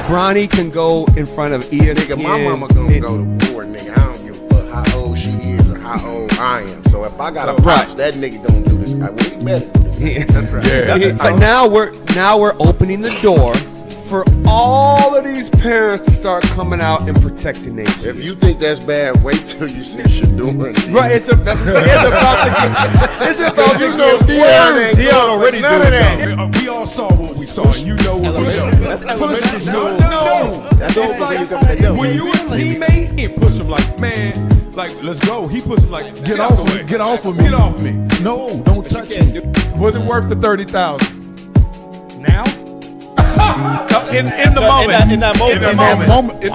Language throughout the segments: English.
Bronny can go in front of ESPN. Nigga, my mama gonna go to war, nigga. I don't give a fuck how old she is or how old I am. So if I got a pops, that nigga gonna do this. Well, he better do this. That's right. Yeah. But now we're opening the door for all of these parents to start coming out and protecting their kids. If you think that's bad, wait till you see Shador. Right, it's about to get Dion Dion already none of that. We all saw what we saw, and you know what we saw. That's elementary school. No. That's all When you a teammate, he push him like, man, like, let's go. He push him like, get off of me. Get off of me. Get off me. No, don't touch me. Was it worth the $30,000? Now? In the moment. In that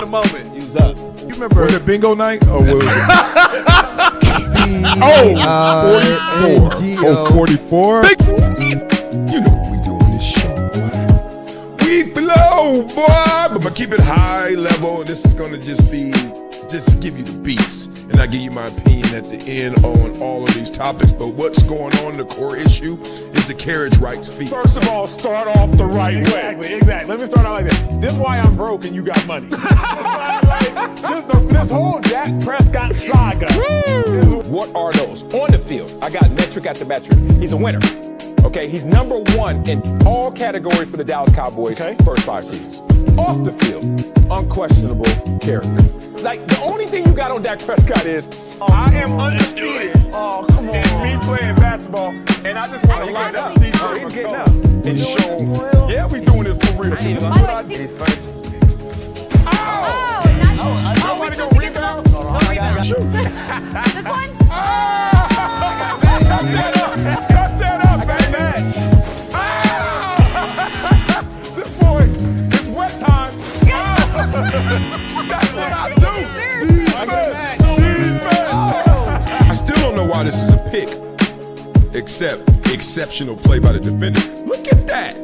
moment. Use up. You remember? Was it bingo night or was it? 44. You know what we do on this show, boy. We flow, boy. But I'm gonna keep it high level. And this is gonna just give you the beats. And I give you my opinion at the end on all of these topics. But what's going on, the core issue is the carriage rights fee. First of all, start off the right way. Exactly. Let me start out like this. This is why I'm broke and you got money. this whole Dak Prescott saga. What are those? On the field, I got metric after metric. He's a winner. Okay, he's number one in all categories for the Dallas Cowboys first 5 seasons. Off the field, unquestionable character. Like, the only thing you got on Dak Prescott is, I am undisputed. Oh, come on. And me playing basketball, and I just want to light up. He's getting up. And show. Yeah, we doing this for real. He's first. I want to go rebound. Shoot. This one? Cut that up, baby. This boy, it's wet time. That's what I do. I still don't know why this is a pick, except exceptional play by the defender. Look at that.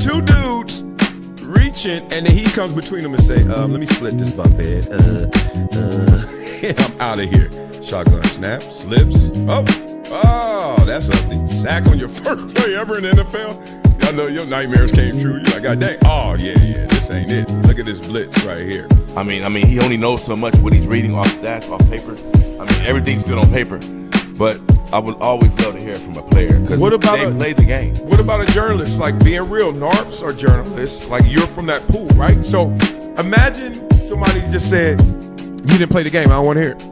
2 dudes reaching, and then he comes between them and say, let me split this bunk bed. And I'm out of here. Shotgun snap, slips. Oh, that's ugly. Sack on your first play ever in the NFL. Y'all know your nightmares came true. You're like, God dang. Oh, yeah, this ain't it. Look at this blitz right here. I mean, he only knows so much what he's reading off stats, off paper. I mean, everything's good on paper. But I would always love to hear it from a player because they play the game. What about a journalist? Like, being real, NARPs are journalists. Like, you're from that pool, right? So imagine somebody just said, you didn't play the game. I don't want to hear it.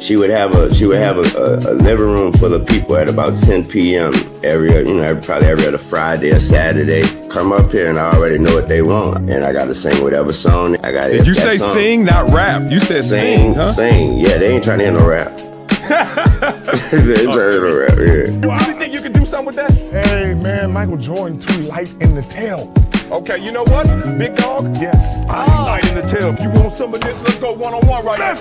She would have a living room full of people at about 10 p.m. probably every other Friday or Saturday. Come up here and I already know what they want, and I got to sing whatever song I got. Did you say song. Sing, not rap? You said sing, huh? Sing. Yeah, they ain't trying to hear no rap. They ain't trying to hear no rap. Yeah. Well, you think you can do something with that? Hey, man, Michael Jordan too light in the tail. Okay, you know what? Big dog? Yes. I ain't light in the tail. If you want some of this, let's go one-on-one right now.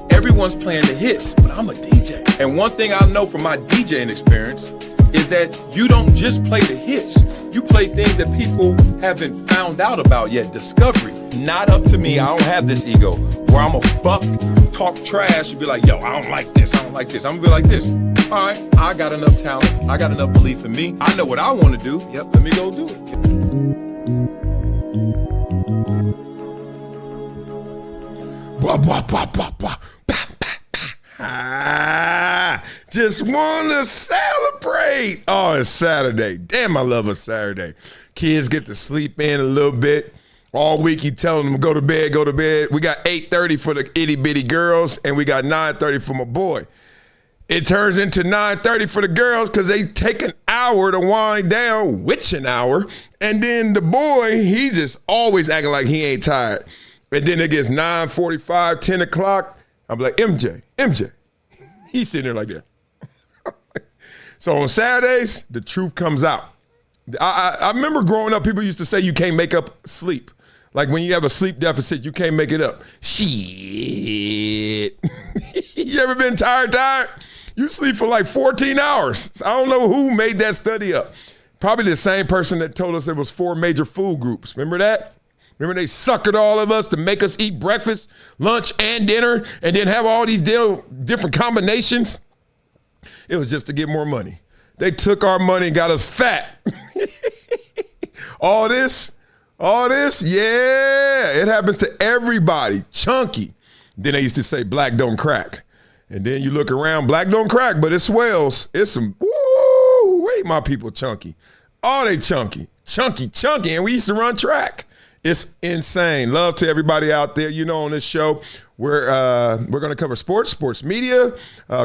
Everyone's playing the hits, but I'm a DJ. And one thing I know from my DJing experience is that you don't just play the hits. You play things that people haven't found out about yet. Discovery. Not up to me. I don't have this ego where I'm a buck, talk trash, and be like, yo, I don't like this. I don't like this. I'm gonna be like this. All right, I got enough talent. I got enough belief in me. I know what I want to do. Yep, let me go do it. Just want to celebrate. Oh, it's Saturday. Damn, I love a Saturday. Kids get to sleep in a little bit. All week he telling them go to bed, go to bed. We got 8:30 for the itty bitty girls, and we got 9:30 for my boy. It turns into 9:30 for the girls because they take an hour to wind down, witching hour. And then the boy, he just always acting like he ain't tired. And then it gets 9:45, 10 o'clock. I'm like, MJ. He's sitting there like that. So on Saturdays, the truth comes out. I remember growing up, people used to say you can't make up sleep. Like when you have a sleep deficit, you can't make it up. Shit. You ever been tired? You sleep for like 14 hours. I don't know who made that study up. Probably the same person that told us there was 4 major food groups. Remember that? Remember they suckered all of us to make us eat breakfast, lunch, and dinner, and then have all these different combinations? It was just to get more money. They took our money and got us fat. All this, yeah, it happens to everybody. Chunky. Then they used to say black don't crack. And then you look around, black don't crack, but it swells. It's some, woo, wait, my people chunky. Oh, they chunky, and we used to run track. It's insane. Love to everybody out there. You know, on this show, we're going to cover sports media,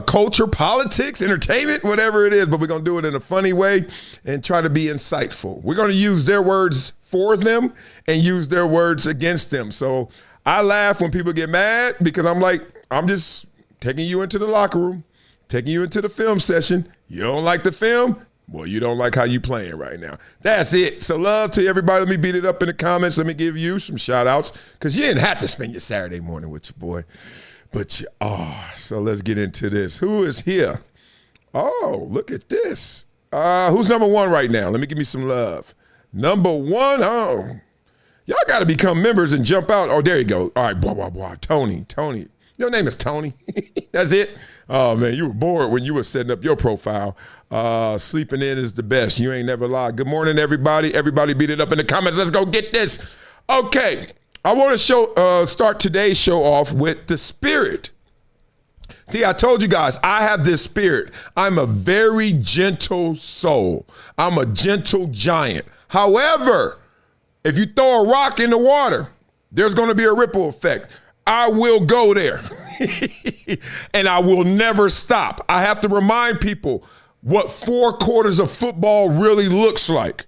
culture, politics, entertainment, whatever it is, but we're going to do it in a funny way and try to be insightful. We're going to use their words for them and use their words against them. So I laugh when people get mad because I'm like, I'm just taking you into the locker room, taking you into the film session. You don't like the film? Well, you don't like how you playing right now. That's it. So love to everybody. Let me beat it up in the comments. Let me give you some shout outs because you didn't have to spend your Saturday morning with your boy. But you are. So let's get into this. Who is here? Oh, look at this. Who's number one right now? Let me give me some love. Number one, oh. Y'all got to become members and jump out. Oh, there you go. All right, blah, blah, blah. Tony. Your name is Tony. That's it? Oh, man, you were bored when you were setting up your profile. Sleeping in is the best. You ain't never lied. Good morning, everybody. Everybody beat it up in the comments. Let's go get this. Okay, I want to start today's show off with the spirit. See, I told you guys, I have this spirit. I'm a very gentle soul. I'm a gentle giant. However, if you throw a rock in the water, there's going to be a ripple effect. I will go there, and I will never stop. I have to remind people what 4 quarters of football really looks like,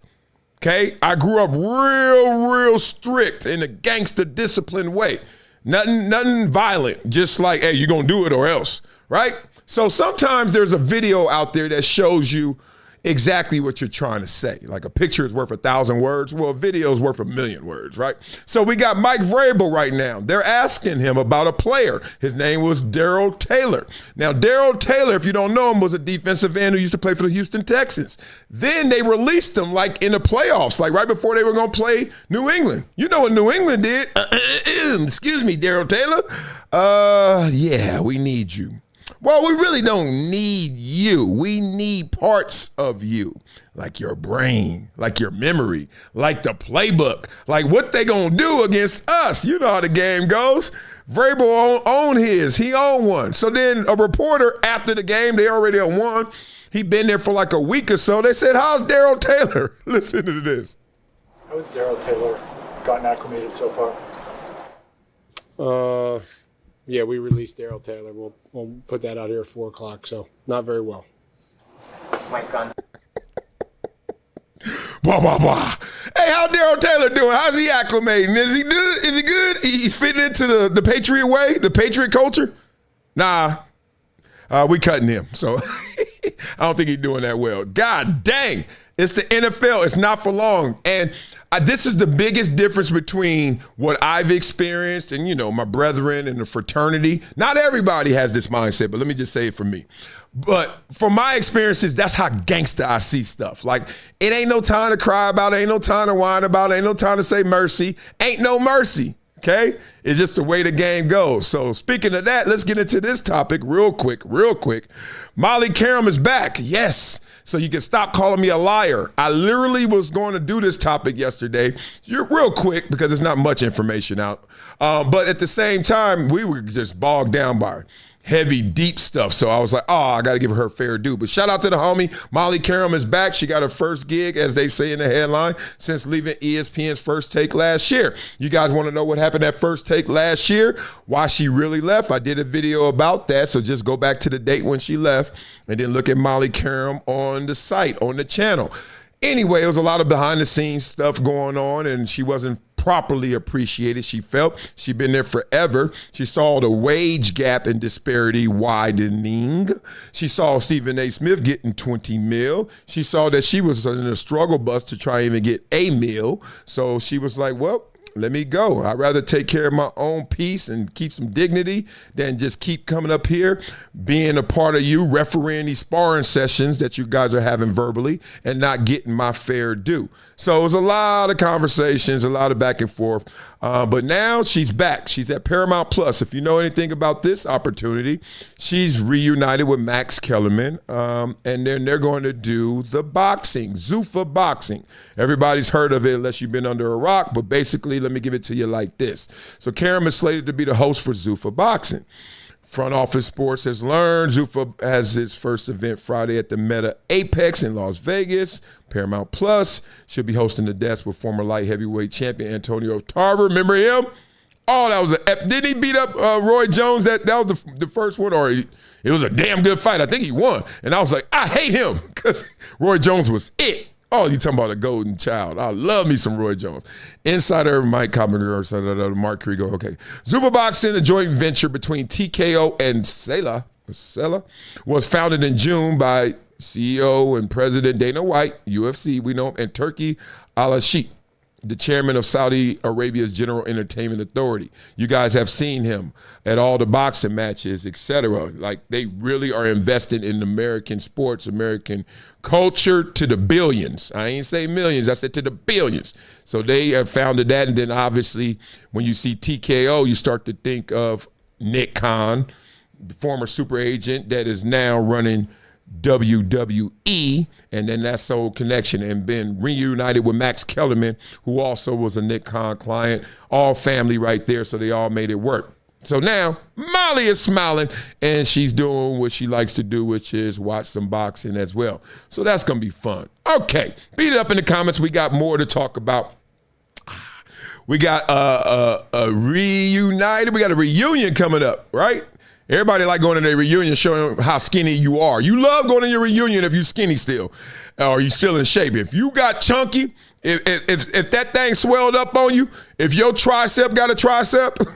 okay? I grew up real strict in a gangster disciplined way. Nothing violent, just like, hey, you're going to do it or else, right? So sometimes there's a video out there that shows you exactly what you're trying to say. Like a picture is worth 1,000 words. Well, a video is worth 1,000,000 words, right? So we got Mike Vrabel right now. They're asking him about a player. His name was Darrell Taylor. Now, Darrell Taylor, if you don't know him, was a defensive end who used to play for the Houston Texans. Then they released him like in the playoffs, like right before they were going to play New England. You know what New England did? Excuse me, Darrell Taylor. Yeah, we need you. Well, we really don't need you. We need parts of you, like your brain, like your memory, like the playbook, like what they gonna do against us. You know how the game goes. Vrabel owned his. He owned one. So then a reporter after the game, they already won. He been there for like a week or so. They said, how's Darrell Taylor? Listen to this. How has Darrell Taylor gotten acclimated so far? Yeah, we released Darrell Taylor. We'll put that out here at 4 o'clock, so not very well. My son. Blah, blah, blah. Hey, how Darrell Taylor doing? How's he acclimating? Is he good? Is he good? He's fitting into the Patriot way, the Patriot culture? Nah, we cutting him, so I don't think he's doing that well. God dang. It's the NFL. It's not for long. And this is the biggest difference between what I've experienced and, you know, my brethren and the fraternity. Not everybody has this mindset, but let me just say it for me. But from my experiences, that's how gangster I see stuff. Like, it ain't no time to cry about it. Ain't no time to whine about it. Ain't no time to say mercy. Ain't no mercy. Okay? It's just the way the game goes. So speaking of that, let's get into this topic real quick. Molly Qerim is back. Yes. So you can stop calling me a liar. I literally was going to do this topic yesterday. Real quick because there's not much information out. But at the same time, we were just bogged down by heavy, deep stuff. So I was like, oh, I got to give her fair due. But shout out to the homie. Molly Qerim is back. She got her first gig, as they say in the headline, since leaving ESPN's First Take last year. You guys want to know what happened at First Take last year? Why she really left? I did a video about that. So just go back to the date when she left and then look at Molly Qerim on the site, on the channel. Anyway, it was a lot of behind the scenes stuff going on, and she wasn't properly appreciated. She felt she'd been there forever. She saw the wage gap and disparity widening. She saw Stephen A. Smith getting 20 mil. She saw that she was in a struggle bus to try and even get a meal. So she was like, well, let me go. I'd rather take care of my own peace and keep some dignity than just keep coming up here, being a part of you, refereeing these sparring sessions that you guys are having verbally and not getting my fair due. So it was a lot of conversations, a lot of back and forth. But now she's back. She's at Paramount Plus. If you know anything about this opportunity, she's reunited with Max Kellerman, and then they're going to do the boxing, Zuffa Boxing. Everybody's heard of it unless you've been under a rock, but basically, let me give it to you like this. So Qerim is slated to be the host for Zuffa Boxing. Front Office Sports has learned Zuffa has its first event Friday at the Meta Apex in Las Vegas. Paramount Plus should be hosting the desk with former light heavyweight champion Antonio Tarver. Remember him? Oh, that was didn't he beat up Roy Jones? That was the first one, or it was a damn good fight. I think he won. And I was like, I hate him because Roy Jones was it. Oh, you talking about a golden child. I love me some Roy Jones. Insider Mike Carpenter, Mark Kriego. Okay. Zuffa Boxing, a joint venture between TKO and Sela, was founded in June by CEO and President Dana White, UFC, we know him, and Turki Al-Sheikh, the chairman of Saudi Arabia's General Entertainment Authority. You guys have seen him at all the boxing matches, etc. Like, they really are invested in American sports, American culture to the billions. I ain't say millions, I said to the billions. So they have founded that, and then obviously when you see TKO, you start to think of Nick Khan, the former super agent that is now running WWE, and then that's the whole connection, and been reunited with Max Kellerman, who also was a Nick Khan client. All family right there, so they all made it work. So now Molly is smiling, and she's doing what she likes to do, which is watch some boxing as well. So that's going to be fun. Okay, beat it up in the comments. We got more to talk about. We got a reunited. We got a reunion coming up, right? Everybody like going to their reunion, showing how skinny you are. You love going to your reunion if you're skinny still, or you still in shape. If you got chunky, if that thing swelled up on you, if your tricep got a tricep,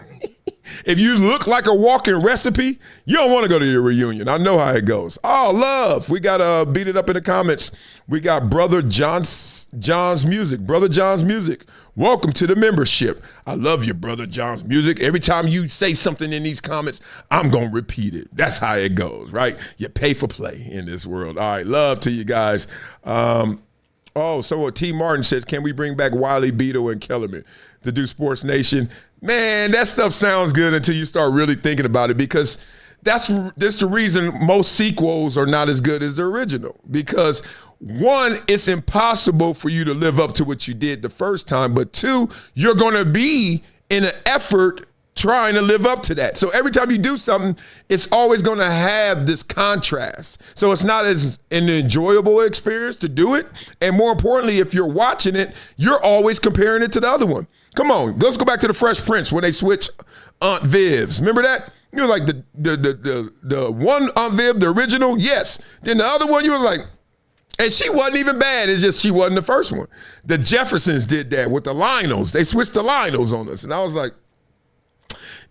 if you look like a walking recipe, you don't want to go to your reunion. I know how it goes. Oh, love. We got beat it up in the comments. We got Brother John's Music. Brother John's Music. Welcome to the membership. I love you, Brother John's Music. Every time you say something in these comments, I'm going to repeat it. That's how it goes, right? You pay for play in this world. All right, love to you guys. So T. Martin says, can we bring back Wiley, Beto, and Kellerman to do Sports Nation? Man, that stuff sounds good until you start really thinking about it, because that's the reason most sequels are not as good as the original. Because one, it's impossible for you to live up to what you did the first time, but two, you're going to be in an effort trying to live up to that. So every time you do something, it's always going to have this contrast. So it's not as an enjoyable experience to do it. And more importantly, if you're watching it, you're always comparing it to the other one. Come on, let's go back to the Fresh Prince when they switched Aunt Viv's. Remember that? You were like the one Aunt Viv, the original, yes. Then the other one, you were like, and she wasn't even bad. It's just she wasn't the first one. The Jeffersons did that with the Lionels. They switched the Lionels on us. And I was like,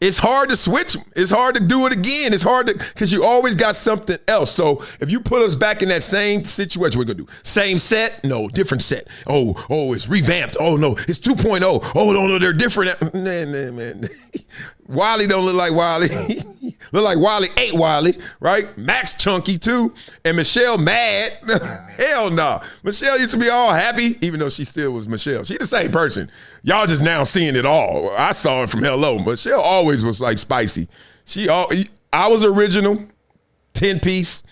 it's hard to switch them. It's hard to do it again. It's hard to, because you always got something else. So if you put us back in that same situation, we're going to do same set? No, different set. Oh, it's revamped. Oh, no, it's 2.0. Oh, no, they're different. Man. Wiley don't look like Wiley. Look like Wiley ate Wiley, right? Max chunky too. And Michelle mad. Hell no. Michelle used to be all happy, even though she still was Michelle. She the same person. Y'all just now seeing it all. I saw it from Hello. Michelle always was like spicy. I was original, 10-piece.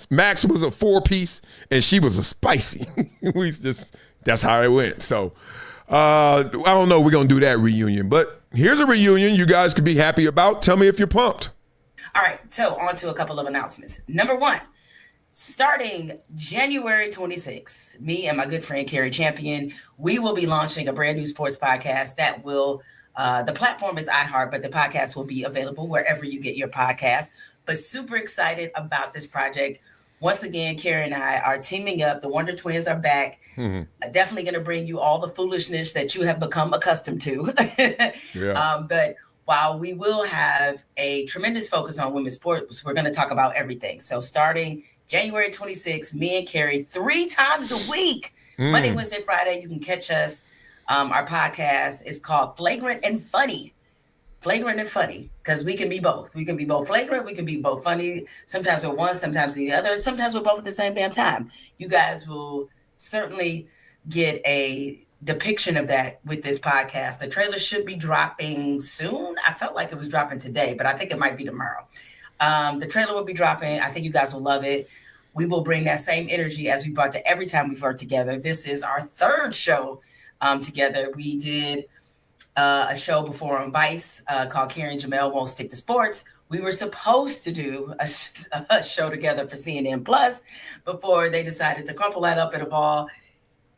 Max was a 4-piece, and she was a spicy. That's how it went. So I don't know if we're going to do that reunion, but here's a reunion you guys could be happy about. Tell me if you're pumped. All right, so on to a couple of announcements. Number one, starting January 26th, me and my good friend Cari Champion, we will be launching a brand new sports podcast that will, the platform is iHeart, but the podcast will be available wherever you get your podcast. But super excited about this project. Once again, Cari and I are teaming up. The Wonder Twins are back. Mm-hmm. Definitely going to bring you all the foolishness that you have become accustomed to. Yeah. But while we will have a tremendous focus on women's sports, we're going to talk about everything. So starting January 26th, me and Cari 3 times a week, Monday, Wednesday, Friday, you can catch us. Our podcast is called Flagrant and Funny. Flagrant and funny, because we can be both. We can be both flagrant. We can be both funny. Sometimes we're one, sometimes the other. Sometimes we're both at the same damn time. You guys will certainly get a depiction of that with this podcast. The trailer should be dropping soon. I felt like it was dropping today, but I think it might be tomorrow. The trailer will be dropping. I think you guys will love it. We will bring that same energy as we brought to every time we've worked together. This is our third show together. We did a show before on Vice called Cari Champion Won't Stick to Sports. We were supposed to do a show together for CNN Plus before they decided to crumple that up in a ball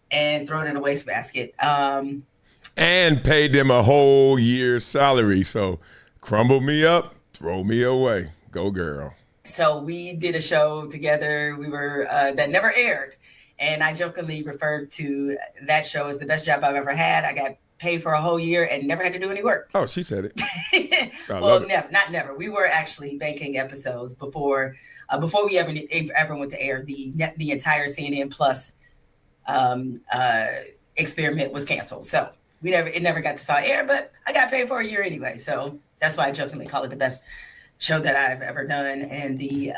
and throw it in a wastebasket. And paid them a whole year's salary. So crumble me up, throw me away. Go girl. So we did a show together. We were that never aired. And I jokingly referred to that show as the best job I've ever had. I got paid for a whole year and never had to do any work. Oh, she said it. Well, never, not never. We were actually banking episodes before we ever went to air. The entire CNN Plus experiment was canceled. So it never got to saw air, but I got paid for a year anyway. So that's why I jokingly call it the best show that I've ever done and the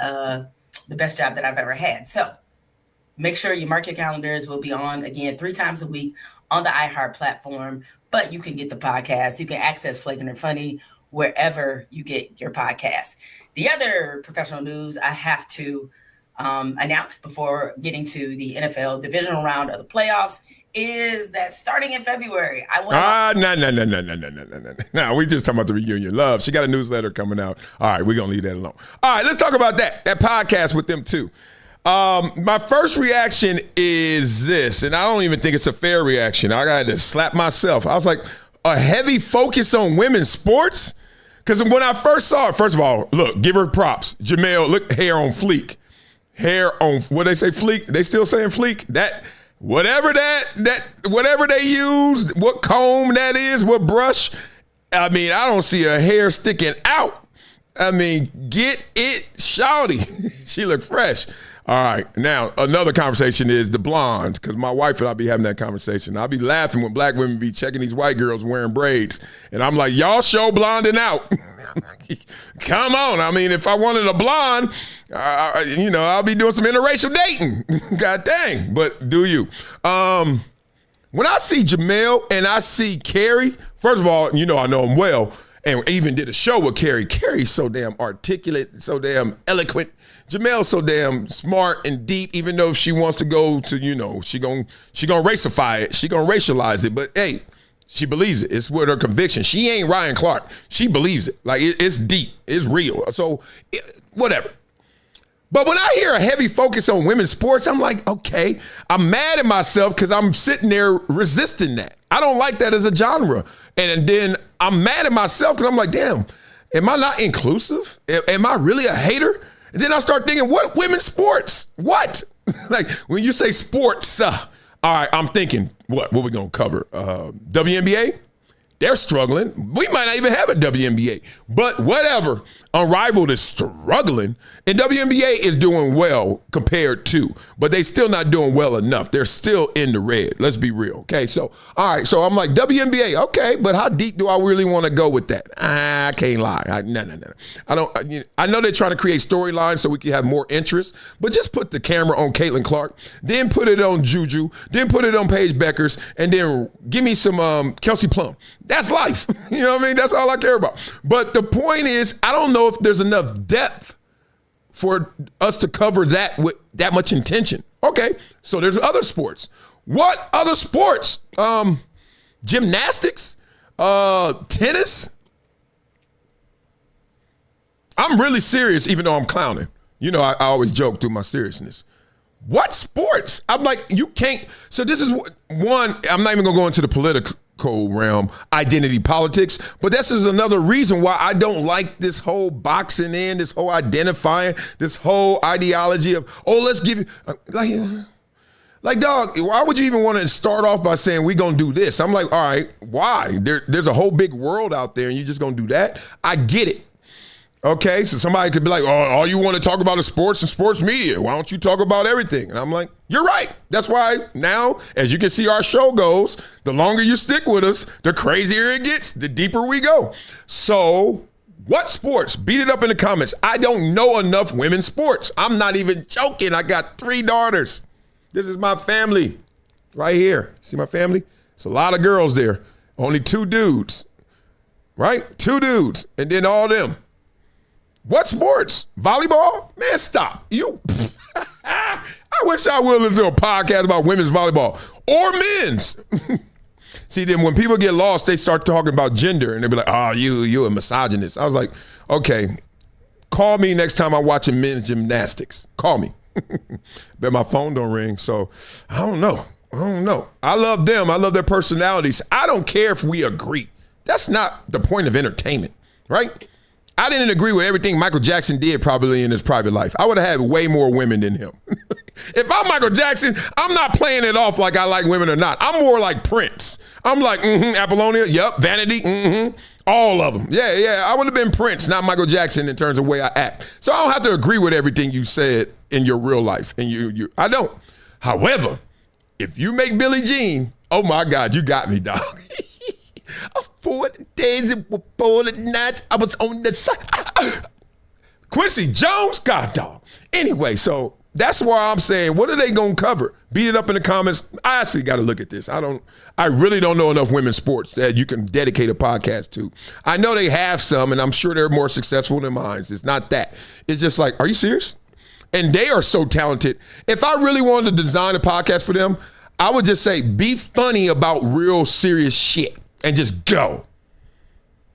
best job that I've ever had. So make sure you mark your calendars. We'll be on again 3 times a week on the iHeart platform, but you can get the podcast. You can access Flagrant and Funny wherever you get your podcast. The other professional news I have to announce before getting to the NFL divisional round of the playoffs is that starting in February, No, we just talking about the reunion. Love, she got a newsletter coming out. All right, we're going to leave that alone. All right, let's talk about that podcast with them too. My first reaction is this, and I don't even think it's a fair reaction. I got to slap myself. I was like, a heavy focus on women's sports? Because when I first saw it, first of all, look, give her props. Jemele, look, hair on fleek. Hair on, what they say, fleek? They still saying fleek? Whatever they use, what comb that is, what brush. I mean, I don't see a hair sticking out. I mean, get it, shawty. She look fresh. All right, now another conversation is the blondes, because my wife and I be having that conversation. I'll be laughing when black women be checking these white girls wearing braids, and I'm like, y'all show blonding out. Come on, I mean, if I wanted a blonde, I'll be doing some interracial dating. God dang, but do you? When I see Jemele and I see Cari, first of all, I know them well, and even did a show with Cari. Cari's so damn articulate, so damn eloquent. Jemele's so damn smart and deep, even though if she wants to go to, she gonna racify it. She gonna racialize it. But, hey, she believes it. It's with her conviction. She ain't Ryan Clark. She believes it. Like, it's deep. It's real. So, whatever. But when I hear a heavy focus on women's sports, I'm like, okay, I'm mad at myself because I'm sitting there resisting that. I don't like that as a genre. And then I'm mad at myself because I'm like, damn, am I not inclusive? Am I really a hater? And then I start thinking, what women's sports? What? Like, when you say sports, all right, I'm thinking, what we going to cover? WNBA? They're struggling. We might not even have a WNBA. But whatever. Unrivaled is struggling. And WNBA is doing well compared to. But they still not doing well enough. They're still in the red. Let's be real. Okay, so, all right. So I'm like, WNBA, okay. But how deep do I really want to go with that? I can't lie. No. I know they're trying to create storylines so we can have more interest. But just put the camera on Caitlin Clark. Then put it on Juju. Then put it on Paige Beckers. And then give me some Kelsey Plum. That's life. You know what I mean? That's all I care about. But the point is, I don't know if there's enough depth for us to cover that with that much intention. Okay, so there's other sports. What other sports? Gymnastics? Tennis? I'm really serious, even though I'm clowning. I always joke through my seriousness. What sports? I'm like, you can't. So this is one, I'm not even going to go into the political realm, identity politics, but this is another reason why I don't like this whole boxing in, this whole identifying, this whole ideology of, let's give you, like dog, why would you even want to start off by saying we gonna do this? I'm like, all right, why? There's a whole big world out there and you're just gonna do that? I get it. Okay, so somebody could be like, all you want to talk about is sports and sports media. Why don't you talk about everything? And I'm like, you're right. That's why now, as you can see, our show goes, the longer you stick with us, the crazier it gets, the deeper we go. So what sports? Beat it up in the comments. I don't know enough women's sports. I'm not even joking. I got 3 daughters. This is my family right here. See my family? It's a lot of girls there. Only 2 dudes, right? 2 dudes, and then all them. What sports? Volleyball? Man, stop. I wish I would listen to a podcast about women's volleyball or men's. See, then when people get lost, they start talking about gender, and they be like, oh, you a misogynist. I was like, okay, call me next time I'm watching men's gymnastics. Call me. Bet my phone don't ring, so I don't know. I love them. I love their personalities. I don't care if we agree. That's not the point of entertainment, right? I didn't agree with everything Michael Jackson did probably in his private life. I would have had way more women than him. If I'm Michael Jackson, I'm not playing it off like I like women or not. I'm more like Prince. I'm like, Apollonia, yep, Vanity, all of them. Yeah, I would have been Prince, not Michael Jackson in terms of the way I act. So I don't have to agree with everything you said in your real life. And I don't. However, if you make Billie Jean, oh my God, you got me, dog. 4 days and 4 nights, I was on the side. Quincy Jones, God, dog. Anyway, so that's why I'm saying, what are they going to cover? Beat it up in the comments. I actually got to look at this. I really don't know enough women's sports that you can dedicate a podcast to. I know they have some, and I'm sure they're more successful than mine. It's not that. It's just like, are you serious? And they are so talented. If I really wanted to design a podcast for them, I would just say, be funny about real serious shit and just go.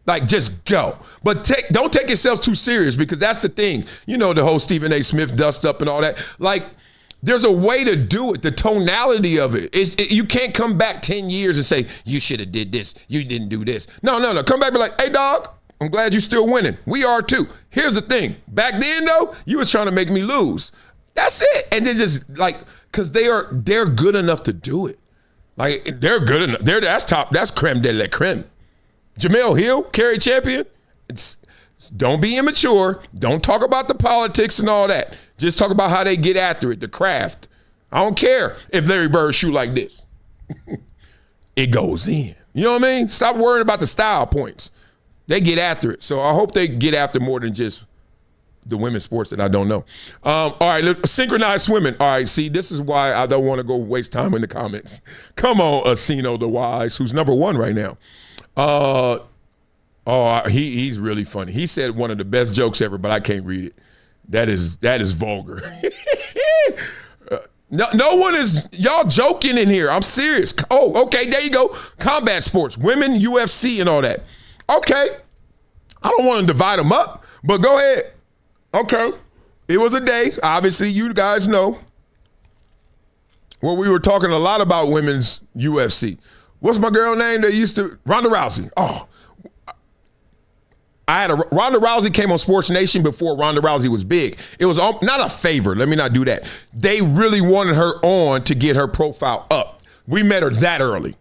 Like, just go. But don't take yourself too serious, because that's the thing. You know, the whole Stephen A. Smith dust up and all that. Like, there's a way to do it. The tonality of it. You can't come back 10 years and say, you should have did this. You didn't do this. No. Come back and be like, hey, dog, I'm glad you're still winning. We are too. Here's the thing. Back then, though, you was trying to make me lose. That's it. And then just like, because they're good enough to do it. Like, they're good enough. That's top. That's creme de la creme. Jemele Hill, Cari Champion. Don't be immature. Don't talk about the politics and all that. Just talk about how they get after it, the craft. I don't care if Larry Bird shoot like this. It goes in. You know what I mean? Stop worrying about the style points. They get after it. So I hope they get after more than just the women's sports that I don't know. All right, synchronized swimming. All right, see, this is why I don't want to go waste time in the comments. Come on, Asino the Wise, who's number 1 right now. He's really funny. He said one of the best jokes ever, but I can't read it. That is vulgar. No one is, y'all joking in here. I'm serious. Oh, okay, there you go. Combat sports, women, UFC, and all that. Okay, I don't want to divide them up, but go ahead. Okay, it was a day, obviously, you guys know, where we were talking a lot about women's UFC. What's my girl name that used to, Ronda Rousey. Oh, Ronda Rousey came on Sports Nation before Ronda Rousey was big. It was not a favor. Let me not do that. They really wanted her on to get her profile up. We met her that early.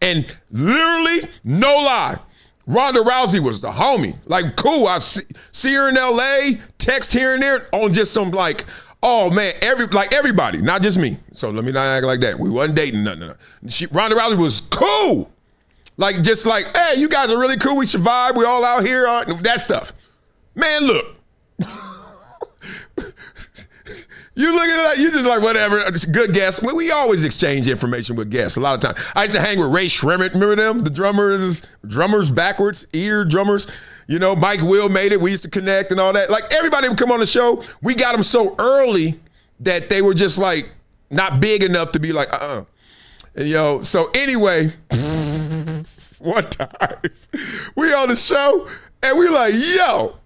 And literally, no lie, Ronda Rousey was the homie. Like, cool, I see her in LA, text here and there on just some like, oh man, everybody, not just me. So let me not act like that. We wasn't dating nothing. Ronda Rousey was cool. Like, just like, hey, you guys are really cool. We survived. We all out here. That stuff. Man, look. You look at it, you just like, whatever. Good guess. We always exchange information with guests a lot of times. I used to hang with Ray Shremmett. Remember them? The drummers backwards, ear drummers. You know, Mike Will made it. We used to connect and all that. Like, everybody would come on the show. We got them so early that they were just like not big enough to be like, And, so anyway, one time we on the show and we like, yo,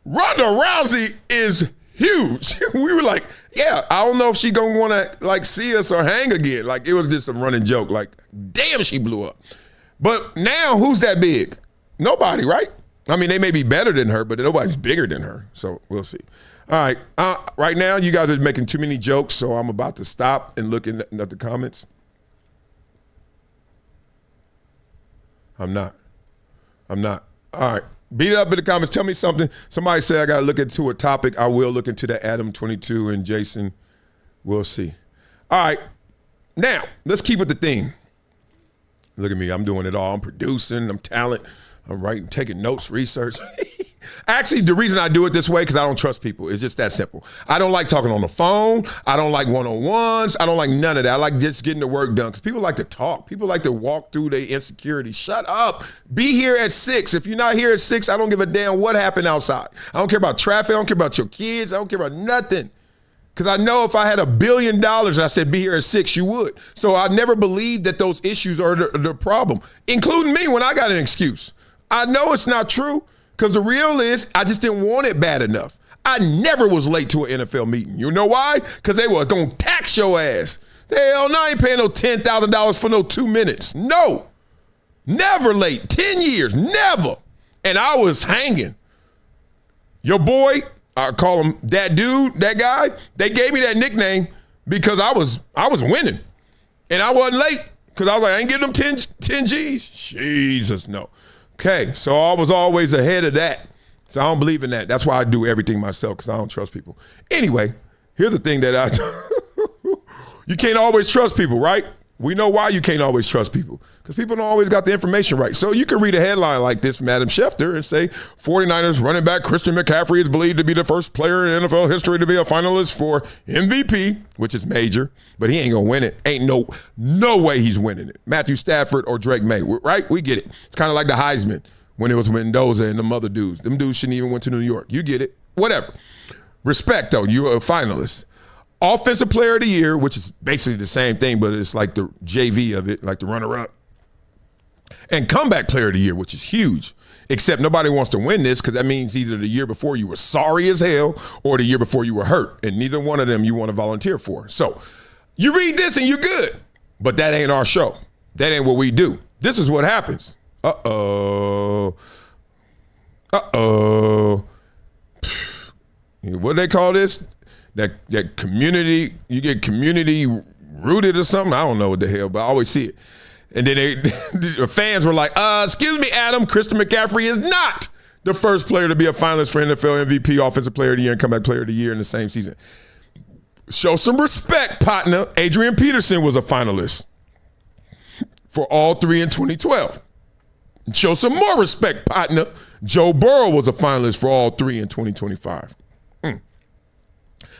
Ronda Rousey is huge. We were like, yeah, I don't know if she gonna wanna like see us or hang again. Like, it was just a running joke. Like, damn, she blew up. But now, who's that big? Nobody, right? I mean, they may be better than her, but nobody's bigger than her. So we'll see. All right, right now you guys are making too many jokes, so I'm about to stop and look at the comments. I'm not. All right. Beat it up in the comments. Tell me something. Somebody said I got to look into a topic. I will look into the Adam 22 and Jason. We'll see. All right. Now, let's keep it the theme. Look at me. I'm doing it all. I'm producing. I'm talent. I'm writing, taking notes, research. Actually, the reason I do it this way, because I don't trust people. It's just that simple. I don't like talking on the phone. I don't like one-on-ones. I don't like none of that. I like just getting the work done because people like to talk. People like to walk through their insecurities. Shut up. Be here at 6. If you're not here at 6, I don't give a damn what happened outside. I don't care about traffic. I don't care about your kids. I don't care about nothing. Because I know if I had $1 billion and I said be here at 6, you would. So I never believed that those issues are the problem, including me when I got an excuse. I know it's not true because the real is I just didn't want it bad enough. I never was late to an NFL meeting. You know why? Because they were going to tax your ass. Hell no, I ain't paying no $10,000 for no 2 minutes. No. Never late. 10 years. Never. And I was hanging. Your boy, I call him that dude, that guy, they gave me that nickname because I was winning. And I wasn't late because I was like, I ain't getting them 10 G's. Jesus, no. Okay, so I was always ahead of that. So I don't believe in that. That's why I do everything myself because I don't trust people. Anyway, here's the thing that you can't always trust people, right? We know why you can't always trust people because people don't always got the information right. So you can read a headline like this from Adam Schefter and say 49ers running back Christian McCaffrey is believed to be the first player in NFL history to be a finalist for MVP, which is major, but he ain't going to win it. Ain't no way he's winning it. Matthew Stafford or Drake May, right? We get it. It's kind of like the Heisman when it was Mendoza and them other dudes. Them dudes shouldn't even went to New York. You get it. Whatever. Respect, though. You're a finalist. Offensive Player of the Year, which is basically the same thing, but it's like the JV of it, like the runner-up. And Comeback Player of the Year, which is huge, except nobody wants to win this because that means either the year before you were sorry as hell or the year before you were hurt, and neither one of them you want to volunteer for. So you read this and you're good, but that ain't our show. That ain't what we do. This is what happens. Uh-oh. What do they call this? That community, you get community rooted or something. I don't know what the hell, but I always see it. And then the fans were like, excuse me, Adam, Christian McCaffrey is not the first player to be a finalist for NFL MVP, Offensive Player of the Year, and Comeback Player of the Year in the same season. Show some respect, partner. Adrian Peterson was a finalist for all 3 in 2012. Show some more respect, partner. Joe Burrow was a finalist for all 3 in 2025.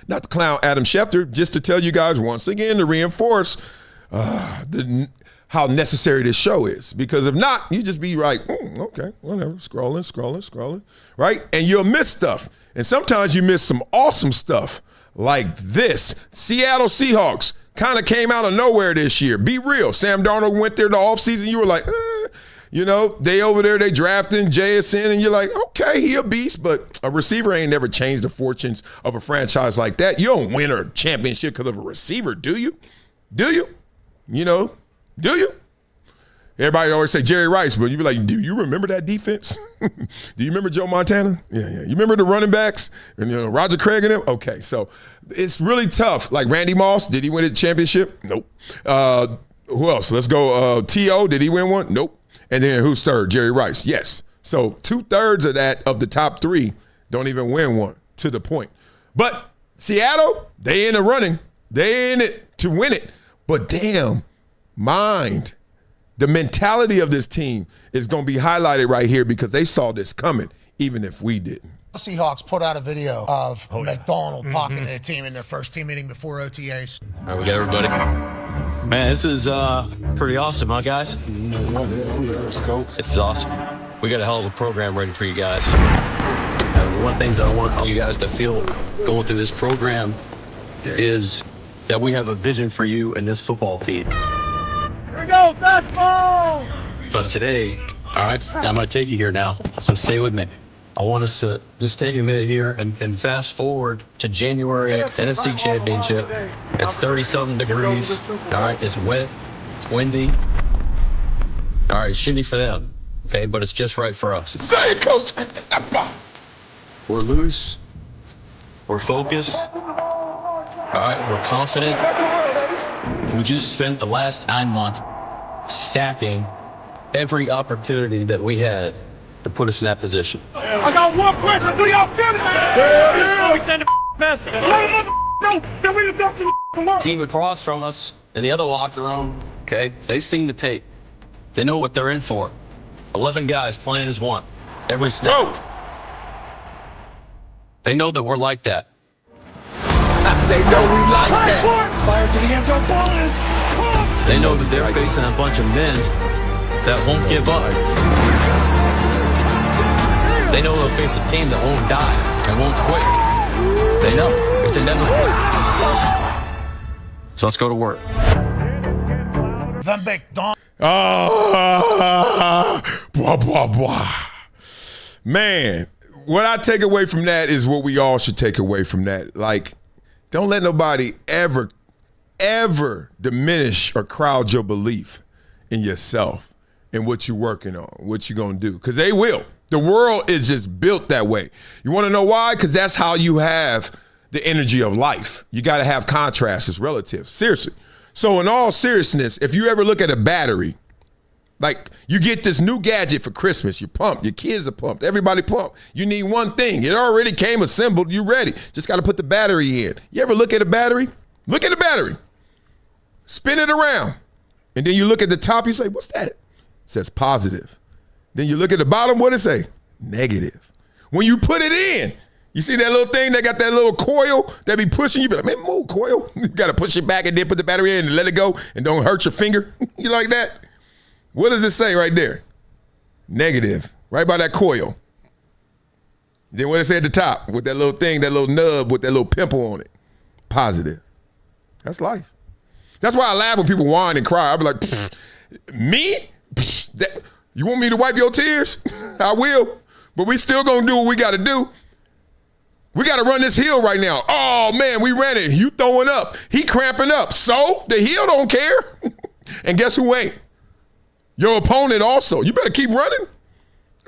Not to clown Adam Schefter, just to tell you guys once again to reinforce how necessary this show is. Because if not, you just be like, okay, whatever, scrolling, right? And you'll miss stuff. And sometimes you miss some awesome stuff like this. Seattle Seahawks kind of came out of nowhere this year. Be real. Sam Darnold went there the offseason. You were like, you know, they over there, they drafting JSN, and you're like, okay, he a beast, but a receiver ain't never changed the fortunes of a franchise like that. You don't win a championship because of a receiver, do you? Do you? You know, do you? Everybody always say Jerry Rice, but you be like, do you remember that defense? Do you remember Joe Montana? Yeah. You remember the running backs? And, you know, Roger Craig and them? Okay, so it's really tough. Like Randy Moss, did he win a championship? Nope. Who else? Let's go. T.O., did he win one? Nope. And then who's third? Jerry Rice. Yes. So 2/3 of the top 3 don't even win one, to the point. But Seattle, they in the running. They in it to win it. But damn, mind. The mentality of this team is going to be highlighted right here because they saw this coming, even if we didn't. The Seahawks put out a video of McDonald talking to the team in their first team meeting before OTAs. All right, we got everybody. Man, this is pretty awesome, huh, guys? Let's go. This is awesome. We got a hell of a program ready for you guys. One of the things I want you guys to feel going through this program is that we have a vision for you and this football team. Here we go, fastball! But today, all right, I'm going to take you here now, so stay with me. I want us to just take a minute here and fast forward to January NFC Championship. It's 30-something degrees. All right, it's wet, it's windy. All right, shitty for them, okay, but it's just right for us. Say it, Coach. We're loose. We're focused. All right, we're confident. We just spent the last 9 months stacking every opportunity that we had to put us in that position. I got one question. Do y'all feel it? Yeah. We send a message. Let them know that we the best in the world. Team across from us in the other locker room, okay, they've seen the tape. They know what they're in for. 11 guys playing as one. Every snap. They know that we're like that. They know we like that. Fire to the end zone. Ball is caught. They know that they're facing a bunch of men that won't give up. They know they'll face a team that won't die and won't quit. They know. It's inevitable. So let's go to work. The McDonald's. Blah, blah, blah. Man, what I take away from that is what we all should take away from that. Like, don't let nobody ever diminish or crowd your belief in yourself and what you're working on, what you're going to do. Because they will. The world is just built that way. You want to know why? Because that's how you have the energy of life. You got to have contrast as relative. Seriously. So in all seriousness, if you ever look at a battery, like you get this new gadget for Christmas, you're pumped, your kids are pumped, everybody pumped. You need one thing. It already came assembled, you ready. Just got to put the battery in. You ever look at a battery? Look at the battery. Spin it around. And then you look at the top, you say, what's that? It says positive. Then you look at the bottom, what does it say? Negative. When you put it in, you see that little thing that got that little coil that be pushing you? Be like, man, move, coil. You got to push it back and then put the battery in and let it go and don't hurt your finger. You like that? What does it say right there? Negative, right by that coil. Then what does it say at the top with that little thing, that little nub with that little pimple on it? Positive. That's life. That's why I laugh when people whine and cry. I'll be like, me? You want me to wipe your tears? I will. But we still gonna do what we gotta do. We gotta run this hill right now. Oh man, we ran it. You throwing up. He cramping up. So the hill don't care. And guess who ain't? Your opponent also. You better keep running.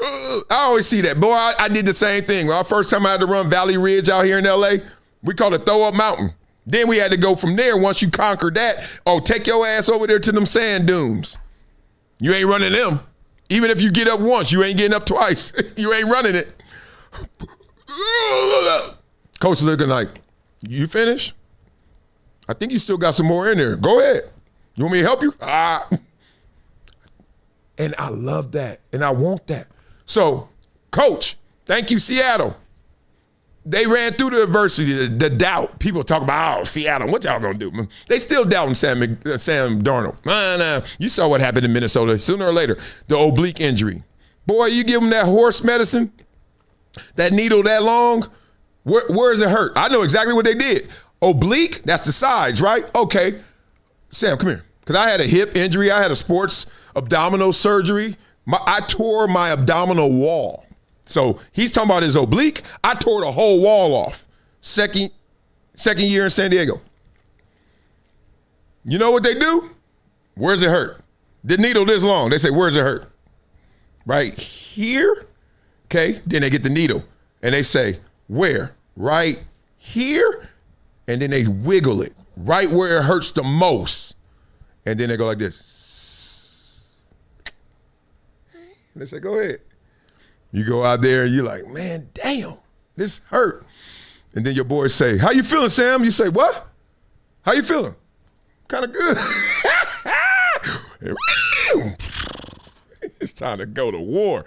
I always see that. Boy, I did the same thing. Well, first time I had to run Valley Ridge out here in LA, we called it Throw Up Mountain. Then we had to go from there. Once you conquered that, take your ass over there to them sand dunes. You ain't running them. Even if you get up once, you ain't getting up twice. You ain't running it. Coach looking like, you finished? I think you still got some more in there. Go ahead. You want me to help you? And I love that, and I want that. So, Coach, thank you, Seattle. They ran through the adversity, the doubt. People talk about, Seattle, what y'all gonna do? They still doubting Sam Darnold. Nah. You saw what happened in Minnesota. Sooner or later, the oblique injury. Boy, you give them that horse medicine, that needle that long, where does it hurt? I know exactly what they did. Oblique, that's the sides, right? Okay. Sam, come here. Because I had a hip injury. I had a sports abdominal surgery. I tore my abdominal wall. So he's talking about his oblique. I tore the whole wall off. Second year in San Diego. You know what they do? Where's it hurt? The needle this long. They say, where's it hurt? Right here. Okay. Then they get the needle and they say, where? Right here. And then they wiggle it right where it hurts the most. And then they go like this. And they say, go ahead. You go out there and you're like, man, damn, this hurt. And then your boys say, how you feeling, Sam? You say, what? How you feeling? Kind of good. It's time to go to war.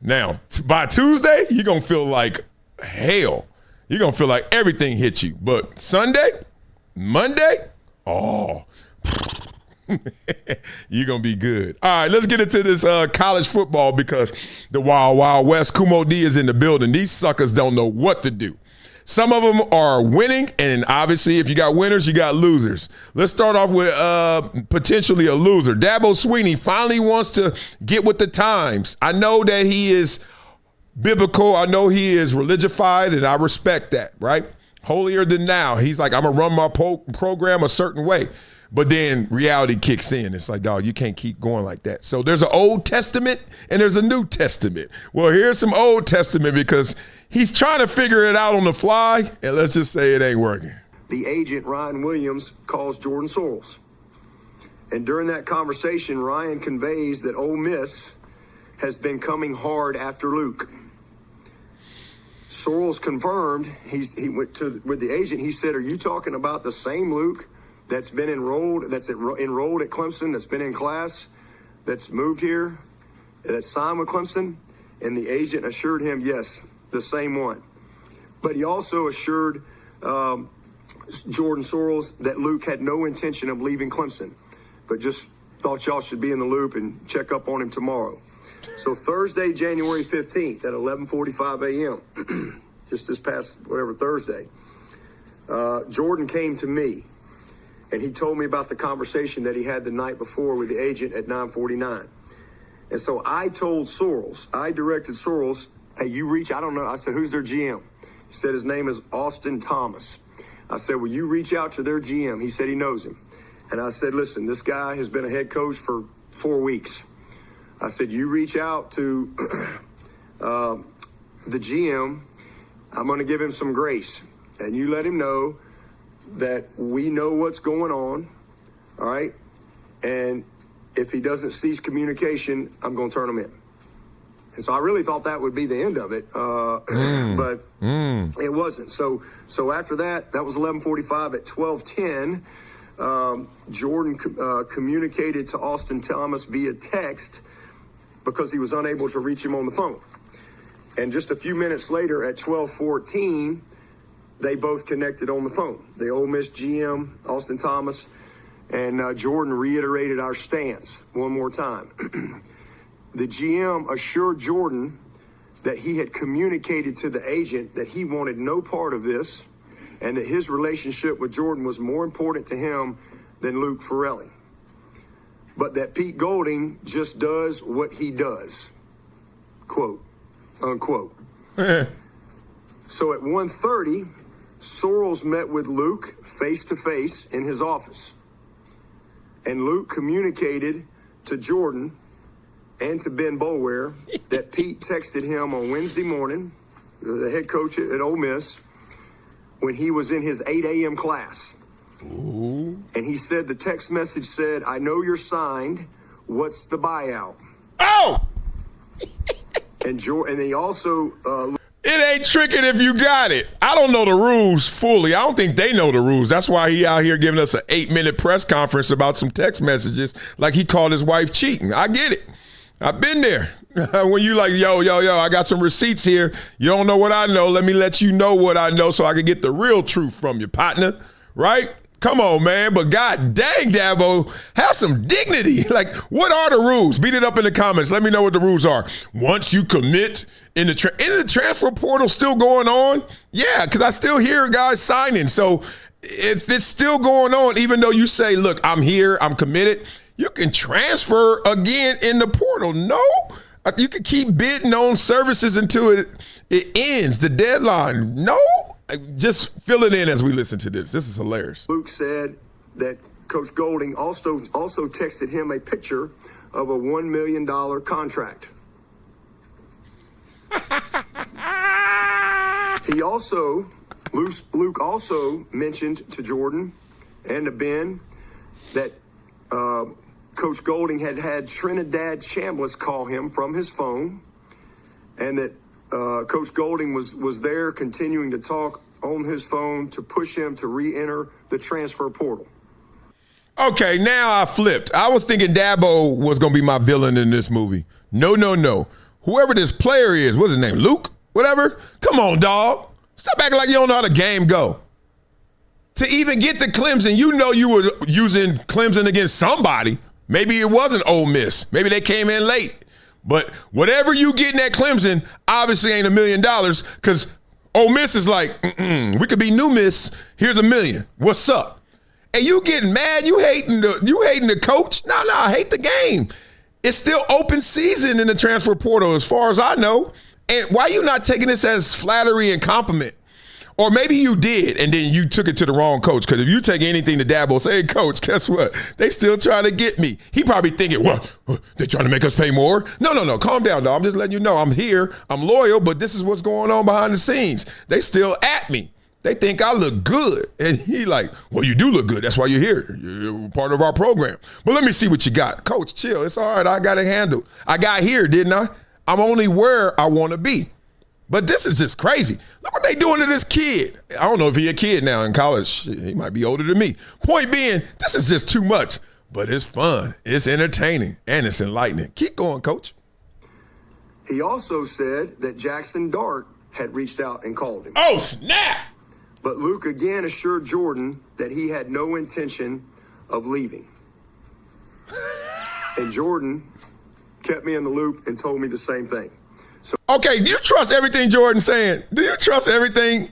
Now, by Tuesday, you're going to feel like hell. You're going to feel like everything hit you. But Sunday, Monday, you're going to be good. All right, let's get into this college football because the Wild Wild West, Kumo D is in the building. These suckers don't know what to do. Some of them are winning, and obviously if you got winners, you got losers. Let's start off with potentially a loser. Dabo Swinney finally wants to get with the times. I know that he is biblical. I know he is religified, and I respect that, right? Holier than thou. He's like, I'm going to run my program a certain way. But then reality kicks in. It's like, dog, you can't keep going like that. So there's an Old Testament and there's a New Testament. Well, here's some Old Testament because he's trying to figure it out on the fly, and let's just say it ain't working. The agent, Ryan Williams, calls Jordan Sorrells. And during that conversation, Ryan conveys that Ole Miss has been coming hard after Luke. Sorrells confirmed, he went with the agent, he said, are you talking about the same Luke that's been enrolled at Clemson, that's been in class, that's moved here, that's signed with Clemson? And the agent assured him, yes, the same one. But he also assured Jordan Sorrells that Luke had no intention of leaving Clemson, but just thought y'all should be in the loop and check up on him tomorrow. So Thursday, January 15th at 11:45 a.m., just this past, Thursday, Jordan came to me, and he told me about the conversation that he had the night before with the agent at 9:49. And so I told Sorrells, I directed Sorrells, hey, you reach, I don't know. I said, who's their GM? He said his name is Austin Thomas. I said, will you reach out to their GM? He said he knows him. And I said, listen, this guy has been a head coach for 4 weeks. I said, you reach out to the GM. I'm going to give him some grace. And you let him know that we know what's going on, all right? And if he doesn't cease communication, I'm going to turn him in. And so I really thought that would be the end of it, but it wasn't. So after that, that was 11:45. At 12:10, Jordan communicated to Austin Thomas via text because he was unable to reach him on the phone. And just a few minutes later, at 12:14, they both connected on the phone. The Ole Miss GM, Austin Thomas, and Jordan reiterated our stance one more time. The GM assured Jordan that he had communicated to the agent that he wanted no part of this and that his relationship with Jordan was more important to him than Luke Farrelly. But that Pete Golding just does what he does, quote, unquote. So at 1:30, Sorrells met with Luke face-to-face in his office. And Luke communicated to Jordan and to Ben Boulware that Pete texted him on Wednesday morning, the head coach at Ole Miss, when he was in his 8 a.m. class. Ooh. And he said the text message said, I know you're signed. What's the buyout? Oh! And he also... It ain't tricking if you got it. I don't know the rules fully. I don't think they know the rules. That's why he out here giving us an 8-minute press conference about some text messages like he called his wife cheating. I get it. I've been there. When you like, yo, I got some receipts here. You don't know what I know. Let me let you know what I know so I can get the real truth from you, partner. Right? Come on, man. But God dang, Dabo, have some dignity. Like, what are the rules? Beat it up in the comments. Let me know what the rules are. Once you commit in the transfer portal still going on? Yeah, because I still hear guys signing. So if it's still going on, even though you say, look, I'm here, I'm committed, you can transfer again in the portal. No, you can keep bidding on services until it ends, the deadline. No, just fill it in as we listen to this. This is hilarious. Luke said that Coach Golding also texted him a picture of a $1 million contract. Luke also mentioned to Jordan and to Ben that Coach Golding had Trinidad Chambliss call him from his phone, and that Coach Golding was there continuing to talk on his phone to push him to re-enter the transfer portal. Okay, now I flipped. I was thinking Dabo was going to be my villain in this movie. No. Whoever this player is, what's his name, Luke? Whatever? Come on, dog. Stop acting like you don't know how the game go. To even get to Clemson, you know you were using Clemson against somebody. Maybe it wasn't Ole Miss. Maybe they came in late. But whatever you getting at Clemson obviously ain't $1 million because Ole Miss is like, we could be New Miss. Here's $1 million. What's up? And you getting mad? You hating the coach? No, I hate the game. It's still open season in the transfer portal as far as I know. And why you not taking this as flattery and compliment? Or maybe you did, and then you took it to the wrong coach. Because if you take anything to Dabo, say, hey, coach, guess what? They still trying to get me. He probably thinking, what? They trying to make us pay more? No. Calm down, dog. I'm just letting you know I'm here. I'm loyal, but this is what's going on behind the scenes. They still at me. They think I look good. And he like, well, you do look good. That's why you're here. You're part of our program. But let me see what you got. Coach, chill. It's all right. I got it handled. I got here, didn't I? I'm only where I want to be. But this is just crazy. Look what they doing to this kid. I don't know if he a kid now in college. He might be older than me. Point being, this is just too much. But it's fun. It's entertaining. And it's enlightening. Keep going, Coach. He also said that Jackson Dart had reached out and called him. Oh, snap! But Luke again assured Jordan that he had no intention of leaving. And Jordan kept me in the loop and told me the same thing. So, okay, do you trust everything Jordan's saying? Do you trust everything?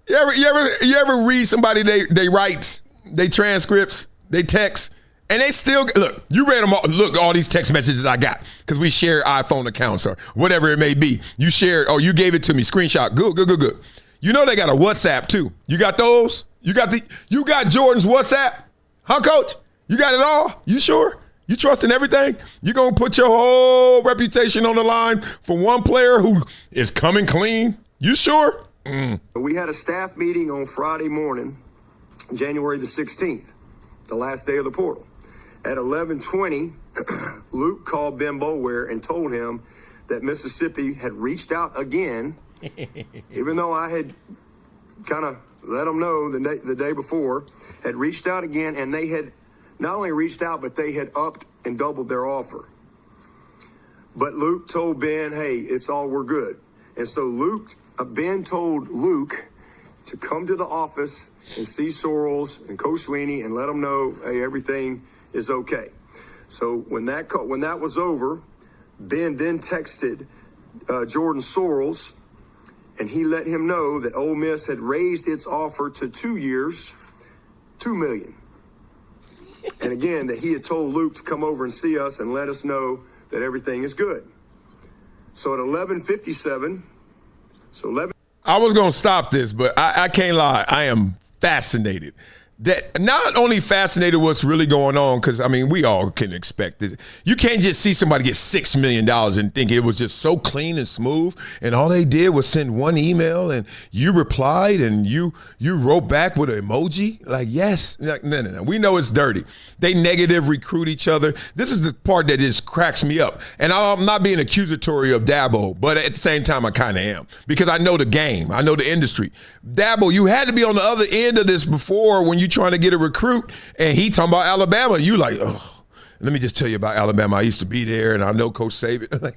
You ever read somebody they writes, they transcripts, they text, and they still look? You read them all. Look, all these text messages I got because we share iPhone accounts or whatever it may be. You shared, or you gave it to me, screenshot. Good. You know they got a WhatsApp too. You got those? You got Jordan's WhatsApp? Huh, Coach? You got it all? You sure? You trusting everything? You gonna put your whole reputation on the line for one player who is coming clean? You sure? We had a staff meeting on Friday morning, January the 16th, the last day of the portal. At 11:20, Luke called Ben Boulware and told him that Mississippi had reached out again, even though I had kind of let them know the day before, had reached out again, and they had not only reached out, but they had upped and doubled their offer. But Luke told Ben, hey, it's all, we're good. And so Ben told Luke to come to the office and see Sorrells and Coach Sweeney and let them know, hey, everything is okay. So when that was over, Ben then texted Jordan Sorrells, and he let him know that Ole Miss had raised its offer to 2 years, $2 million. And again, that he had told Luke to come over and see us and let us know that everything is good. So at 11:57, I was going to stop this, but I can't lie. I am fascinated. That not only fascinated what's really going on, because, I mean, we all can expect this. You can't just see somebody get $6 million and think it was just so clean and smooth, and all they did was send one email, and you replied, and you wrote back with an emoji. Like, yes. Like, no. We know it's dirty. They negative recruit each other. This is the part that just cracks me up. And I'm not being accusatory of Dabo, but at the same time, I kind of am, because I know the game. I know the industry. Dabo, you had to be on the other end of this before when you trying to get a recruit, and he talking about Alabama. You like, oh, let me just tell you about Alabama. I used to be there, and I know Coach Saban.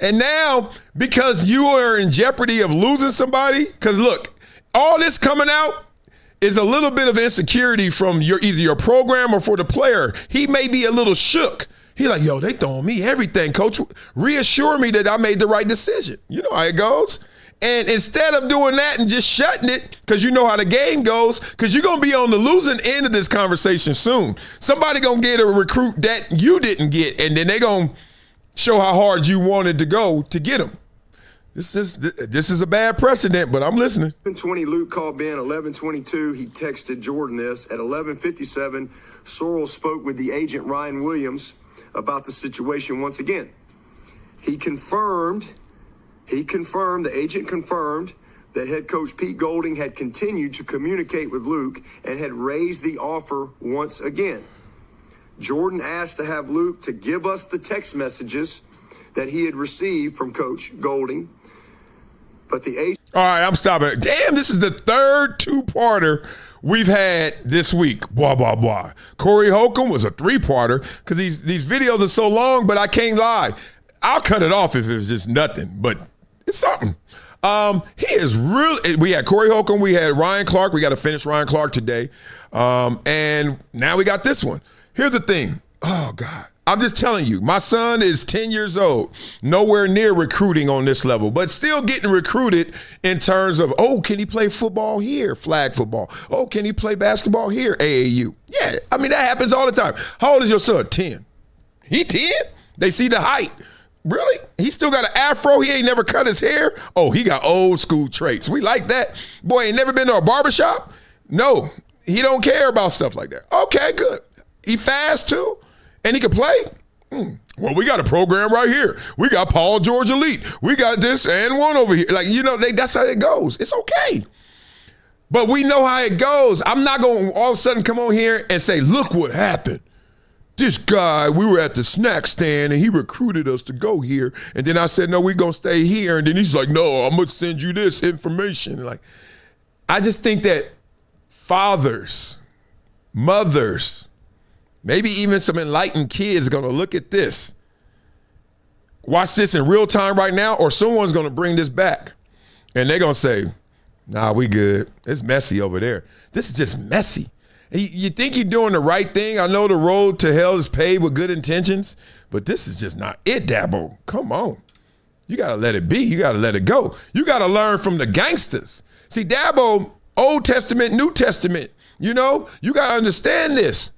And now, because you are in jeopardy of losing somebody, because look, all this coming out is a little bit of insecurity from either your program or for the player. He may be a little shook. He like, yo, they throwing me everything, Coach. Reassure me that I made the right decision. You know how it goes. And instead of doing that and just shutting it, because you know how the game goes, because you're going to be on the losing end of this conversation soon. Somebody going to get a recruit that you didn't get, and then they're going to show how hard you wanted to go to get them. This is a bad precedent, but I'm listening. 11:20, Luke called Ben. 11:22, he texted Jordan this. At 11:57, Sorrell spoke with the agent Ryan Williams about the situation once again. The agent confirmed that head coach Pete Golding had continued to communicate with Luke and had raised the offer once again. Jordan asked to have Luke to give us the text messages that he had received from Coach Golding, but the agent... All right, I'm stopping. Damn, this is the third two-parter we've had this week. Blah, blah, blah. Corey Holcomb was a three-parter because these videos are so long, but I can't lie. I'll cut it off if it was just nothing, but it's something. He is really – we had Corey Holcomb. We had Ryan Clark. We got to finish Ryan Clark today. And now we got this one. Here's the thing. Oh, God. I'm just telling you, my son is 10 years old, nowhere near recruiting on this level, but still getting recruited in terms of, oh, can he play football here, flag football? Oh, can he play basketball here, AAU? Yeah, I mean, that happens all the time. How old is your son? 10. He 10? They see the height. Really? He still got an afro? He ain't never cut his hair? Oh, he got old school traits. We like that. Boy, ain't never been to a barbershop? No, he don't care about stuff like that. Okay, good. He fast too? And he can play? Well, we got a program right here. We got Paul George Elite. We got this and one over here. Like, you know, that's how it goes. It's okay. But we know how it goes. I'm not going to all of a sudden come on here and say, look what happened. This guy, we were at the snack stand and he recruited us to go here. And then I said, no, we're going to stay here. And then he's like, no, I'm going to send you this information. Like, I just think that fathers, mothers, maybe even some enlightened kids are going to look at this watch this in real time right now, or someone's going to bring this back. And they're going to say, nah, we good. It's messy over there. This is just messy. You think you're doing the right thing. I know the road to hell is paved with good intentions, but this is just not it, Dabo. Come on. You got to let it be. You got to let it go. You got to learn from the gangsters. See, Dabo, Old Testament, New Testament, you know, you got to understand this.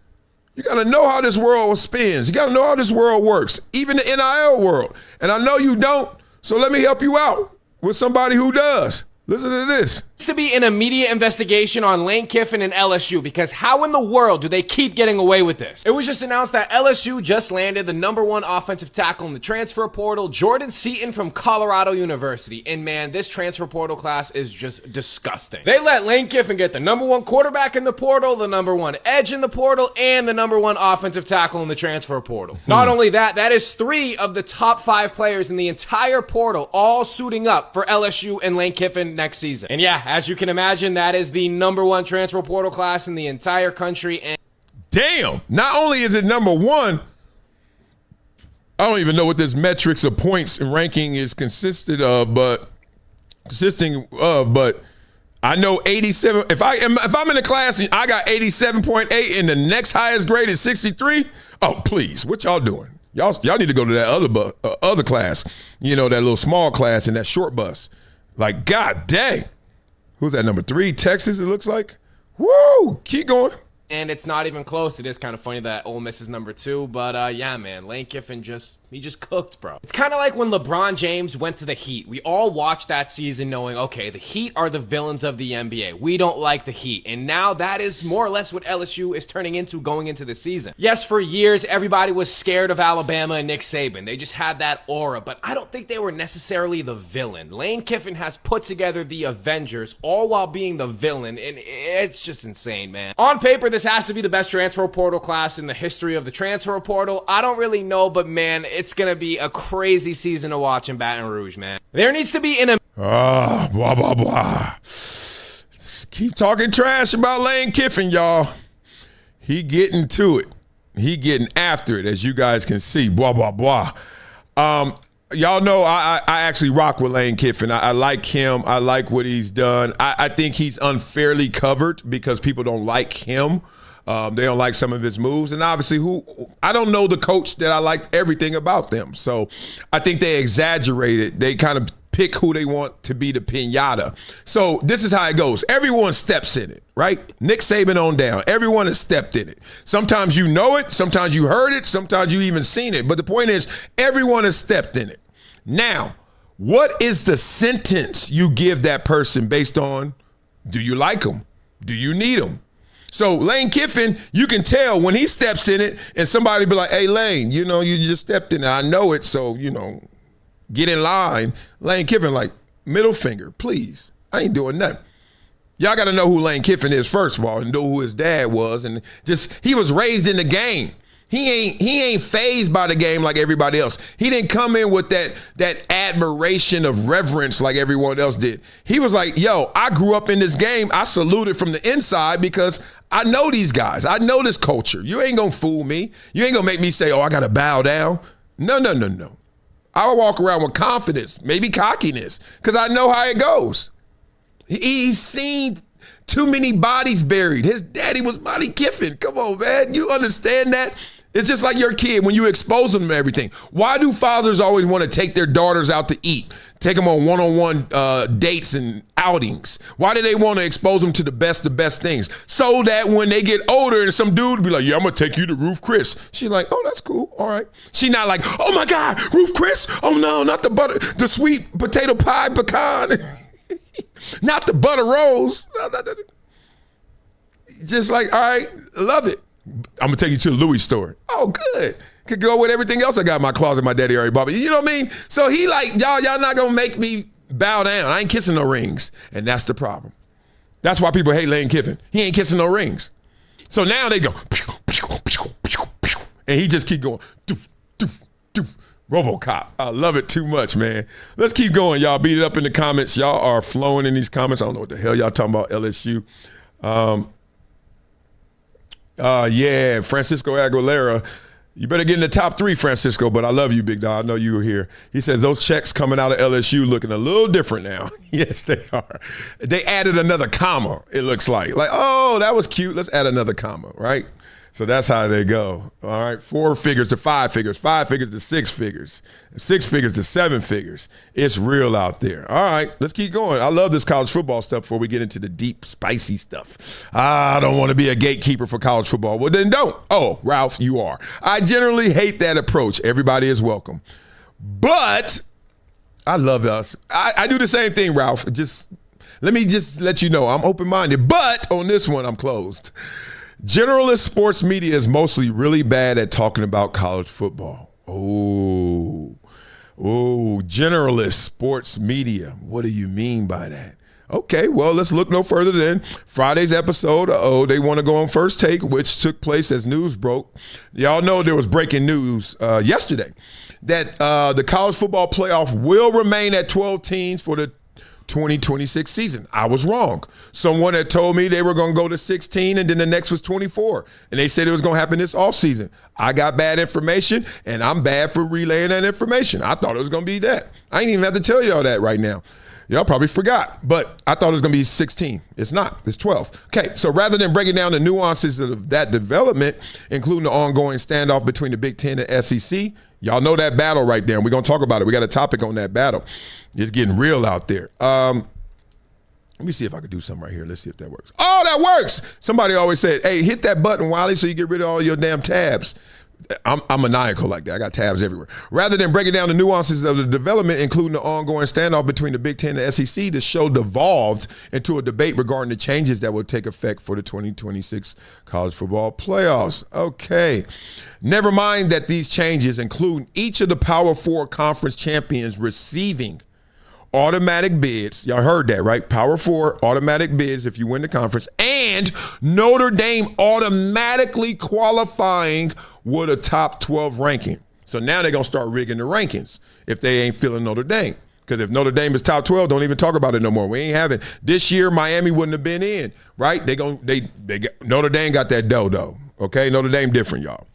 You got to know how this world spins. You got to know how this world works, even the NIL world. And I know you don't, so let me help you out with somebody who does. Listen to this. Needs to be an immediate investigation on Lane Kiffin and LSU, because how in the world do they keep getting away with this? It was just announced that LSU just landed the #1 offensive tackle in the transfer portal, Jordan Seaton from Colorado University. And man, this transfer portal class is just disgusting. They let Lane Kiffin get the #1 quarterback in the portal, the #1 edge in the portal, and the #1 offensive tackle in the transfer portal. Not only that, that is 3 of the top 5 players in the entire portal all suiting up for LSU and Lane Kiffin next season. And yeah, as you can imagine, that is the #1 transfer portal class in the entire country. And damn, not only is it #1, I don't even know what this metrics of points and ranking is consisting of, but I know 87. If I'm in a class and I got 87.8 and the next highest grade is 63, oh please, what y'all doing? Y'all need to go to that other class, you know, that little small class in that short bus. Like, god dang. Who's that, #3? Texas, it looks like. Woo! Keep going. And it's not even close. It is kind of funny that Ole Miss is #2, but yeah, man, Lane Kiffin he just cooked, bro. It's kind of like when LeBron James went to the Heat. We all watched that season knowing, okay, the Heat are the villains of the NBA. We don't like the Heat. And now that is more or less what LSU is turning into going into the season. Yes, for years, everybody was scared of Alabama and Nick Saban. They just had that aura, but I don't think they were necessarily the villain. Lane Kiffin has put together the Avengers, all while being the villain, and it's just insane, man. On paper, this has to be the best transfer portal class in the history of the transfer portal. I don't really know, but man, it's going to be a crazy season to watch in Baton Rouge, man. There needs to be blah, blah, blah. Just keep talking trash about Lane Kiffin, y'all. He getting to it. He getting after it, as you guys can see. Blah, blah, blah. Y'all know I actually rock with Lane Kiffin. I like him. I like what he's done. I think he's unfairly covered because people don't like him. They don't like some of his moves. And obviously, I don't know the coach that I liked everything about them. So I think they exaggerated. They kind of pick who they want to be the piñata. So this is how it goes. Everyone steps in it, right? Nick Saban on down. Everyone has stepped in it. Sometimes you know it. Sometimes you heard it. Sometimes you even seen it. But the point is, everyone has stepped in it. Now, what is the sentence you give that person based on, do you like them? Do you need them? So Lane Kiffin, you can tell when he steps in it and somebody be like, hey, Lane, you know, you just stepped in it. I know it, so, you know, get in line. Lane Kiffin like, middle finger, please. I ain't doing nothing. Y'all got to know who Lane Kiffin is, first of all, and know who his dad was. And just, he was raised in the game. He ain't fazed by the game like everybody else. He didn't come in with that admiration of reverence like everyone else did. He was like, yo, I grew up in this game. I saluted from the inside because I know these guys. I know this culture. You ain't going to fool me. You ain't going to make me say, oh, I got to bow down. No. I will walk around with confidence, maybe cockiness, because I know how it goes. He's seen too many bodies buried. His daddy was Monty Kiffin. Come on, man. You understand that? It's just like your kid when you expose them to everything. Why do fathers always want to take their daughters out to eat, take them on one-on-one dates and outings? Why do they want to expose them to the best things? So that when they get older and some dude be like, yeah, I'm going to take you to Ruth Chris. She's like, oh, that's cool. All right. She's not like, oh, my God, Ruth Chris? Oh, no, not the sweet potato pie pecan. Not the butter rolls. Just like, all right, love it. I'm going to take you to the Louis store. Oh, good. Could go with everything else I got in my closet my daddy already bought me. You know what I mean? So he like, y'all not going to make me bow down. I ain't kissing no rings. And that's the problem. That's why people hate Lane Kiffin. He ain't kissing no rings. So now they go, and he just keep going, RoboCop. I love it too much, man. Let's keep going, y'all. Beat it up in the comments. Y'all are flowing in these comments. I don't know what the hell y'all talking about, LSU. Yeah, Francisco Aguilera. You better get in the top 3, Francisco, but I love you, big dog. I know you were here. He says those checks coming out of LSU looking a little different now. Yes, they are. They added another comma, it looks like. Like, oh, that was cute. Let's add another comma, right? So that's how they go. All right, 4 figures to 5 figures, 5 figures to 6 figures, 6 figures to 7 figures. It's real out there. All right, let's keep going. I love this college football stuff before we get into the deep, spicy stuff. I don't want to be a gatekeeper for college football. Well, then don't. Oh, Ralph, you are. I generally hate that approach. Everybody is welcome. But I love us. I do the same thing, Ralph. Let me let you know, I'm open-minded. But on this one, I'm closed. Generalist sports media is mostly really bad at talking about college football. Oh, generalist sports media. What do you mean by that? Okay, well, let's look no further than Friday's episode of They Want to Go on First Take, which took place as news broke. Y'all know there was breaking news yesterday that the college football playoff will remain at 12 teams for the 2026 season. I was wrong. Someone had told me they were going to go to 16 and then the next was 24. And they said it was going to happen this offseason. I got bad information and I'm bad for relaying that information. I thought it was going to be that. I ain't even have to tell y'all that right now. Y'all probably forgot, but I thought it was going to be 16. It's not. It's 12. Okay, so rather than breaking down the nuances of that development, including the ongoing standoff between the Big Ten and SEC, y'all know that battle right there, and we're going to talk about it. We got a topic on that battle. It's getting real out there. Let me see if I can do something right here. Let's see if that works. Oh, that works! Somebody always said, hey, hit that button, Wiley, so you get rid of all your damn tabs. I'm maniacal like that. I got tabs everywhere. Rather than breaking down the nuances of the development, including the ongoing standoff between the Big Ten and the SEC, the show devolved into a debate regarding the changes that will take effect for the 2026 college football playoffs. Okay. Never mind that these changes include each of the Power 4 conference champions receiving automatic bids. Y'all heard that, right? Power 4 automatic bids if you win the conference, and Notre Dame automatically qualifying with a top 12 ranking. So now they're going to start rigging the rankings if they ain't feeling Notre Dame. Because if Notre Dame is top 12, don't even talk about it no more. We ain't having this year. Miami wouldn't have been in, right? Notre Dame got that dough. Okay, Notre Dame different, y'all.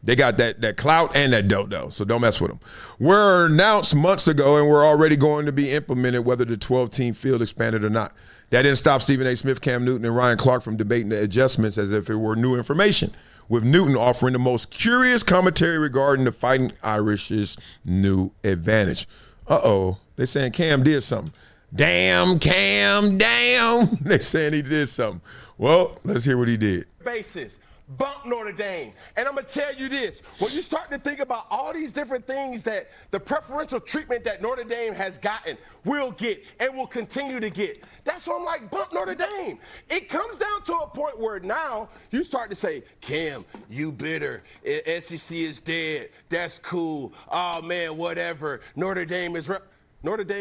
They got that clout and that dough, so don't mess with them. Were announced months ago and were already going to be implemented whether the 12-team field expanded or not. That didn't stop Stephen A. Smith, Cam Newton, and Ryan Clark from debating the adjustments as if it were new information, with Newton offering the most curious commentary regarding the Fighting Irish's new advantage. Uh-oh, they saying Cam did something. Damn, Cam, damn. They saying he did something. Well, let's hear what he did. Basis. Bump Notre Dame. And I'm going to tell you this. When you start to think about all these different things that the preferential treatment that Notre Dame has gotten, will get, and will continue to get, that's why I'm like, bump Notre Dame. It comes down to a point where now you start to say, Cam, you bitter. SEC is dead. That's cool. Oh, man, whatever. Notre Dame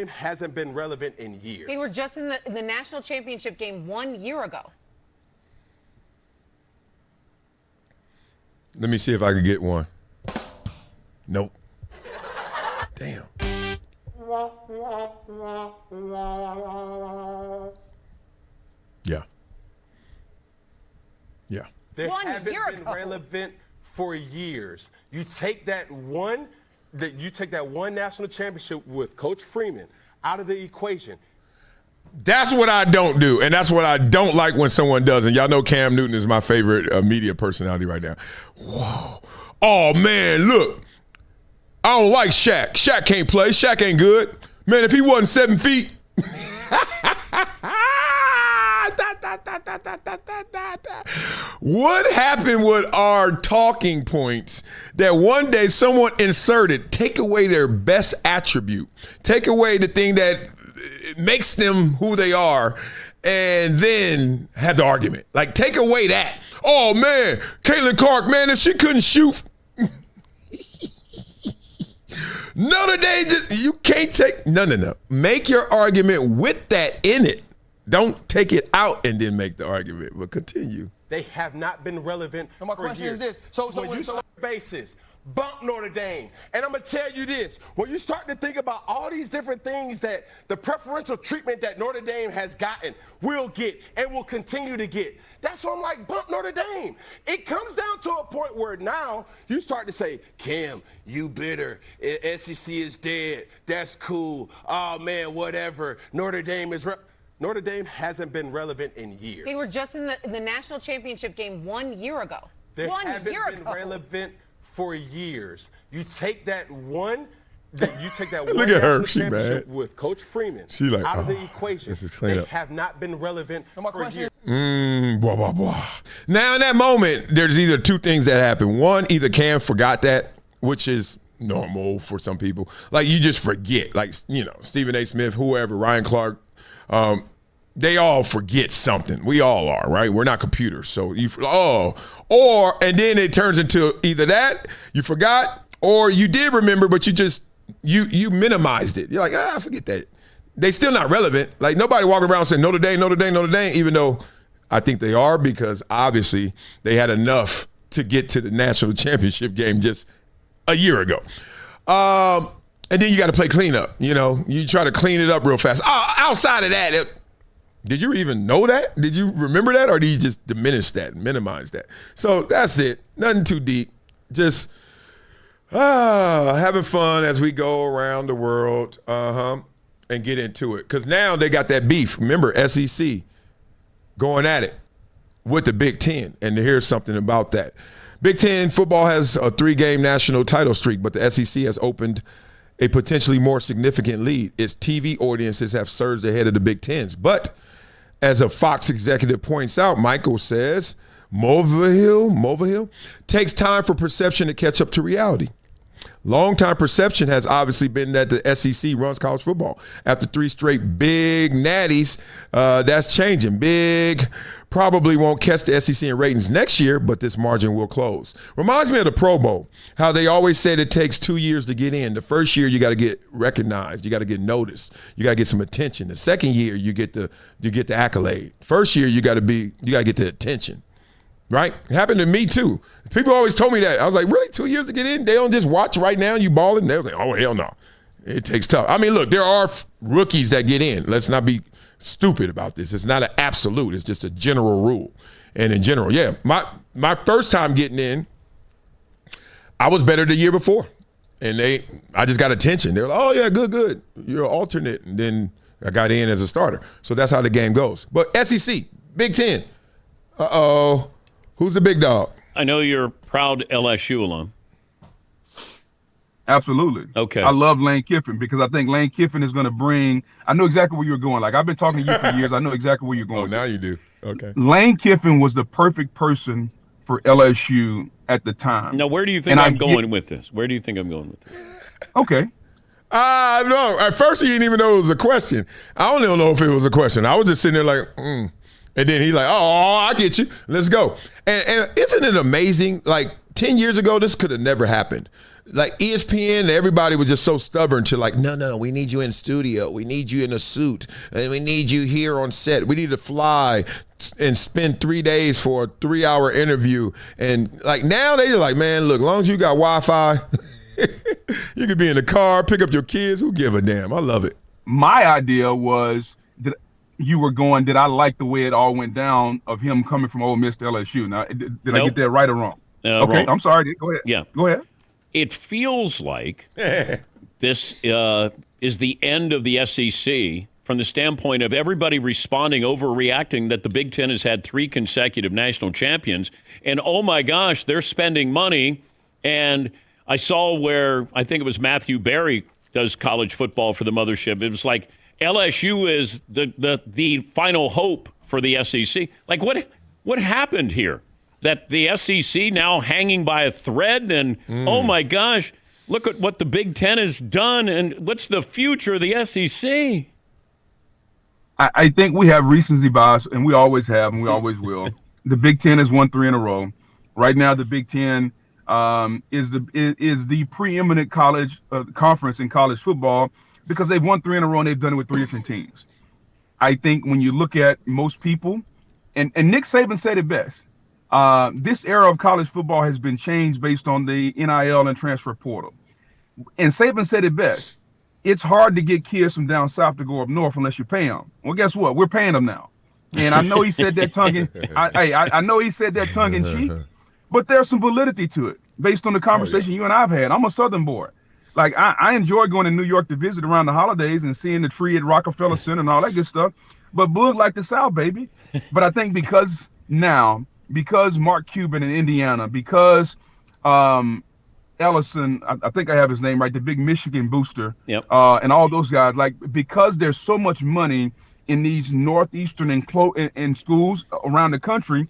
hasn't been relevant in years. They were just in the national championship game 1 year ago. Let me see if I can get one. Nope. Damn. Yeah. Yeah. They haven't been relevant for years. You take that one national championship with Coach Freeman out of the equation. That's what I don't do, and that's what I don't like when someone does. And y'all know Cam Newton is my favorite media personality right now. Whoa. Oh, man, look. I don't like Shaq. Shaq can't play. Shaq ain't good. Man, if he wasn't 7 feet. What happened with our talking points that one day someone inserted, take away their best attribute, take away the thing that makes them who they are, and then have the argument. Like, take away that. Oh, man, Caitlin Clark, man, if she couldn't shoot. Notre Dame, you can't take, no. Make your argument with that in it. Don't take it out and then make the argument, but continue. They have not been relevant And my for question years. is this. So when you start basis, bump Notre Dame. And I'm going to tell you this. When you start to think about all these different things that the preferential treatment that Notre Dame has gotten, will get, and will continue to get, that's why I'm like, bump Notre Dame. It comes down to a point where now you start to say, Cam, you bitter. SEC is dead. That's cool. Oh, man, whatever. Notre Dame is... Notre Dame hasn't been relevant in years. They were just in the national championship game 1 year ago. They haven't been relevant for years. You take that one Look at her, she championship mad. with Coach Freeman She like, out of the oh, equation. this is clean They up. have not been relevant for years. Blah, blah, blah. Now, in that moment, there's either two things that happen. One, either Cam forgot that, which is normal for some people. Like, you just forget. Like, you know, Stephen A. Smith, whoever, Ryan Clark, they all forget something. We all are, right? We're not computers. So, and then it turns into either that, you forgot, or you did remember, but you minimized it. You're like, forget that. They still not relevant. Like, nobody walking around saying Notre Dame, Notre Dame, Notre Dame, even though I think they are, because obviously they had enough to get to the national championship game just a year ago. And then you got to play cleanup. You know, you try to clean it up real fast. Outside of that, did you even know that? Did you remember that? Or did you just diminish that, minimize that? So that's it. Nothing too deep. Just having fun as we go around the world and get into it. Because now they got that beef. Remember, SEC going at it with the Big Ten. And here's something about that. Big Ten football has a 3-game national title streak, but the SEC has opened a potentially more significant lead. Its TV audiences have surged ahead of the Big Tens. But as a Fox executive points out, Michael says, Mulvihill takes time for perception to catch up to reality. Longtime perception has obviously been that the SEC runs college football. After 3 straight big natties, that's changing. Big probably won't catch the SEC in ratings next year, but this margin will close. Reminds me of the Pro Bowl, how they always said it takes 2 years to get in. The first year, you got to get recognized. You got to get noticed. You got to get some attention. The second year, you get the accolade. First year, you got to get the attention. Right? It happened to me too. People always told me that. I was like, really? 2 years to get in? They don't just watch right now and you balling? They were like, oh, hell no. It takes tough. I mean, look, there are rookies that get in. Let's not be stupid about this. It's not an absolute. It's just a general rule. And in general, yeah, my first time getting in, I was better the year before. And I just got attention. They were like, oh, yeah, good. You're an alternate. And then I got in as a starter. So that's how the game goes. But SEC, Big Ten. Uh-oh. Who's the big dog? I know you're a proud LSU alum. Absolutely. Okay. I love Lane Kiffin because I think Lane Kiffin is going to bring – I know exactly where you're going. Like, I've been talking to you for years. I know exactly where you're going. Oh, now you do. Okay. Lane Kiffin was the perfect person for LSU at the time. Now, where do you think I'm going with this? Where do you think I'm going with this? Okay. No. At first, he didn't even know it was a question. I don't even know if it was a question. I was just sitting there like, And then he like, oh, I get you. Let's go. And isn't it amazing? Like 10 years ago, this could have never happened. Like ESPN, everybody was just so stubborn to like, no, we need you in studio. We need you in a suit. And we need you here on set. We need to fly and spend 3 days for a 3-hour interview. And like now they're like, man, look, as long as you got Wi-Fi, you could be in the car, pick up your kids. Who give a damn? I love it. My idea was that you were going, did I like the way it all went down of him coming from Ole Miss to LSU? Now, did I get that right or wrong? Okay, wrong. I'm sorry. Go ahead. Yeah. Go ahead. It feels like this is the end of the SEC from the standpoint of everybody responding, overreacting that the Big Ten has had 3 consecutive national champions. And, oh, my gosh, they're spending money. And I saw where I think it was Matthew Berry does college football for the mothership. It was like LSU is the final hope for the SEC. Like, what happened here? That the SEC now hanging by a thread, and oh my gosh, look at what the Big Ten has done, and what's the future of the SEC? I think we have recency bias, and we always have, and we always will. The Big Ten has won 3 in a row. Right now, the Big Ten is the preeminent college conference in college football because they've won 3 in a row, and they've done it with 3 different teams. I think when you look at most people, and Nick Saban said it best, this era of college football has been changed based on the NIL and transfer portal. And Saban said it best. It's hard to get kids from down south to go up north unless you pay them. Well, guess what? We're paying them now. And I know he said that I know he said that tongue in cheek, but there's some validity to it based on the conversation you and I've had. I'm a Southern boy. Like, I enjoy going to New York to visit around the holidays and seeing the tree at Rockefeller Center and all that good stuff. But Boog like the South, baby. But I think because Mark Cuban in Indiana, because Ellison, I think I have his name right, the big Michigan booster, and all those guys, like, because there's so much money in these northeastern and schools around the country,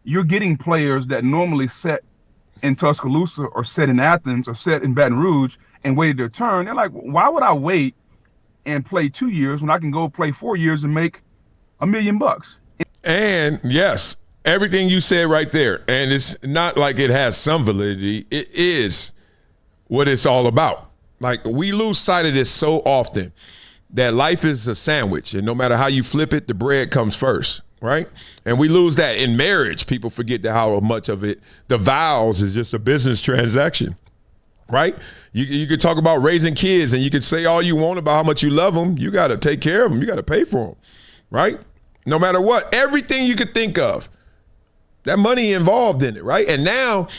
you're getting players that normally set in Tuscaloosa or set in Athens or set in Baton Rouge and waited their turn. They're like, why would I wait and play 2 years when I can go play 4 years and make $1 million? And yes, everything you said right there. And it's not like it has some validity. It is what it's all about. Like, we lose sight of this so often, that life is a sandwich, and no matter how you flip it, the bread comes first, right? And we lose that in marriage. People forget that how much of it, the vows is just a business transaction, right? You could talk about raising kids, and you could say all you want about how much you love them. You got to take care of them. You got to pay for them, right? No matter what, everything you could think of, that money involved in it, right? And now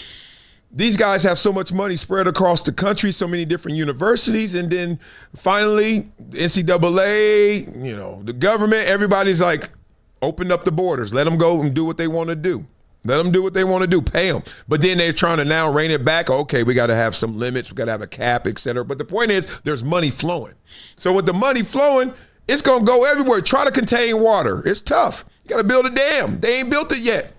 these guys have so much money spread across the country, so many different universities, and then finally NCAA, the government, everybody's like, open up the borders, let them go and do what they want to do. Let them do what they want to do, pay them. But then they're trying to now rein it back. Okay, we got to have some limits, we got to have a cap, et cetera. But the point is, there's money flowing. So with the money flowing, it's going to go everywhere. Try to contain water. It's tough. You got to build a dam. They ain't built it yet.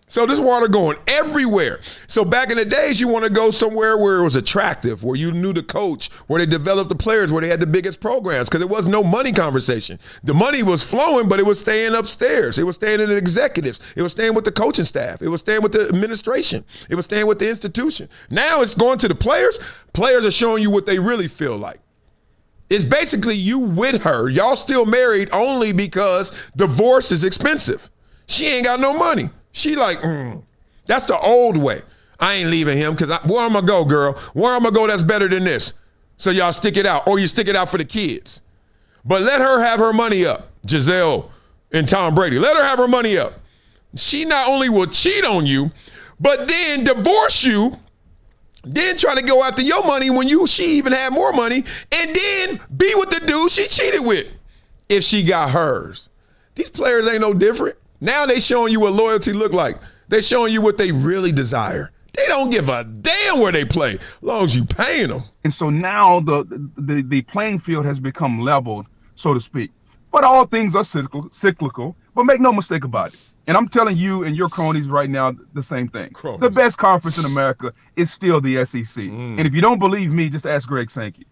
So this water going everywhere. So back in the days, you want to go somewhere where it was attractive, where you knew the coach, where they developed the players, where they had the biggest programs, because it was no money conversation. The money was flowing, but it was staying upstairs. It was staying in the executives. It was staying with the coaching staff. It was staying with the administration. It was staying with the institution. Now it's going to the players. Players are showing you what they really feel like. It's basically you with her. Y'all still married only because divorce is expensive. She ain't got no money. She like, that's the old way. I ain't leaving him because where I'm going to go, girl? Where I'm going to go that's better than this? So y'all stick it out, or you stick it out for the kids. But let her have her money up, Giselle and Tom Brady. Let her have her money up. She not only will cheat on you, but then divorce you, then try to go after your money when she even had more money, and then be with the dude she cheated with if she got hers. These players ain't no different. Now they showing you what loyalty look like. They showing you what they really desire. They don't give a damn where they play, as long as you paying them. And so now the playing field has become leveled, so to speak. But all things are cyclical. But make no mistake about it. And I'm telling you and your cronies right now the same thing. Cronies. The best conference in America is still the SEC. And if you don't believe me, just ask Greg Sankey.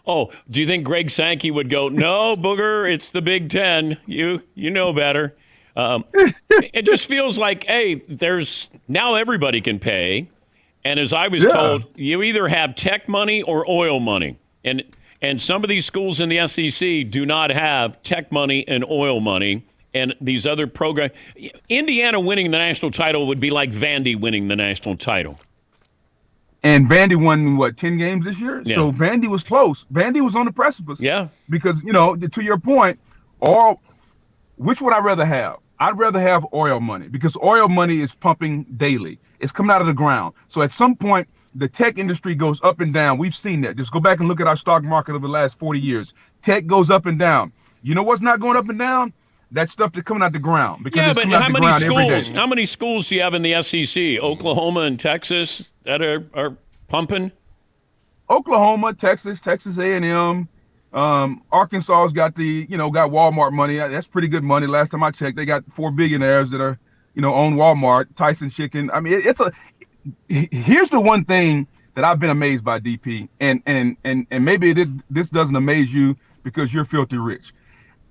Oh, do you think Greg Sankey would go, no, Booger, it's the Big Ten. You know better. It just feels like, hey, now everybody can pay. And as I was told, you either have tech money or oil money. And some of these schools in the SEC do not have tech money and oil money. And these other programs. Indiana winning the national title would be like Vandy winning the national title. And Vandy won, 10 games this year? Yeah. So Vandy was close. Vandy was on the precipice. Yeah. Because, to your point, which would I rather have? I'd rather have oil money because oil money is pumping daily. It's coming out of the ground. So at some point, the tech industry goes up and down. We've seen that. Just go back and look at our stock market over the last 40 years. Tech goes up and down. You know what's not going up and down? That stuff that's coming out the ground. Because but how many schools do you have in the SEC? Oklahoma and Texas that are pumping? Oklahoma, Texas A&M, Arkansas's got got Walmart money. That's pretty good money. Last time I checked, they got 4 billionaires that are, own Walmart, Tyson Chicken. I mean, here's the one thing that I've been amazed by, DP, and maybe this doesn't amaze you because you're filthy rich.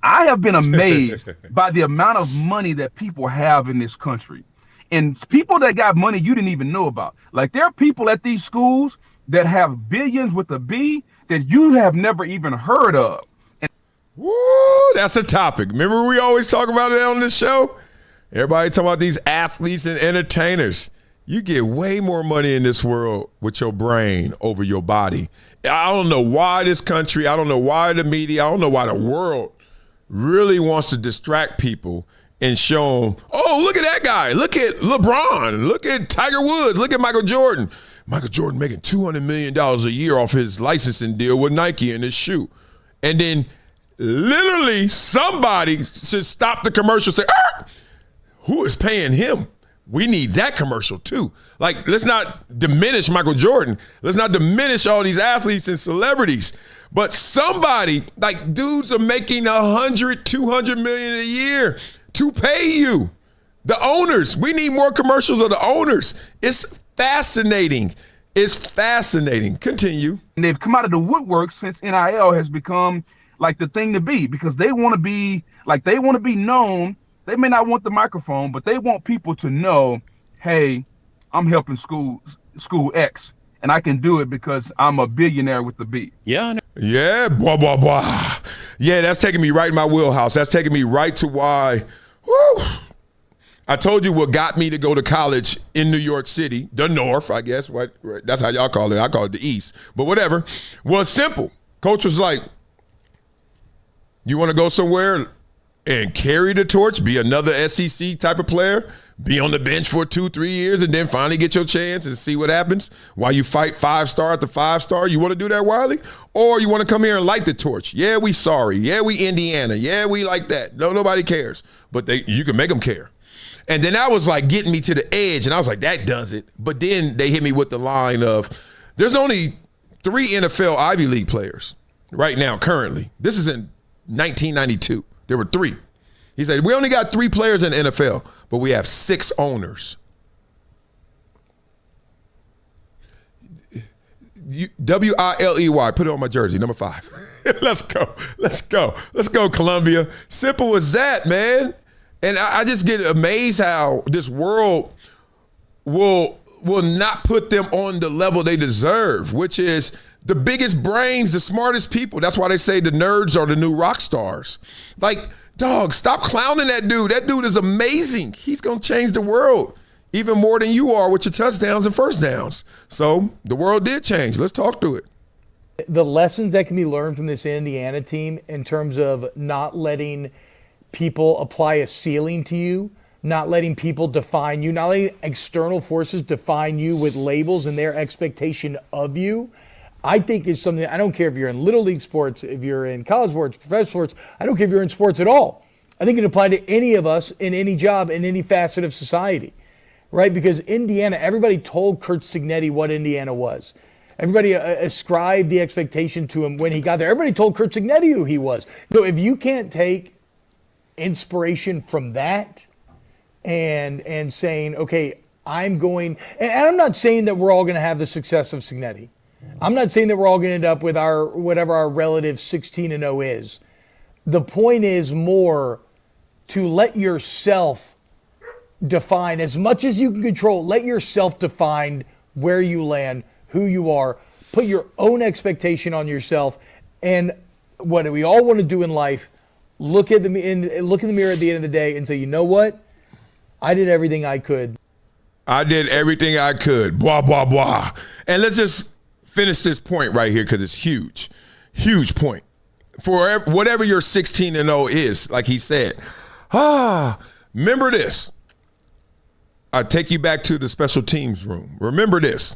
I have been amazed by the amount of money that people have in this country. And people that got money you didn't even know about. Like, there are people at these schools that have billions with a B that you have never even heard of. Woo, that's a topic. Remember we always talk about it on this show? Everybody talking about these athletes and entertainers. You get way more money in this world with your brain over your body. I don't know why this country, I don't know why the media, I don't know why the world really wants to distract people and show them, oh, look at that guy. Look at LeBron. Look at Tiger Woods. Look at Michael Jordan. Michael Jordan making $200 million a year off his licensing deal with Nike and his shoe. And then literally somebody should stop the commercial and say, who is paying him? We need that commercial too. Like, let's not diminish Michael Jordan. Let's not diminish all these athletes and celebrities. But somebody, like dudes are making $100, $200 million a year to pay you. The owners, we need more commercials of the owners. It's fascinating. It's fascinating. Continue. And they've come out of the woodwork since NIL has become like the thing to be, because they want to be like, they want to be known. They may not want the microphone, but they want people to know, hey, I'm helping school X, and I can do it because I'm a billionaire with the B. Yeah. Yeah, blah, blah, blah. Yeah, that's taking me right in my wheelhouse. That's taking me right to why, I told you what got me to go to college in New York City, the North, I guess. What? That's how y'all call it. I call it the East. But whatever. Was simple. Coach was like, you want to go somewhere and carry the torch, be another SEC type of player, be on the bench for 2-3 years, and then finally get your chance and see what happens while you fight 5-star after 5-star? You want to do that, Wiley? Or you want to come here and light the torch? Yeah, we sorry. Yeah, we Indiana. Yeah, we like that. No, nobody cares. But you can make them care. And then that was like getting me to the edge, and I was like, that does it. But then they hit me with the line of, there's only 3 NFL Ivy League players right now currently. This is in 1992. There were 3. He said, we only got 3 players in the NFL, but we have 6 owners. Wiley, put it on my jersey, number 5. Let's go, Columbia. Simple as that, man. And I just get amazed how this world will not put them on the level they deserve, which is the biggest brains, the smartest people. That's why they say the nerds are the new rock stars. Like, dog, stop clowning that dude. That dude is amazing. He's going to change the world even more than you are with your touchdowns and first downs. So the world did change. Let's talk through it. The lessons that can be learned from this Indiana team in terms of not letting people apply a ceiling to you, not letting people define you, not letting external forces define you with labels and their expectation of you, I think is something, I don't care if you're in little league sports, if you're in college sports, professional sports, I don't care if you're in sports at all. I think it applies to any of us in any job, in any facet of society, right? Because Indiana, everybody told Curt Cignetti what Indiana was. Everybody ascribed the expectation to him when he got there. Everybody told Curt Cignetti who he was. So if you can't take inspiration from that and saying, okay, I'm going, and I'm not saying that we're all going to have the success of Cignetti. I'm not saying that we're all going to end up with our whatever our relative 16-0 is. The point is more to let yourself define, as much as you can control, let yourself define where you land, who you are, put your own expectation on yourself, and what we all want to do in life, look in the mirror at the end of the day and say, you know what? I did everything I could. I did everything I could. Blah, blah, blah. And let's just finish this point right here because it's huge. Huge point. For whatever your 16-0 is, like he said. Remember this. I take you back to the special teams room. Remember this.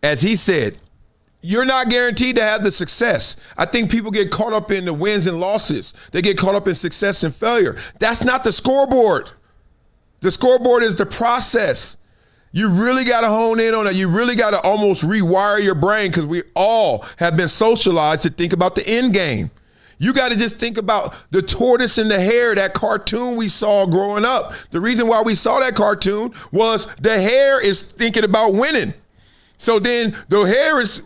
As he said, you're not guaranteed to have the success. I think people get caught up in the wins and losses. They get caught up in success and failure. That's not the scoreboard. The scoreboard is the process. You really got to hone in on it. You really got to almost rewire your brain because we all have been socialized to think about the end game. You got to just think about the tortoise and the hare, that cartoon we saw growing up. The reason why we saw that cartoon was the hare is thinking about winning. So then the hare is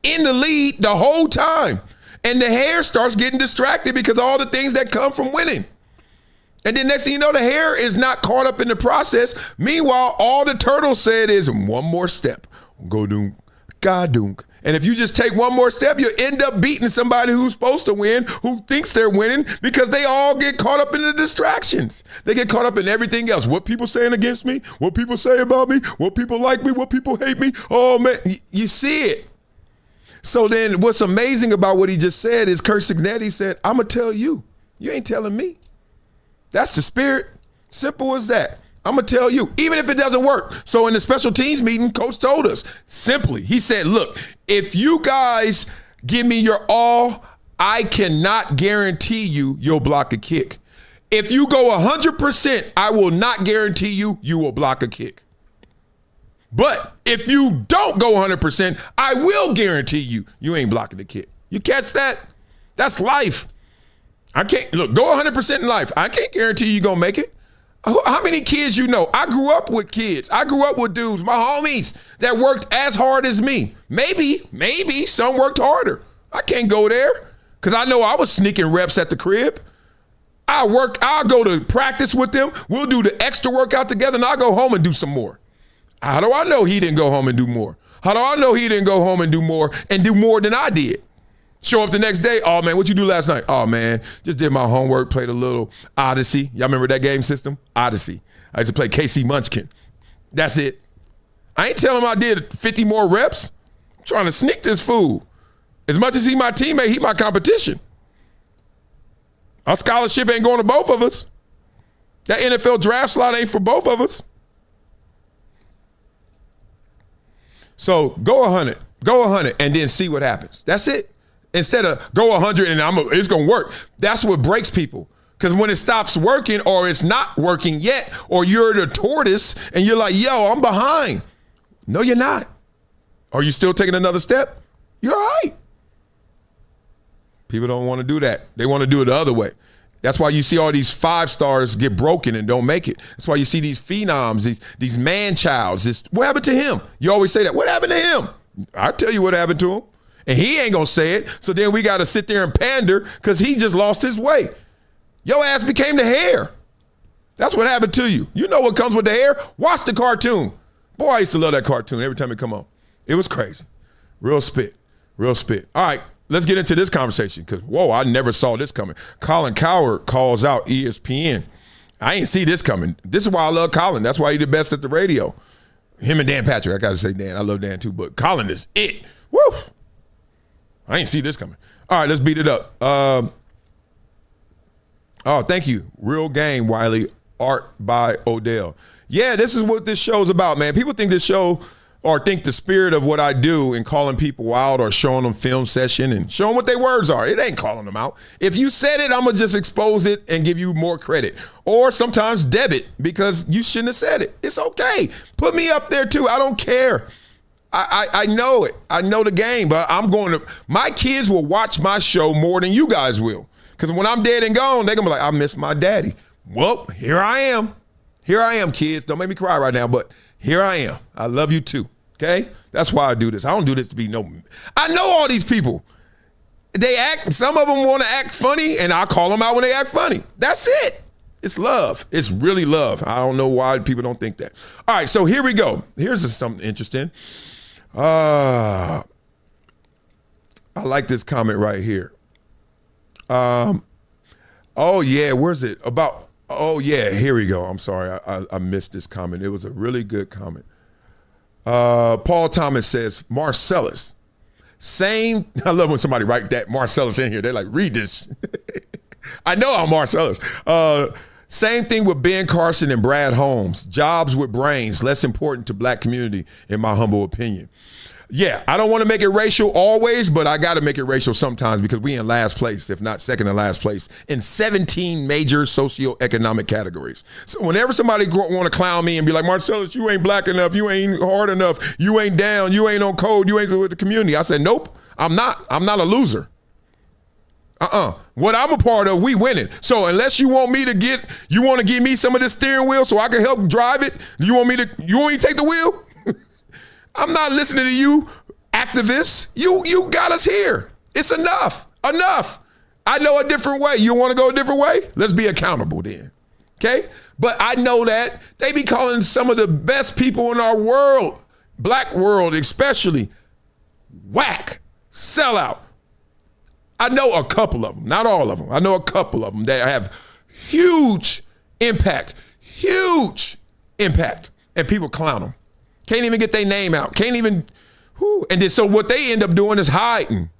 in the lead the whole time. And the hare starts getting distracted because of all the things that come from winning. And then next thing you know, the hare is not caught up in the process. Meanwhile, all the turtle said is one more step. Go dunk, ga dunk. And if you just take one more step, you'll end up beating somebody who's supposed to win, who thinks they're winning, because they all get caught up in the distractions. They get caught up in everything else. What people saying against me, what people say about me, what people like me, what people hate me. Oh, man, you see it. So then what's amazing about what he just said is Curt Cignetti said, I'm going to tell you. You ain't telling me. That's the spirit. Simple as that. I'm going to tell you, even if it doesn't work. So in the special teams meeting, coach told us simply, he said, look, if you guys give me your all, I cannot guarantee you'll block a kick. If you go 100%, I will not guarantee you will block a kick. But if you don't go 100%, I will guarantee you ain't blocking the kick. You catch that? That's life. I can't, look, go 100% in life. I can't guarantee you're going to make it. How many kids you know? I grew up with kids. I grew up with dudes, my homies, that worked as hard as me. Maybe some worked harder. I can't go there because I know I was sneaking reps at the crib. I'll go to practice with them. We'll do the extra workout together, and I'll go home and do some more. How do I know he didn't go home and do more? How do I know he didn't go home and do more than I did? Show up the next day, oh, man, what you do last night? Oh, man, just did my homework, played a little Odyssey. Y'all remember that game system? Odyssey. I used to play KC Munchkin. That's it. I ain't telling him I did 50 more reps. I'm trying to sneak this fool. As much as he my teammate, he my competition. Our scholarship ain't going to both of us. That NFL draft slot ain't for both of us. So go 100. Go 100 and then see what happens. That's it. Instead of go 100 and it's going to work. That's what breaks people. Because when it stops working or it's not working yet, or you're the tortoise and you're like, yo, I'm behind. No, you're not. Are you still taking another step? You're all right. People don't want to do that. They want to do it the other way. That's why you see all these 5 stars get broken and don't make it. That's why you see these phenoms, these man-childs. What happened to him? You always say that. What happened to him? I'll tell you what happened to him. And he ain't going to say it. So then we got to sit there and pander because he just lost his way. Your ass became the hair. That's what happened to you. You know what comes with the hair? Watch the cartoon. Boy, I used to love that cartoon every time it come on. It was crazy. Real spit. Real spit. All right, let's get into this conversation because, whoa, I never saw this coming. Colin Cowherd calls out ESPN. I ain't see this coming. This is why I love Colin. That's why he's the best at the radio. Him and Dan Patrick. I got to say Dan. I love Dan too, but Colin is it. Woo! I ain't see this coming. All right, let's beat it up. Thank you. Real Game, Wiley. Art by Odell. Yeah, this is what this show's about, man. People think this show or think the spirit of what I do in calling people out or showing them film session and showing what their words are. It ain't calling them out. If you said it, I'm going to just expose it and give you more credit. Or sometimes debit because you shouldn't have said it. It's okay. Put me up there too. I don't care. I know it. I know the game, but my kids will watch my show more than you guys will. Because when I'm dead and gone, they're going to be like, I miss my daddy. Well, here I am. Here I am, kids. Don't make me cry right now, but here I am. I love you too, okay? That's why I do this. I don't do this to be I know all these people. Some of them want to act funny, and I call them out when they act funny. That's it. It's love. It's really love. I don't know why people don't think that. All right, so here we go. Here's something interesting. I like this comment right here. Oh yeah, where's it? Here we go. I'm sorry, I missed this comment. It was a really good comment. Paul Thomas says, Marcellus, I love when somebody write that Marcellus in here. They're like, read this. I know I'm Marcellus. Same thing with Ben Carson and Brad Holmes. Jobs with brains, less important to black community, in my humble opinion. Yeah, I don't want to make it racial always, but I got to make it racial sometimes because we in last place, if not second to last place, in 17 major socioeconomic categories. So whenever somebody want to clown me and be like, Marcellus, you ain't black enough, you ain't hard enough, you ain't down, you ain't on code, you ain't with the community. I said, nope, I'm not a loser. What I'm a part of, we winning. So unless you want to give me some of this steering wheel so I can help drive it, you want me to take the wheel? I'm not listening to you, activists. You got us here. It's enough. Enough. I know a different way. You want to go a different way? Let's be accountable then. Okay? But I know that they be calling some of the best people in our world, black world especially, whack, sellout. I know a couple of them, not all of them. I know a couple of them that have huge impact, and people clown them. Can't even get their name out. Can't even, and then so what they end up doing is hiding.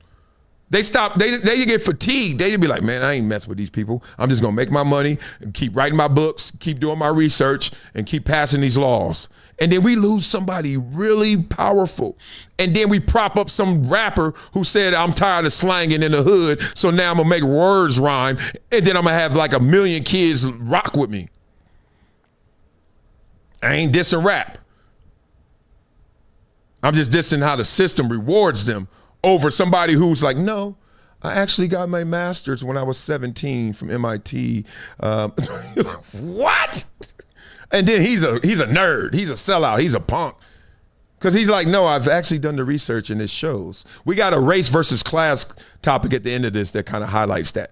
They stop, they get fatigued. They be like, man, I ain't mess with these people. I'm just gonna make my money and keep writing my books, keep doing my research, and keep passing these laws. And then we lose somebody really powerful. And then we prop up some rapper who said, I'm tired of slanging in the hood, so now I'm gonna make words rhyme, and then I'm gonna have like 1 million kids rock with me. I ain't dissing rap. I'm just dissing how the system rewards them over somebody who's like, no, I actually got my master's when I was 17 from MIT. What? And then he's a nerd. He's a sellout. He's a punk. Because he's like, no, I've actually done the research and it shows. We got a race versus class topic at the end of this that kind of highlights that.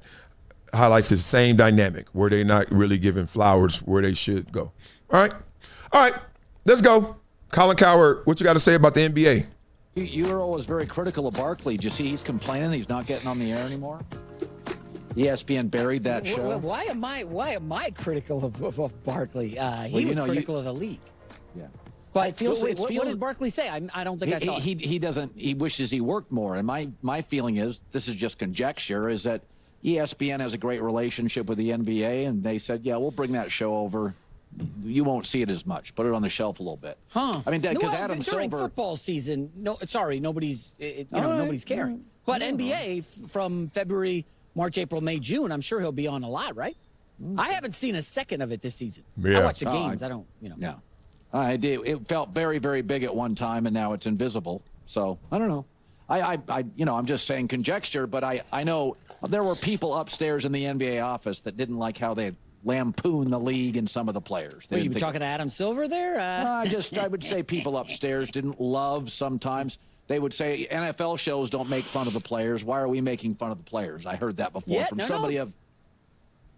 Highlights the same dynamic where they're not really giving flowers where they should go. All right, let's go. Colin Cowherd, what you got to say about the NBA? You were always very critical of Barkley. Did you see he's complaining he's not getting on the air anymore? ESPN buried that show. Why am I critical of Barkley? He was critical of the league. Yeah. But what did Barkley say? I don't think I saw it. He doesn't. He wishes he worked more. And my feeling is, this is just conjecture, is that ESPN has a great relationship with the NBA, and they said, yeah, we'll bring that show over. You won't see it as much. Put it on the shelf a little bit. Huh? I mean, because Adam during Silver, football season, nobody's nobody's caring. But NBA from February, March, April, May, June, I'm sure he'll be on a lot, right? I haven't seen a second of it this season. Yeah. I watch the games. I don't, Yeah, I did. It felt very, very big at one time, and now it's invisible. So I don't know. I'm just saying conjecture, but I know there were people upstairs in the NBA office that didn't like how they lampoon the league and some of the players. Were you talking to Adam Silver there? I would say people upstairs didn't love sometimes. They would say NFL shows don't make fun of the players. Why are we making fun of the players? I heard that before from somebody of.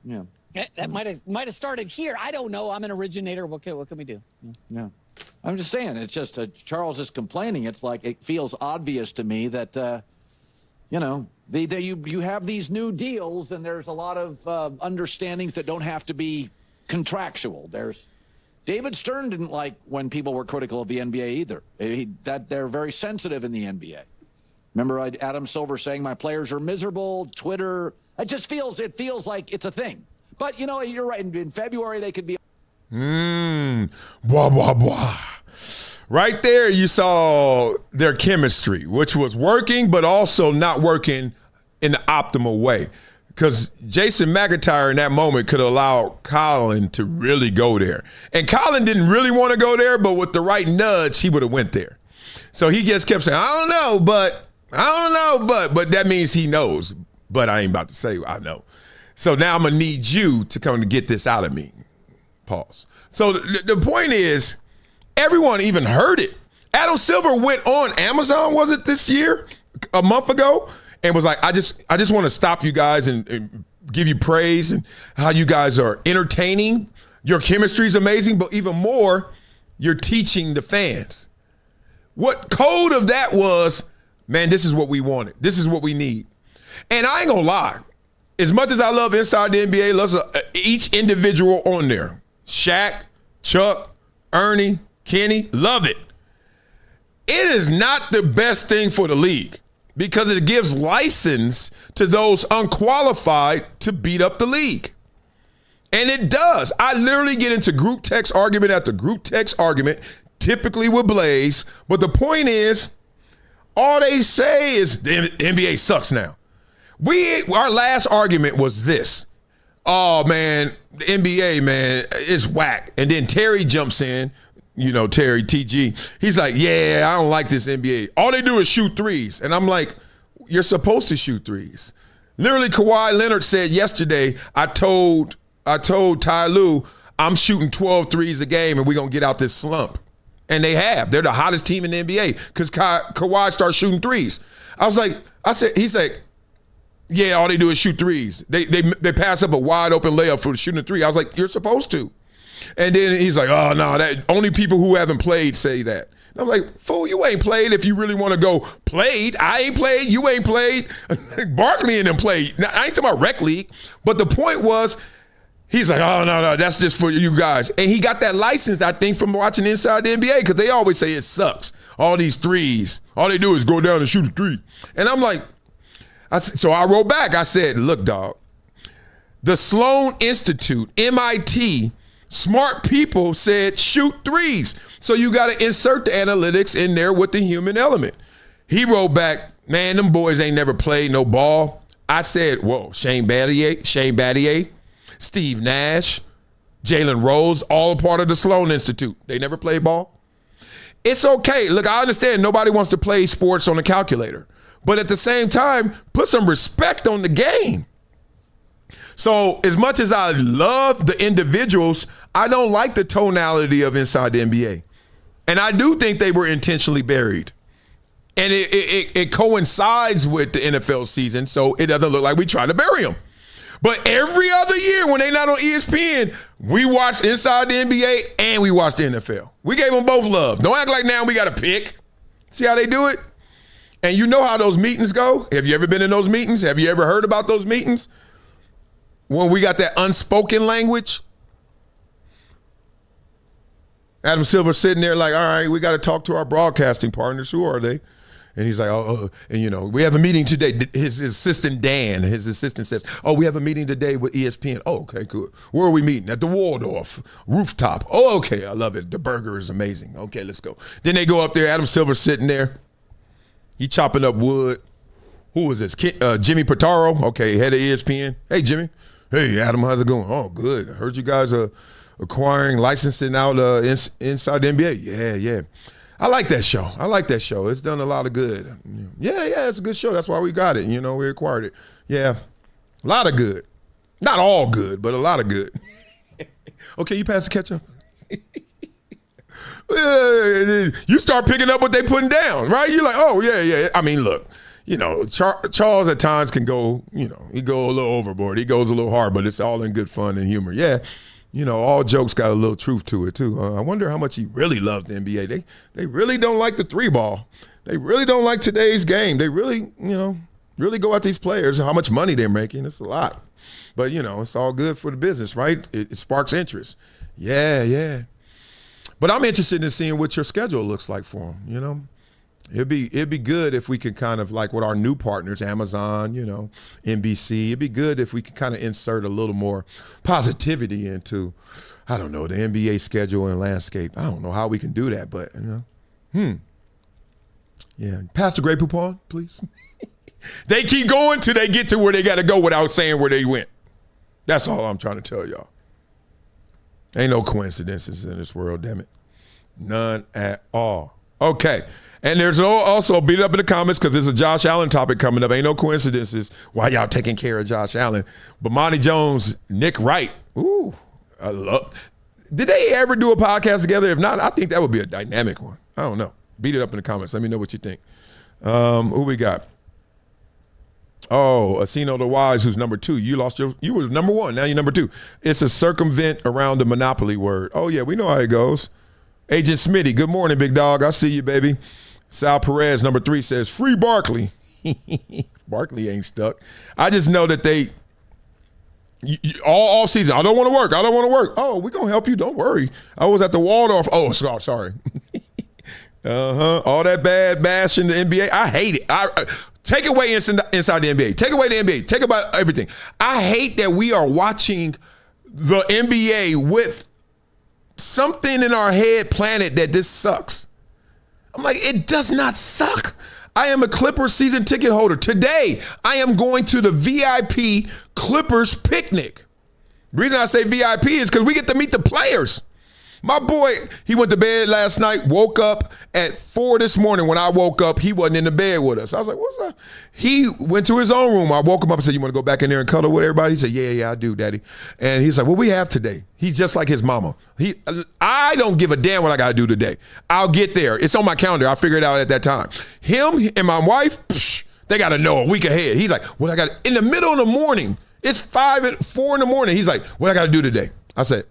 Yeah. That might have started here. I don't know. I'm an originator. What can we do? Yeah. I'm just saying. It's just Charles is complaining. It's like it feels obvious to me that you have these new deals, and there's a lot of understandings that don't have to be contractual. David Stern didn't like when people were critical of the NBA either. They're very sensitive in the NBA. Remember Adam Silver saying my players are miserable, Twitter. It feels like it's a thing. But, you're right. In February, they could be. Blah, blah, blah. Right there, you saw their chemistry, which was working, but also not working in the optimal way. Because Jason McIntyre in that moment could allow Colin to really go there. And Colin didn't really want to go there, but with the right nudge, he would have went there. So he just kept saying, I don't know, but that means he knows. But I ain't about to say I know. So now I'm going to need you to come to get this out of me. Pause. So the point is, everyone even heard it. Adam Silver went on Amazon, was it this year, a month ago, and was like, I just want to stop you guys and give you praise and how you guys are entertaining. Your chemistry is amazing, but even more, you're teaching the fans. What code of that was, man, this is what we wanted. This is what we need. And I ain't gonna lie. As much as I love Inside the NBA, let's each individual on there. Shaq, Chuck, Ernie, Kenny, love it. It is not the best thing for the league because it gives license to those unqualified to beat up the league. And it does. I literally get into group text argument after group text argument, typically with Blaze. But the point is, all they say is the NBA sucks now. Our last argument was this. Oh, man, the NBA, man, is whack. And then Terry jumps in, Terry TG. He's like, yeah, I don't like this NBA. All they do is shoot threes. And I'm like, you're supposed to shoot threes. Literally, Kawhi Leonard said yesterday, I told Ty Lue, I'm shooting 12 threes a game and we're going to get out this slump. And they have. They're the hottest team in the NBA because Kawhi starts shooting threes. He's like, yeah, all they do is shoot threes. They pass up a wide open layup for shooting a three. I was like, you're supposed to. And then he's like, oh, no, that only people who haven't played say that. And I'm like, fool, you ain't played if you really want to go played. I ain't played. You ain't played. Barkley and them played. Now, I ain't talking about rec league. But the point was, he's like, oh, no, that's just for you guys. And he got that license, I think, from watching Inside the NBA because they always say it sucks. All these threes. All they do is go down and shoot a three. And I'm like, so I wrote back. I said, look, dog, the Sloan Institute, MIT, smart people said shoot threes. So you got to insert the analytics in there with the human element. He wrote back, man, them boys ain't never played no ball. I said, whoa, Shane Battier, Steve Nash, Jalen Rose, all part of the Sloan Institute. They never played ball. It's okay. Look, I understand nobody wants to play sports on a calculator. But at the same time, put some respect on the game. So as much as I love the individuals, I don't like the tonality of Inside the NBA. And I do think they were intentionally buried. And it coincides with the NFL season, so it doesn't look like we try to bury them. But every other year when they're not on ESPN, we watch Inside the NBA and we watch the NFL. We gave them both love. Don't act like now we got to pick. See how they do it? And you know how those meetings go? Have you ever been in those meetings? Have you ever heard about those meetings? When we got that unspoken language? Adam Silver sitting there like, all right, we got to talk to our broadcasting partners. Who are they? And he's like, and we have a meeting today. His assistant, Dan, his assistant says, we have a meeting today with ESPN. Oh, okay, cool. Where are we meeting? At the Waldorf rooftop. Oh, okay, I love it. The burger is amazing. Okay, let's go. Then they go up there. Adam Silver's sitting there. He chopping up wood. Who is this? Jimmy Pitaro. Okay, head of ESPN. Hey, Jimmy. Hey, Adam, how's it going? Oh, good. I heard you guys are acquiring, licensing out Inside the NBA. Yeah. I like that show. It's done a lot of good. Yeah, it's a good show. That's why we got it. We acquired it. Yeah, a lot of good. Not all good, but a lot of good. Okay, you pass the ketchup. You start picking up what they putting down, right? You're like, oh, yeah. I mean, look, Charles at times can go, he go a little overboard. He goes a little hard, but it's all in good fun and humor. Yeah. All jokes got a little truth to it, too. I wonder how much he really loves the NBA. They really don't like the three ball. They really don't like today's game. They really, really go at these players, how much money they're making. It's a lot. But, it's all good for the business, right? It sparks interest. Yeah. But I'm interested in seeing what your schedule looks like for them, It'd be good if we could kind of, like with our new partners, Amazon, NBC, it'd be good if we could kind of insert a little more positivity into, I don't know, the NBA schedule and landscape. I don't know how we can do that, but, Yeah. Pass the Grey Poupon, please. They keep going till they get to where they got to go without saying where they went. That's all I'm trying to tell y'all. Ain't no coincidences in this world, damn it. None at all. Okay. And there's also, beat it up in the comments because there's a Josh Allen topic coming up. Ain't no coincidences why y'all taking care of Josh Allen. But Monty Jones, Nick Wright. Ooh, I love. Did they ever do a podcast together? If not, I think that would be a dynamic one. I don't know. Beat it up in the comments. Let me know what you think. Who we got? Oh, Asino the Wise, who's number 2. You were number 1. Now you're number 2. It's a circumvent around the monopoly word. Oh, yeah, we know how it goes. Agent Smitty, good morning, big dog. I see you, baby. Sal Perez, number 3, says, free Barkley. Barkley ain't stuck. I just know that they, all season, I don't want to work. Oh, we're going to help you. Don't worry. I was at the Waldorf. Oh, sorry. All that bad bash in the NBA. I hate it. Take away inside the NBA. Take away the NBA. Take about everything. I hate that we are watching the NBA with something in our head planted that this sucks. I'm like, it does not suck. I am a Clippers season ticket holder. Today, I am going to the VIP Clippers picnic. The reason I say VIP is because we get to meet the players. My boy, he went to bed last night, woke up at 4 this morning. When I woke up, he wasn't in the bed with us. I was like, what's up? He went to his own room. I woke him up and said, you want to go back in there and cuddle with everybody? He said, yeah, I do, Daddy. And he's like, what we have today? He's just like his mama. I don't give a damn what I got to do today. I'll get there. It's on my calendar. I'll figure it out at that time. Him and my wife, they got to know a week ahead. He's like, what I got in the middle of the morning. It's 4 in the morning. He's like, what I got to do today? I said,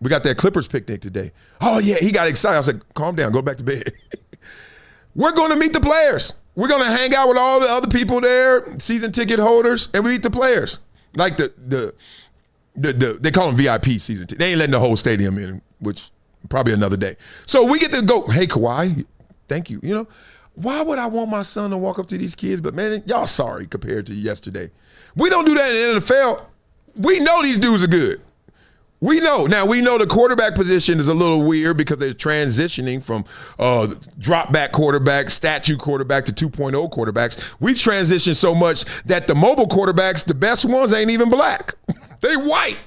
we got that Clippers picnic today. Oh, yeah, he got excited. I was like, calm down, go back to bed. We're going to meet the players. We're going to hang out with all the other people there, season ticket holders, and we meet the players. Like the they call them VIP season ticket. They ain't letting the whole stadium in, which probably another day. So we get to go, hey, Kawhi, thank you. You know, why would I want my son to walk up to these kids? But, man, y'all sorry compared to yesterday. We don't do that in the NFL. We know these dudes are good. We know. Now, we know the quarterback position is a little weird because they're transitioning from drop back quarterback, statue quarterback to 2.0 quarterbacks. We've transitioned so much that the mobile quarterbacks, the best ones, ain't even black. They white.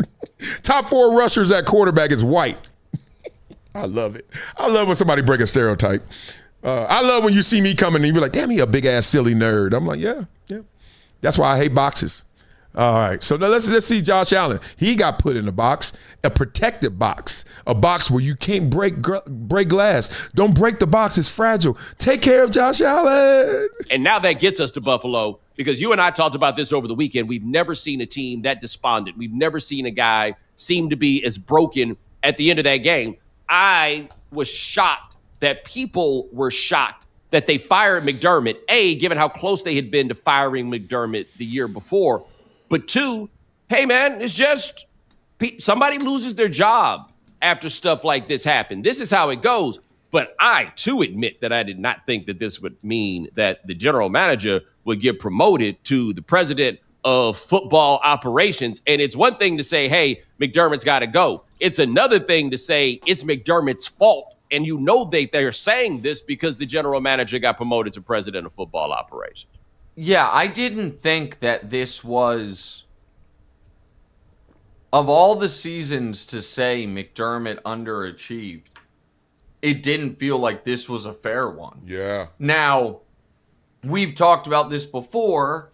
Top 4 rushers at quarterback is white. I love it. I love when somebody break a stereotype. I love when you see me coming and you're like, damn, he a big-ass silly nerd. I'm like, yeah. That's why I hate boxes. All right, so now let's see Josh Allen. He got put in a box, a protected box, a box where you can't break glass. Don't break the box, it's fragile. Take care of Josh Allen. And now that gets us to Buffalo, because you and I talked about this over the weekend. We've never seen a team that despondent. We've never seen a guy seem to be as broken at the end of that game. I was shocked that people were shocked that they fired McDermott, A, given how close they had been to firing McDermott the year before. But 2, hey, man, it's just somebody loses their job after stuff like this happen. This is how it goes. But I, too, admit that I did not think that this would mean that the general manager would get promoted to the president of football operations. And it's one thing to say, hey, McDermott's got to go. It's another thing to say it's McDermott's fault. And you know they're saying this because the general manager got promoted to president of football operations. Yeah, I didn't think that this was, of all the seasons to say McDermott underachieved, it didn't feel like this was a fair one. Yeah. Now, we've talked about this before.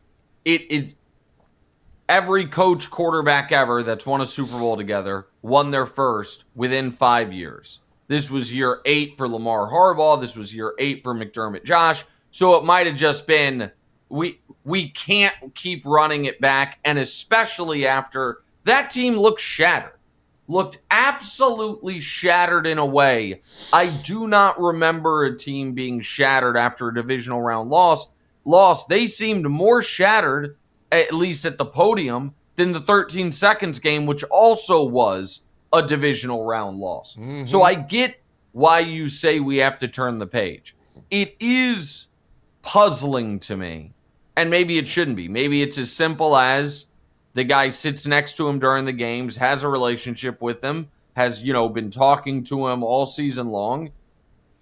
Every coach quarterback ever that's won a Super Bowl together won their first within 5 years. This was year 8 for Lamar Harbaugh. This was year 8 for McDermott Josh. So it might have just been, we can't keep running it back, and especially after that team looked absolutely shattered in a way. I do not remember a team being shattered after a divisional round loss. They seemed more shattered, at least at the podium, than the 13 seconds game, which also was a divisional round loss. Mm-hmm. So I get why you say we have to turn the page. It is puzzling to me. And maybe it shouldn't be. Maybe it's as simple as the guy sits next to him during the games, has a relationship with him, has, been talking to him all season long,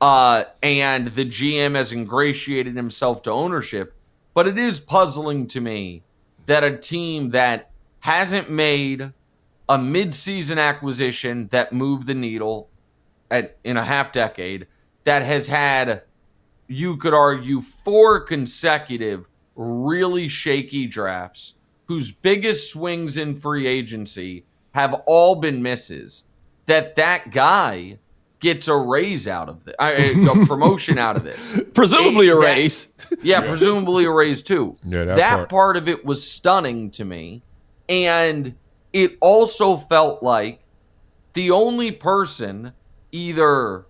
and the GM has ingratiated himself to ownership. But it is puzzling to me that a team that hasn't made a midseason acquisition that moved the needle in a half decade, that has had, you could argue, 4 consecutive really shaky drafts, whose biggest swings in free agency have all been misses, that guy gets a raise out of this, a promotion out of this. Presumably a raise. Yeah, presumably a raise too. Yeah, that part of it was stunning to me. And it also felt like the only person related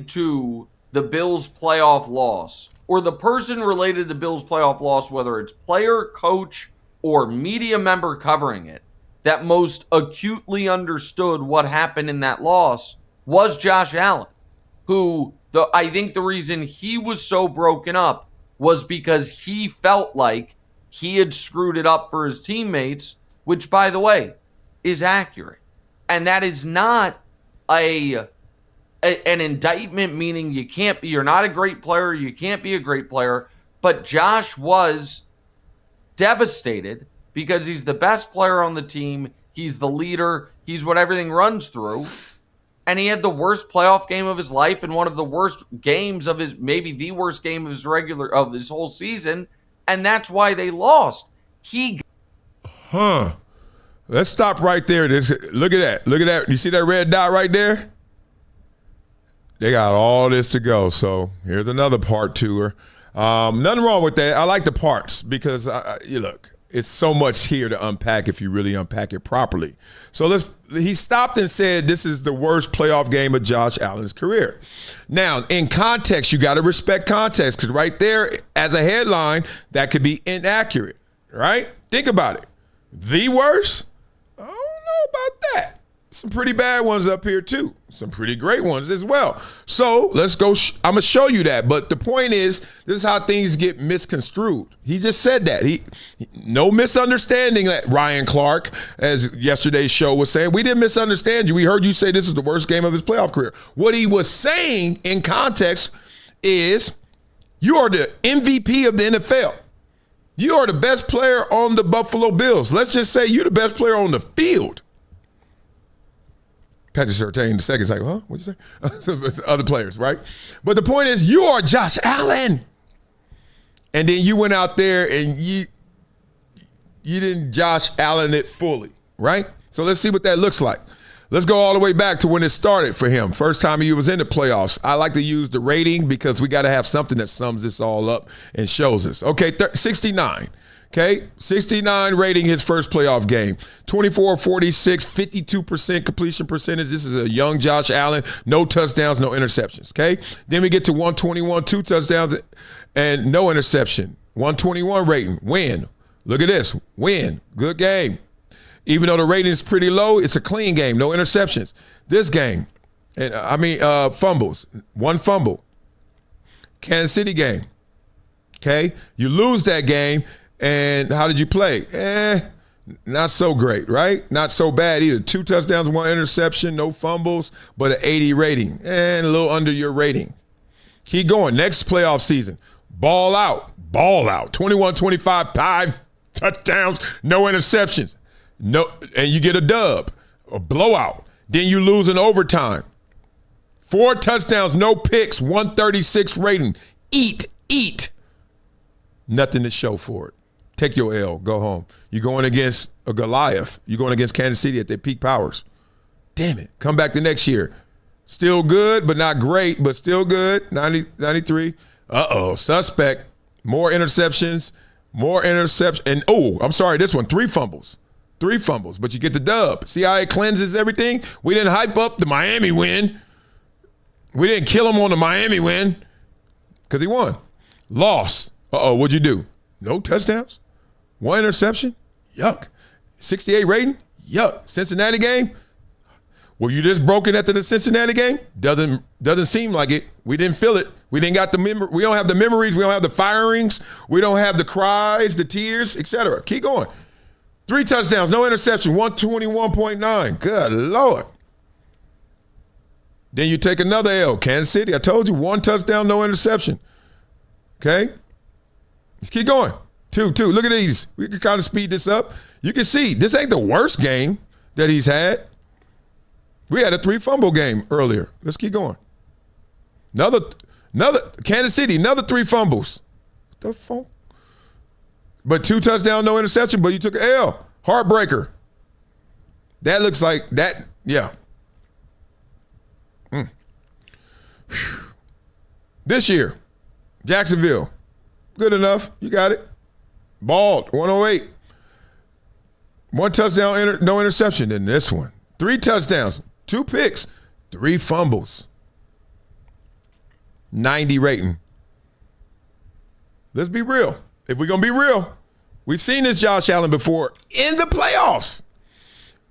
to the Bills' playoff loss, or the person related to the Bills' playoff loss, whether it's player, coach, or media member covering it, that most acutely understood what happened in that loss was Josh Allen, who I think the reason he was so broken up was because he felt like he had screwed it up for his teammates, which, by the way, is accurate. And that is not an indictment, meaning you're not a great player, you can't be a great player. But Josh was devastated because he's the best player on the team. He's the leader. He's what everything runs through. And he had the worst playoff game of his life and one of the worst games of maybe the worst game of his whole season. And that's why they lost. Let's stop right there. Look at that. You see that red dot right there? They got all this to go. So here's another part to her. Nothing wrong with that. I like the parts because, you look, it's so much here to unpack if you really unpack it properly. So he stopped and said this is the worst playoff game of Josh Allen's career. Now, in context, you got to respect context, because right there, as a headline, that could be inaccurate, right? Think about it. The worst? I don't know about that. Some pretty bad ones up here too. Some pretty great ones as well. So let's go. I'm going to show you that. But the point is, this is how things get misconstrued. He just said that. No misunderstanding that Ryan Clark, as yesterday's show was saying. We didn't misunderstand you. We heard you say this is the worst game of his playoff career. What he was saying in context is you are the MVP of the NFL. You are the best player on the Buffalo Bills. Let's just say you're the best player on the field. Patrick Surtain II is like, huh? What'd you say? Other players, right? But the point is, you are Josh Allen. And then you went out there and you didn't Josh Allen it fully, right? So let's see what that looks like. Let's go all the way back to when it started for him. First time he was in the playoffs. I like to use the rating because we got to have something that sums this all up and shows us. Okay, 69. Okay, 69 rating his first playoff game. 24-46, 52% completion percentage. This is a young Josh Allen. No touchdowns, no interceptions. Okay, then we get to 121, 2 touchdowns and no interception. 121 rating, win. Look at this, win, good game. Even though the rating is pretty low, it's a clean game, no interceptions. This game, fumbles, 1 fumble. Kansas City game. Okay, you lose that game. And how did you play? Not so great, right? Not so bad either. 2 touchdowns, 1 interception, no fumbles, but an 80 rating. And a little under your rating. Keep going. Next playoff season, ball out. 21-25, 5 touchdowns, no interceptions. No, and you get a dub, a blowout. Then you lose in overtime. 4 touchdowns, no picks, 136 rating. Eat. Nothing to show for it. Take your L, go home. You're going against a Goliath. You're going against Kansas City at their peak powers. Damn it. Come back the next year. Still good, but not great, but still good. 93. Suspect. More interceptions. And, I'm sorry, this one, 3 fumbles. 3 fumbles, but you get the dub. See how it cleanses everything? We didn't hype up the Miami win. We didn't kill him on the Miami win because he won. Loss. What'd you do? No touchdowns? 1 interception? Yuck. 68 rating? Yuck. Cincinnati game? Were you just broken after the Cincinnati game? Doesn't seem like it. We didn't feel it. We didn't got we don't have the memories. We don't have the firings. We don't have the cries, the tears, etc. Keep going. 3 touchdowns, no interception, 121.9. Good Lord. Then you take another L. Kansas City, I told you, 1 touchdown, no interception. Okay? Let's keep going. 2. Look at these. We can kind of speed this up. You can see this ain't the worst game that he's had. We had a 3 fumble game earlier. Let's keep going. Another Kansas City, another 3 fumbles. What the fuck? But 2 touchdowns, no interception, but you took an L. Heartbreaker. That looks like that, yeah. This year, Jacksonville. Good enough. You got it. Balled, 108. 1 touchdown, no interception in this one. 3 touchdowns, 2 picks, 3 fumbles. 90 rating. Let's be real. If we're going to be real, we've seen this Josh Allen before in the playoffs.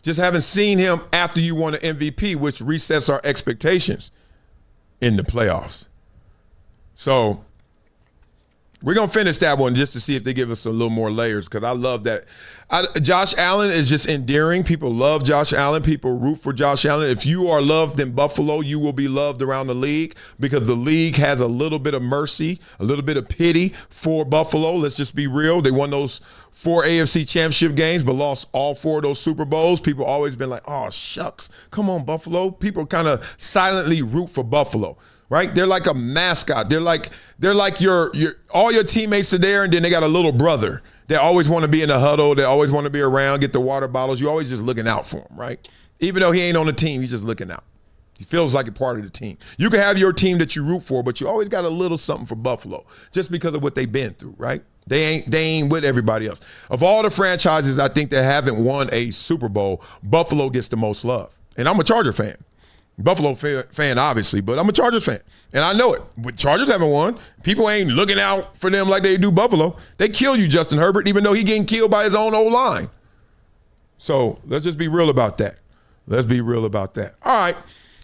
Just haven't seen him after you won an MVP, which resets our expectations in the playoffs. So we're going to finish that one just to see if they give us a little more layers, because I love that. Josh Allen is just endearing. People love Josh Allen. People root for Josh Allen. If you are loved in Buffalo, you will be loved around the league, because the league has a little bit of mercy, a little bit of pity for Buffalo. Let's just be real. They won those 4 AFC championship games but lost all 4 of those Super Bowls. People always been like, oh, shucks. Come on, Buffalo. People kind of silently root for Buffalo. Right? They're like a mascot. They're like your all your teammates are there, and then they got a little brother. They always want to be in the huddle. They always want to be around, get the water bottles. You're always just looking out for him, right? Even though he ain't on the team, you're just looking out. He feels like a part of the team. You can have your team that you root for, but you always got a little something for Buffalo just because of what they've been through, right? They ain't with everybody else. Of all the franchises, I think that haven't won a Super Bowl, Buffalo gets the most love. And I'm a Charger fan. Buffalo fan, obviously, but I'm a Chargers fan. And I know it. When Chargers haven't won, people ain't looking out for them like they do Buffalo. They kill you, Justin Herbert, even though he getting killed by his own O-line. So let's just be real about that. Let's be real about that. All right.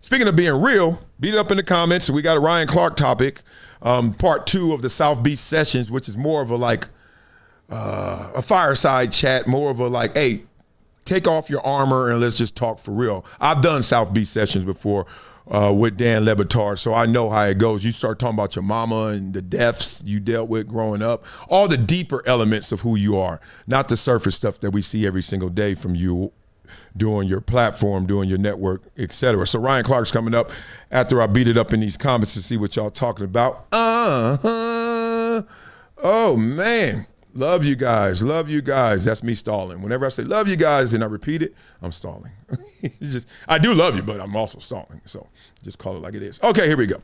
Speaking of being real, beat it up in the comments. We got a Ryan Clark topic. Part 2 of the South Beach sessions, which is more of a fireside chat, more of a hey, take off your armor and let's just talk for real. I've done South Beach sessions before with Dan LeBatard, so I know how it goes. You start talking about your mama and the deaths you dealt with growing up, all the deeper elements of who you are, not the surface stuff that we see every single day from you doing your platform, doing your network, etc. So Ryan Clark's coming up after I beat it up in these comments to see what y'all talking about. Oh, man. Love you guys. Love you guys. That's me stalling. Whenever I say love you guys and I repeat it, I'm stalling. I do love you, but I'm also stalling. So just call it like it is. Okay, here we go.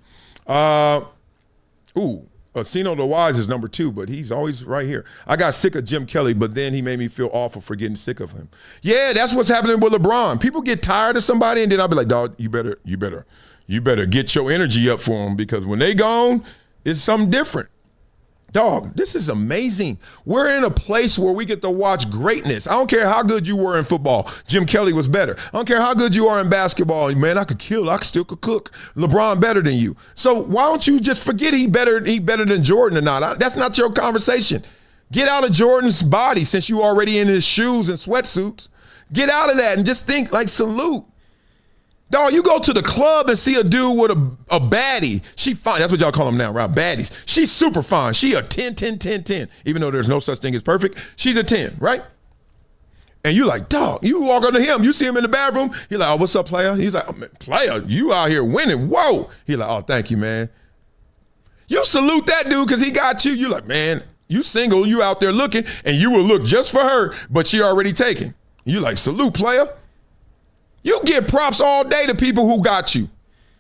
Sino the Wise is number 2, but he's always right here. I got sick of Jim Kelly, but then he made me feel awful for getting sick of him. Yeah, that's what's happening with LeBron. People get tired of somebody, and then I'll be like, dog, you better get your energy up for them, because when they gone, it's something different. Dog, this is amazing. We're in a place where we get to watch greatness. I don't care how good you were in football. Jim Kelly was better. I don't care how good you are in basketball. Man, I could still cook. LeBron better than you. So why don't you just forget he better than Jordan or not? That's not your conversation. Get out of Jordan's body since you already in his shoes and sweatsuits. Get out of that and just think salute. Dog, you go to the club and see a dude with a baddie. She fine. That's what y'all call them now, right? Baddies. She's super fine. She a 10, 10, 10, 10. Even though there's no such thing as perfect, she's a 10, right? And you like, dog, you walk up to him. You see him in the bathroom. He like, oh, what's up, player? He's like, oh, man, player, you out here winning. Whoa. He like, oh, thank you, man. You salute that dude because he got you. You like, man, you single. You out there looking, and you will look just for her, but she already taken. You like, salute, player. You give props all day to people who got you.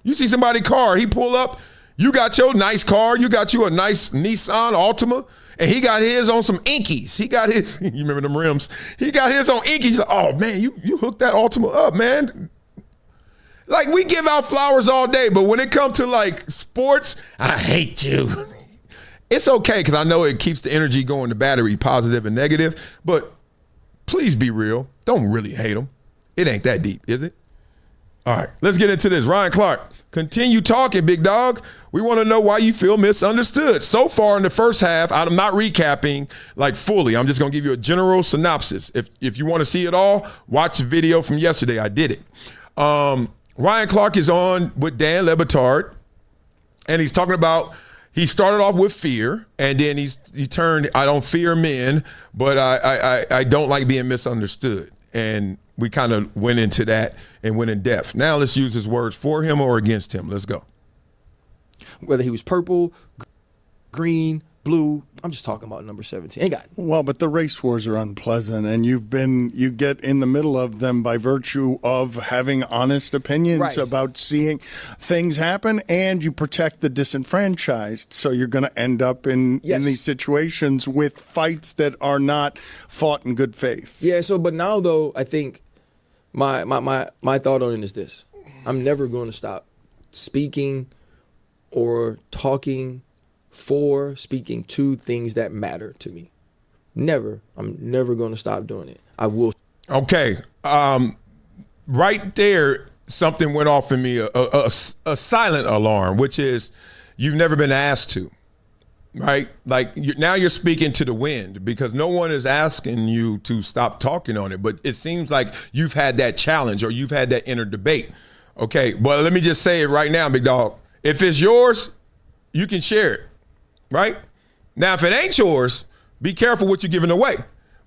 You see somebody's car, he pull up, you got your nice car, you got you a nice Nissan Altima, and he got his on some Inkies. He got his, you remember them rims? He got his on Inkies. He's like, oh, man, you hooked that Altima up, man. Like, we give out flowers all day, but when it comes to, sports, I hate you. It's okay, because I know it keeps the energy going, the battery, positive and negative, but please be real. Don't really hate them. It ain't that deep, is it? All right, let's get into this. Ryan Clark, continue talking, big dog. We want to know why you feel misunderstood. So far in the first half, I'm not recapping fully. I'm just going to give you a general synopsis. If you want to see it all, watch the video from yesterday. I did it. Ryan Clark is on with Dan LeBatard, and he's talking about he started off with fear, and then he turned, I don't fear men, but I don't like being misunderstood. And we kind of went into that and went in depth. Now let's use his words for him or against him. Let's go. Whether he was purple, green, blue, I'm just talking about number 17. Well, but the race wars are unpleasant, and you get in the middle of them by virtue of having honest opinions about seeing things happen, and you protect the disenfranchised. So you're going to end up in these situations with fights that are not fought in good faith. Yeah, but now, though, I think my thought on it is this. I'm never going to stop speaking or talking for, speaking to things that matter to me. Never. I'm never going to stop doing it. I will. Okay. Right there, something went off in me, a silent alarm, which is you've never been asked to, right? Now you're speaking to the wind because no one is asking you to stop talking on it, but it seems like you've had that challenge or you've had that inner debate. Okay, well, let me just say it right now, big dog. If it's yours, you can share it. Right? Now, if it ain't yours, be careful what you're giving away.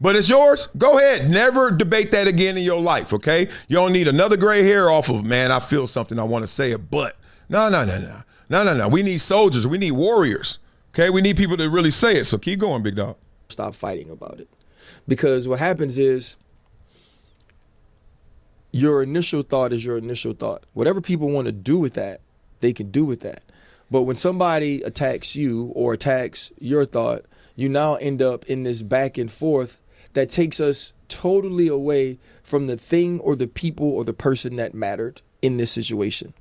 But it's yours, go ahead. Never debate that again in your life, okay? You don't need another gray hair off of, man, I feel something, I want to say it, but no. We need soldiers. We need warriors, okay? We need people to really say it, so keep going, big dog. Stop fighting about it. Because what happens is your initial thought is your initial thought. Whatever people want to do with that, they can do with that. But when somebody attacks you or attacks your thought, you now end up in this back and forth that takes us totally away from the thing or the people or the person that mattered in this situation.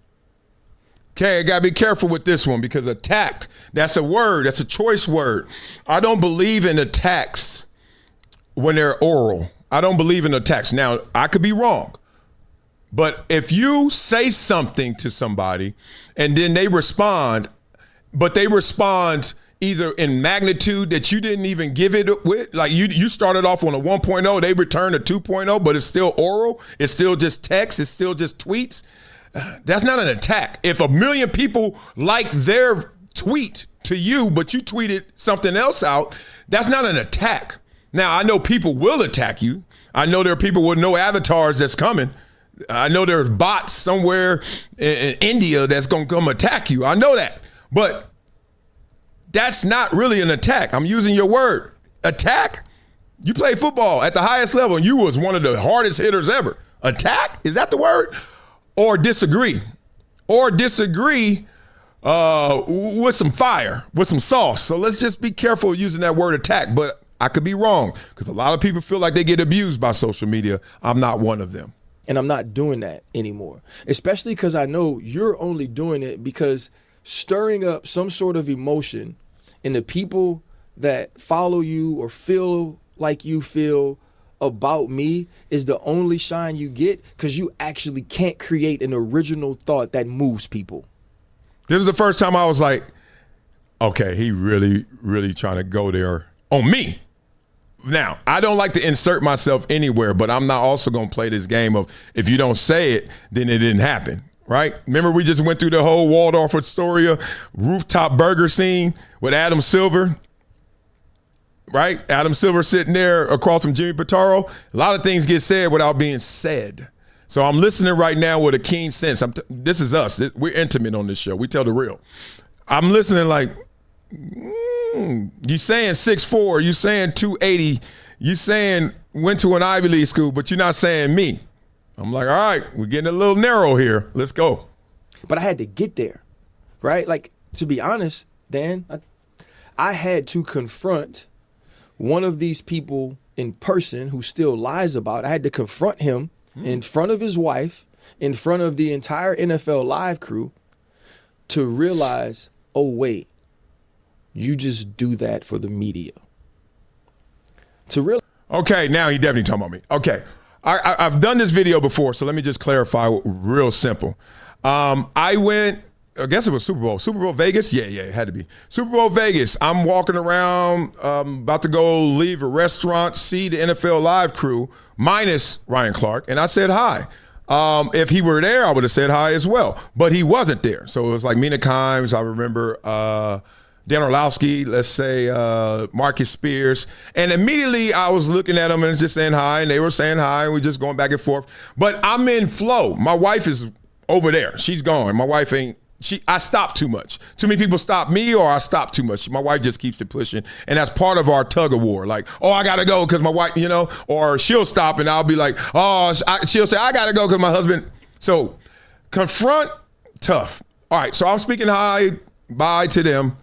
Okay, I got to be careful with this one because attacked, that's a word. That's a choice word. I don't believe in attacks when they're oral. I don't believe in attacks. Now, I could be wrong. But if you say something to somebody and then they respond, but they respond either in magnitude that you didn't even give it with, like you started off on a 1.0, they returned a 2.0, but it's still oral, it's still just text, it's still just tweets. That's not an attack. If 1 million people like their tweet to you, but you tweeted something else out, that's not an attack. Now, I know people will attack you. I know there are people with no avatars that's coming. I know there's bots somewhere in India that's going to come attack you. I know that. But that's not really an attack. I'm using your word. Attack? You play football at the highest level, and you was one of the hardest hitters ever. Attack? Is that the word? Or disagree. Or disagree with some fire, with some sauce. So let's just be careful using that word attack. But I could be wrong because a lot of people feel like they get abused by social media. I'm not one of them. And I'm not doing that anymore, especially because I know you're only doing it because stirring up some sort of emotion in the people that follow you or feel like you feel about me is the only shine you get because you actually can't create an original thought that moves people. This is the first time I was like, okay, he really, really trying to go there on me. Now, I don't like to insert myself anywhere, but I'm not also going to play this game of if you don't say it, then it didn't happen, right? Remember we just went through the whole Waldorf Astoria rooftop burger scene with Adam Silver, right? Adam Silver sitting there across from Jimmy Pitaro. A lot of things get said without being said. So I'm listening right now with a keen sense. This is us. We're intimate on this show. We tell the real. I'm listening like, you saying 6'4", you saying 280, you saying went to an Ivy League school, but you're not saying me. I'm like, all right, we're getting a little narrow here. Let's go. But I had to get there, right? Like, to be honest, Dan, I had to confront one of these people in person who still lies about it. I had to confront him in front of his wife, in front of the entire NFL Live crew to realize, oh, wait, you just do that for the media. Okay, now he definitely talking about me. Okay, I've done this video before, so let me just clarify real simple. I went, I guess it was Super Bowl Vegas? Yeah, it had to be. Super Bowl Vegas. I'm walking around, about to go leave a restaurant, see the NFL Live crew, minus Ryan Clark, and I said hi. If he were there, I would have said hi as well, but he wasn't there. So it was like Mina Kimes, I remember Dan Orlowski, let's say Marcus Spears. And immediately I was looking at them and just saying hi, and they were saying hi, and we're just going back and forth. But I'm in flow. My wife is over there. She's gone. My wife ain't, I stop too much. Too many people stop me or I stop too much. My wife just keeps it pushing. And that's part of our tug of war. Like, oh, I got to go because my wife, or she'll stop and I'll be like, oh, she'll say, I got to go because my husband. So confront, tough. All right, so I'm speaking hi, bye to them.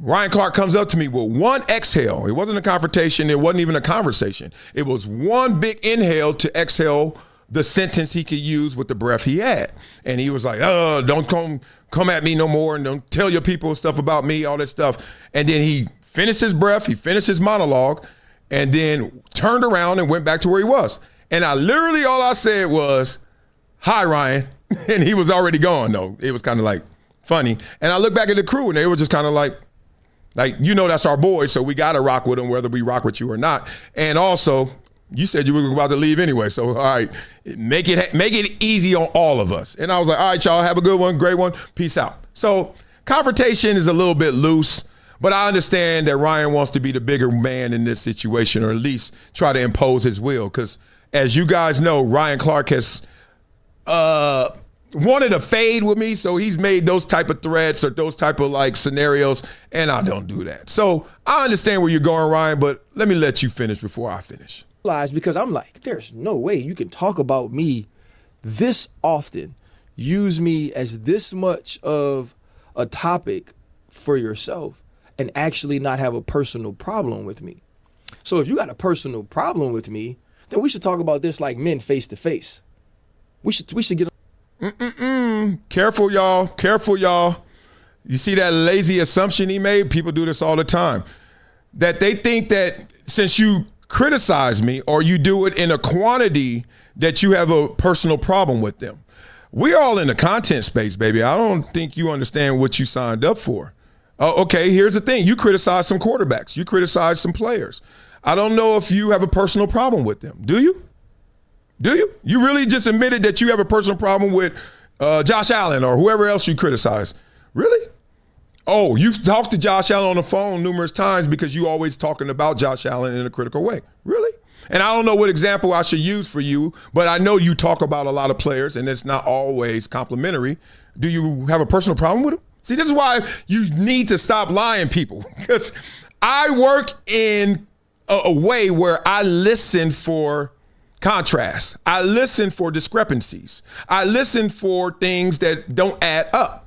Ryan Clark comes up to me with one exhale. It wasn't a confrontation. It wasn't even a conversation. It was one big inhale to exhale the sentence he could use with the breath he had. And he was like, oh, don't come at me no more and don't tell your people stuff about me, all that stuff. And then he finished his breath, he finished his monologue, and then turned around and went back to where he was. And all I said was, hi, Ryan. And he was already gone, though. It was kind of like funny. And I looked back at the crew and they were just kind of like, that's our boy, so we got to rock with him whether we rock with you or not. And also, you said you were about to leave anyway, so all right, make it easy on all of us. And I was like, all right, y'all, have a good one, great one, peace out. So confrontation is a little bit loose, but I understand that Ryan wants to be the bigger man in this situation, or at least try to impose his will, because as you guys know, Ryan Clark has wanted to fade with me, so he's made those type of threats or those type of scenarios, and I don't do that. So I understand where you're going, Ryan, but let me let you finish before I finish. Because I'm like, there's no way you can talk about me this often, use me as this much of a topic for yourself, and actually not have a personal problem with me. So if you got a personal problem with me, then we should talk about this like men face to face. We should get. Careful, y'all. Careful, y'all. You see that lazy assumption he made? People do this all the time. That they think that since you criticize me or you do it in a quantity that you have a personal problem with them. We're all in the content space, baby. I don't think you understand what you signed up for. Okay, here's the thing. You criticize some quarterbacks. You criticize some players. I don't know if you have a personal problem with them. Do you? Do you? You really just admitted that you have a personal problem with Josh Allen or whoever else you criticize. Really? Oh, you've talked to Josh Allen on the phone numerous times because you always talking about Josh Allen in a critical way. Really? And I don't know what example I should use for you, but I know you talk about a lot of players, and it's not always complimentary. Do you have a personal problem with them? See, this is why you need to stop lying, people, because I work in a way where I listen for contrast. I listen for discrepancies. I listen for things that don't add up.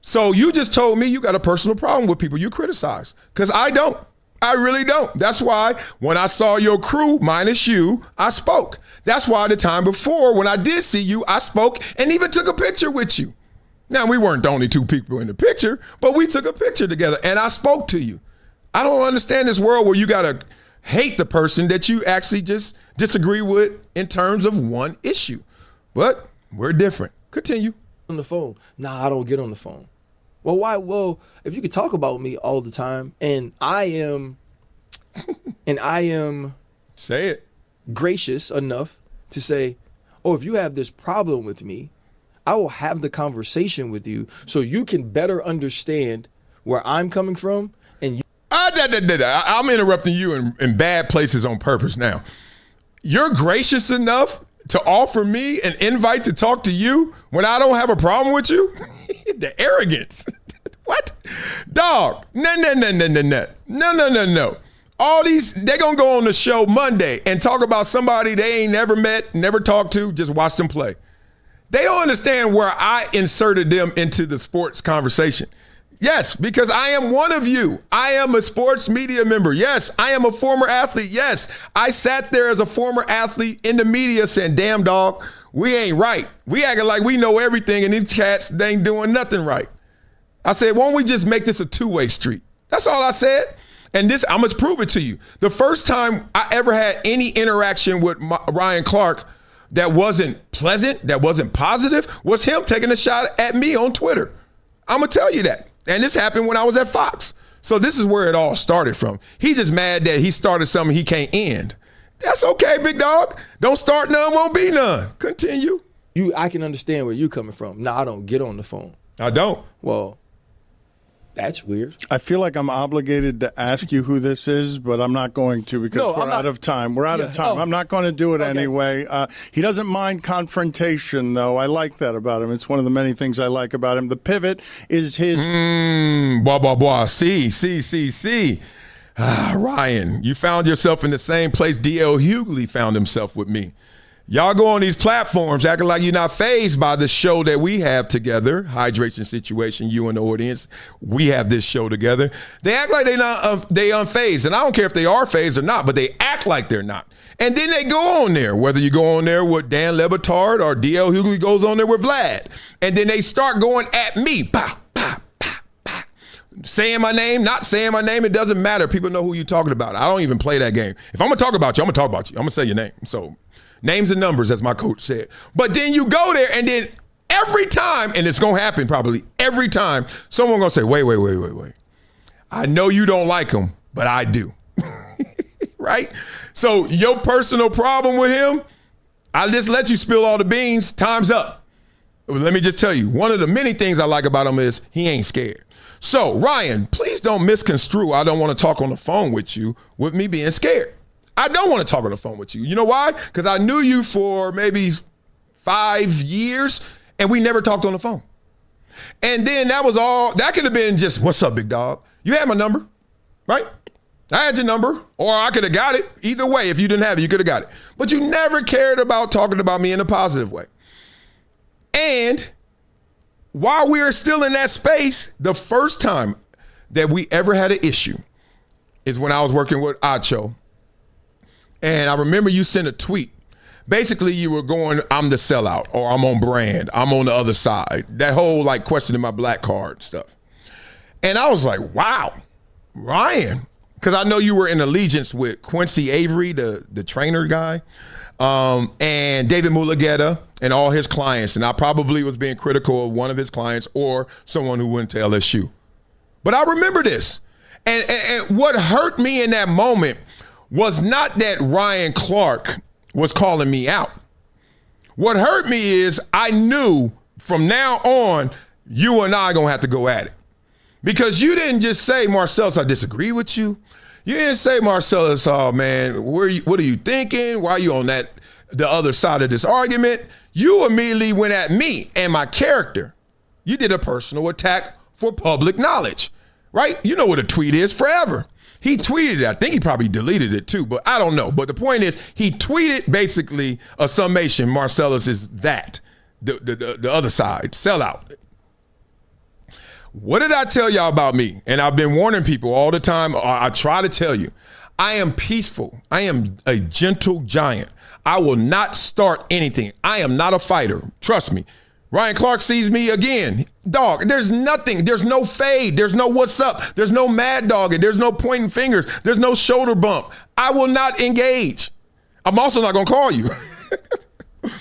So you just told me you got a personal problem with people you criticize, because I don't. I really don't. That's why when I saw your crew, minus you, I spoke. That's why the time before when I did see you, I spoke and even took a picture with you. Now, we weren't the only two people in the picture, but we took a picture together and I spoke to you. I don't understand this world where you got to hate the person that you actually just disagree with in terms of one issue. But we're different. Continue. On the phone. Nah, I don't get on the phone. Well, why? Well, if you could talk about me all the time, and I am say it, gracious enough to say, oh, if you have this problem with me, I will have the conversation with you so you can better understand where I'm coming from. And you. I'm interrupting you in bad places on purpose now. You're gracious enough to offer me an invite to talk to you when I don't have a problem with you? The arrogance. What? Dog. No. All these, they're going to go on the show Monday and talk about somebody they ain't never met, never talked to, just watch them play. They don't understand where I inserted them into the sports conversation. Yes, because I am one of you. I am a sports media member. Yes, I am a former athlete. Yes, I sat there as a former athlete in the media saying, damn, dog, we ain't right. We acting like we know everything, and these cats, they ain't doing nothing right. I said, why don't we just make this a two-way street? That's all I said. And this, I must prove it to you. The first time I ever had any interaction with Ryan Clark that wasn't pleasant, that wasn't positive, was him taking a shot at me on Twitter. I'm going to tell you that. And this happened when I was at Fox. So this is where it all started from. He's just mad that he started something he can't end. That's okay, big dog. Don't start none, won't be none. Continue. I can understand where you're coming from. No, I don't get on the phone. I don't. Well, that's weird. I feel like I'm obligated to ask you who this is, but I'm not going to because we're out of time. We're out of time. I'm not going to do it anyway. He doesn't mind confrontation, though. I like that about him. It's one of the many things I like about him. The pivot is his. See. Ryan, you found yourself in the same place D.L. Hughley found himself with me. Y'all go on these platforms acting like you're not fazed by the show that we have together, Hydration Situation, you and the audience. We have this show together. They act like they unfazed, and I don't care if they are fazed or not, but they act like they're not. And then they go on there, whether you go on there with Dan LeBatard or D.L. Hughley goes on there with Vlad, and then they start going at me. Bah, bah, bah, bah. Saying my name, not saying my name, it doesn't matter. People know who you're talking about. I don't even play that game. If I'm going to talk about you, I'm going to talk about you. I'm going to say your name. So names and numbers, as my coach said. But then you go there, and then every time, and it's going to happen probably every time, someone going to say, wait. I know you don't like him, but I do. Right? So your personal problem with him, I just let you spill all the beans. Time's up. Let me just tell you, one of the many things I like about him is he ain't scared. So, Ryan, please don't misconstrue I don't want to talk on the phone with you with me being scared. I don't want to talk on the phone with you. You know why? Because I knew you for maybe 5 years, and we never talked on the phone. And then that was all. That could have been just, what's up, big dog? You had my number, right? I had your number, or I could have got it. Either way, if you didn't have it, you could have got it. But you never cared about talking about me in a positive way. And while we were still in that space, the first time, that we ever had an issue is when I was working with Acho. And I remember you sent a tweet. Basically, you were going, I'm the sellout, or I'm on brand, I'm on the other side. That whole like questioning my black card stuff. And I was like, wow, Ryan. Because I know you were in allegiance with Quincy Avery, the trainer guy, and David Mulugeta and all his clients. And I probably was being critical of one of his clients or someone who went to LSU. But I remember this. And what hurt me in that moment was not that Ryan Clark was calling me out. What hurt me is I knew from now on, you and I are going to have to go at it. Because you didn't just say, Marcellus, I disagree with you. You didn't say, Marcellus, oh man, what are you thinking? Why are you on the other side of this argument? You immediately went at me and my character. You did a personal attack for public knowledge, right? You know what a tweet is forever. He tweeted it. I think he probably deleted it too, but I don't know. But the point is, he tweeted basically a summation. Marcellus is that, the other side, sellout. What did I tell y'all about me? And I've been warning people all the time. I try to tell you, I am peaceful. I am a gentle giant. I will not start anything. I am not a fighter. Trust me. Ryan Clark sees me again. Dog, there's nothing. There's no fade. There's no what's up. There's no mad dogging. There's no pointing fingers. There's no shoulder bump. I will not engage. I'm also not going to call you.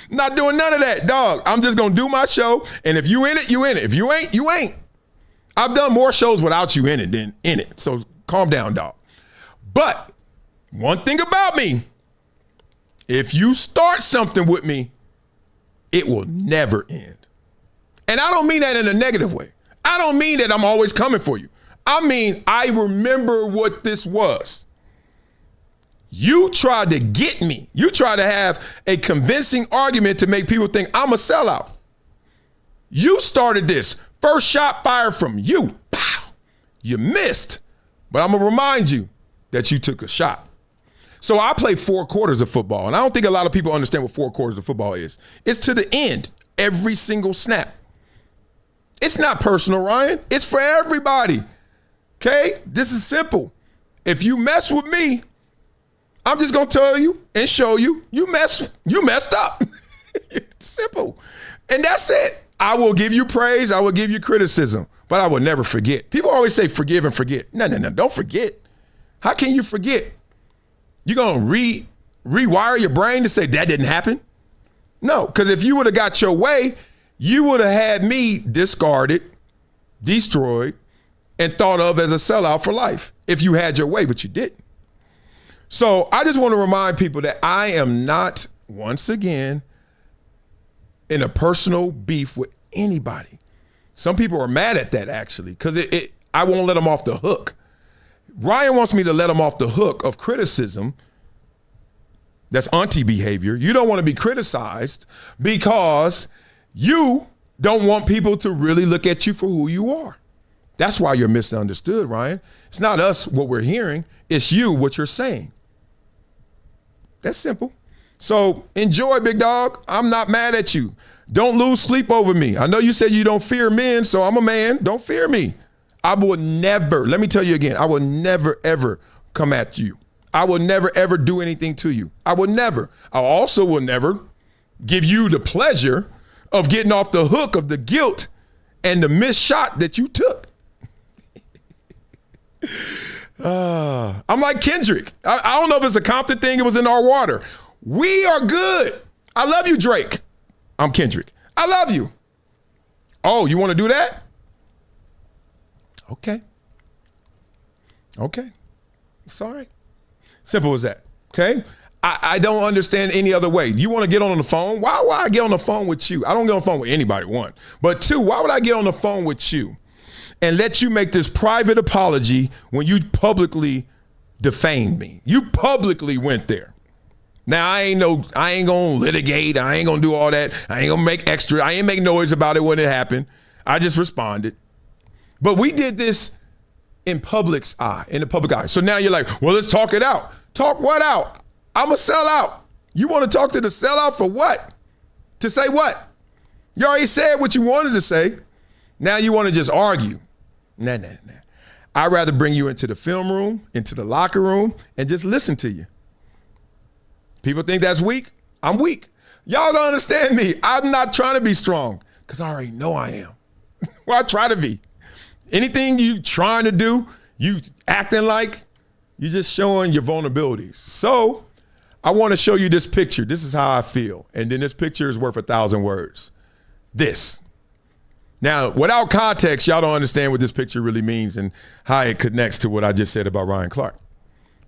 Not doing none of that, dog. I'm just going to do my show. And if you in it, you in it. If you ain't, you ain't. I've done more shows without you in it than in it. So calm down, dog. But one thing about me, if you start something with me, it will never end. And I don't mean that in a negative way. I don't mean that I'm always coming for you. I mean, I remember what this was. You tried to get me. You tried to have a convincing argument to make people think I'm a sellout. You started this. First shot fired from you. Pow. You missed. But I'm going to remind you that you took a shot. So I play 4 quarters of football, and I don't think a lot of people understand what 4 quarters of football is. It's to the end, every single snap. It's not personal, Ryan. It's for everybody. Okay? This is simple. If you mess with me, I'm just going to tell you and show you, you messed up. It's simple. And that's it. I will give you praise. I will give you criticism, but I will never forget. People always say forgive and forget. No, don't forget. How can you forget? You're going to rewire your brain to say that didn't happen? No, because if you would have got your way, you would have had me discarded, destroyed, and thought of as a sellout for life if you had your way, but you didn't. So I just want to remind people that I am not, once again, in a personal beef with anybody. Some people are mad at that, actually, because I won't let them off the hook. Ryan wants me to let him off the hook of criticism. That's auntie behavior. You don't want to be criticized because you don't want people to really look at you for who you are. That's why you're misunderstood, Ryan. It's not us what we're hearing. It's you what you're saying. That's simple. So enjoy, big dog. I'm not mad at you. Don't lose sleep over me. I know you said you don't fear men, so I'm a man. Don't fear me. I will never, let me tell you again, I will never, ever come at you. I will never, ever do anything to you. I will never. I also will never give you the pleasure of getting off the hook of the guilt and the missed shot that you took. I'm like Kendrick. I don't know if it's a Compton thing. It was in our water. We are good. I love you, Drake. I'm Kendrick. I love you. Oh, you want to do that? Okay. It's all right. Simple as that. Okay? I don't understand any other way. You want to get on the phone? Why would I get on the phone with you? I don't get on the phone with anybody, 1. But 2, why would I get on the phone with you and let you make this private apology when you publicly defamed me? You publicly went there. Now, I ain't going to litigate. I ain't going to do all that. I ain't going to make extra. I ain't make noise about it when it happened. I just responded. But we did this in the public eye. So now you're like, well, let's talk it out. Talk what out? I'm a sellout. You want to talk to the sellout for what? To say what? You already said what you wanted to say. Now you want to just argue. Nah. I'd rather bring you into the film room, into the locker room, and just listen to you. People think that's weak. I'm weak. Y'all don't understand me. I'm not trying to be strong because I already know I am. Well, I try to be. Anything you trying to do, you acting like, you're just showing your vulnerabilities. So I want to show you this picture. This is how I feel. And then this picture is worth 1,000 words. This. Now, without context, y'all don't understand what this picture really means and how it connects to what I just said about Ryan Clark.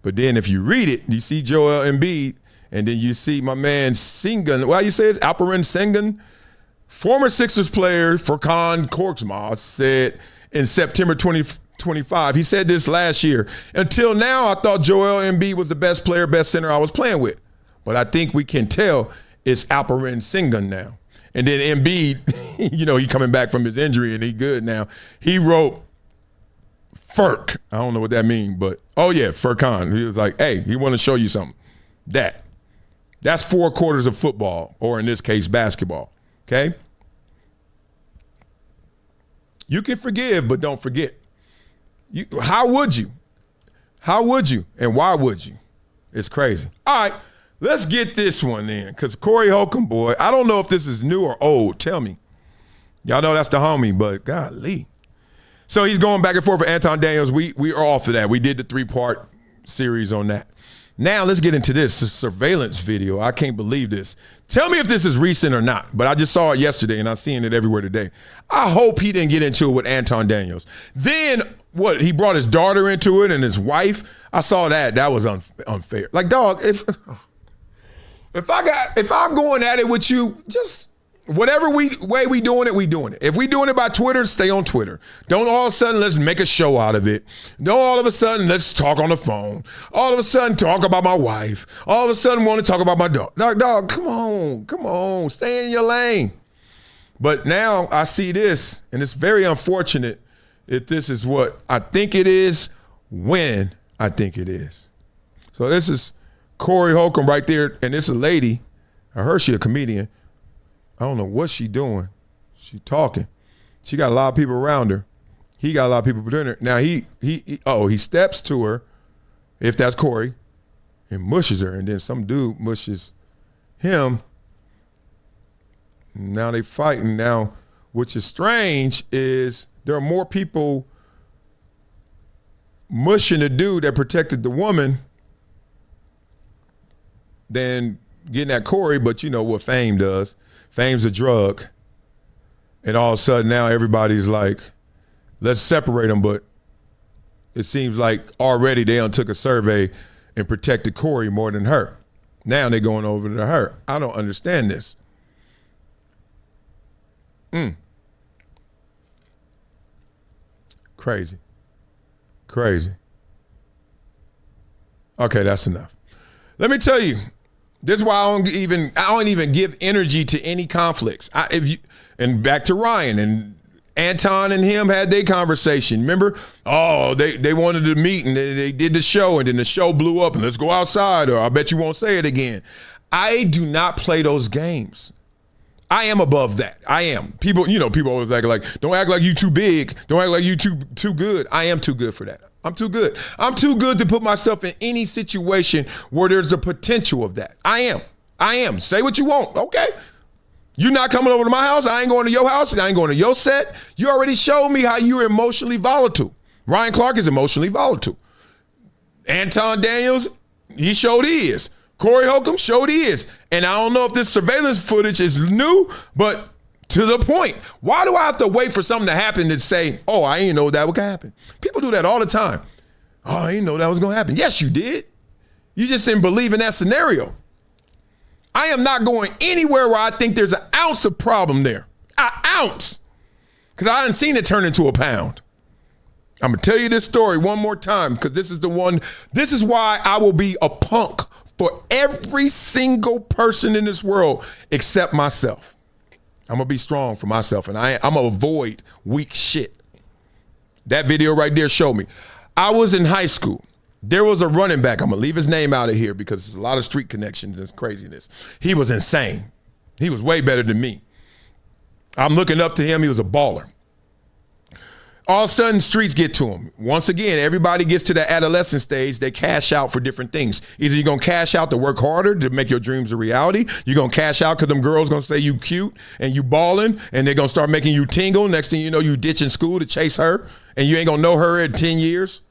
But then if you read it, you see Joel Embiid, and then you see my man Sengun. Well, you say it's Alperen Sengun. Former Sixers player Furkan Korkmaz said in September 2025, he said this last year, until now I thought Joel Embiid was the best player, best center I was playing with. But I think we can tell it's Alperen Sengun now. And then Embiid, you know, he coming back from his injury and he good now. He wrote Furk. I don't know what that means, but oh yeah, Furkan. He was like, hey, he want to show you something. That's 4 quarters of football, or in this case, basketball. Okay? You can forgive, but don't forget. How would you? How would you? And why would you? It's crazy. All right, let's get this one in, because Corey Holcomb, boy, I don't know if this is new or old. Tell me. Y'all know that's the homie, but golly. So he's going back and forth with Anton Daniels. We are off of that. We did the 3-part series on that. Now let's get into this surveillance video. I can't believe this. Tell me if this is recent or not, but I just saw it yesterday and I'm seeing it everywhere today. I hope he didn't get into it with Anton Daniels. Then what? He brought his daughter into it and his wife. I saw that. That was unfair. Like, dog, if I'm going at it with you, just whatever way we doing it, we doing it. If we doing it by Twitter, stay on Twitter. Don't all of a sudden let's make a show out of it. Don't all of a sudden let's talk on the phone. All of a sudden talk about my wife. All of a sudden want to talk about my dog. Dog, come on, stay in your lane. But now I see this, and it's very unfortunate if this is what I think it is, when I think it is. So this is Corey Holcomb right there, and this is a lady. I heard she a comedian. I don't know what she doing. She talking. She got a lot of people around her. He got a lot of people between her. Now he steps to her, if that's Corey, and mushes her, and then some dude mushes him. Now they fighting. Now, which is strange is there are more people mushing the dude that protected the woman than getting at Corey, but you know what fame does. Fame's a drug. And all of a sudden now everybody's like, let's separate them. But it seems like already they took a survey and protected Corey more than her. Now they're going over to her. I don't understand this. Crazy. Okay, that's enough. Let me tell you. This is why I don't even give energy to any conflicts. And back to Ryan and Anton and him had their conversation. Remember? Oh, they wanted to meet and they did the show and then the show blew up and let's go outside or I bet you won't say it again. I do not play those games. I am above that. I am. People always act like, don't act like you too big. Don't act like you too good. I am too good for that. I'm too good. I'm too good to put myself in any situation where there's the potential of that. I am. Say what you want. Okay. You're not coming over to my house. I ain't going to your house. I ain't going to your set. You already showed me how you're emotionally volatile. Ryan Clark is emotionally volatile. Anton Daniels, he showed he is. Corey Holcomb showed he is. And I don't know if this surveillance footage is new, but to the point. Why do I have to wait for something to happen to say, oh, I didn't know that would happen? People do that all the time. Oh, I didn't know that was going to happen. Yes, you did. You just didn't believe in that scenario. I am not going anywhere where I think there's an ounce of problem there. An ounce. Because I haven't seen it turn into a pound. I'm going to tell you this story one more time because this is the one. This is why I will be a punk for every single person in this world except myself. I'm going to be strong for myself, and I'm going to avoid weak shit. That video right there showed me. I was in high school. There was a running back. I'm going to leave his name out of here because there's a lot of street connections and craziness. He was insane. He was way better than me. I'm looking up to him. He was a baller. All of a sudden, streets get to them. Once again, everybody gets to the adolescent stage. They cash out for different things. Either you're going to cash out to work harder to make your dreams a reality. You're going to cash out because them girls going to say you cute and you balling, and they're going to start making you tingle. Next thing you know, you ditching school to chase her, and you ain't going to know her in 10 years.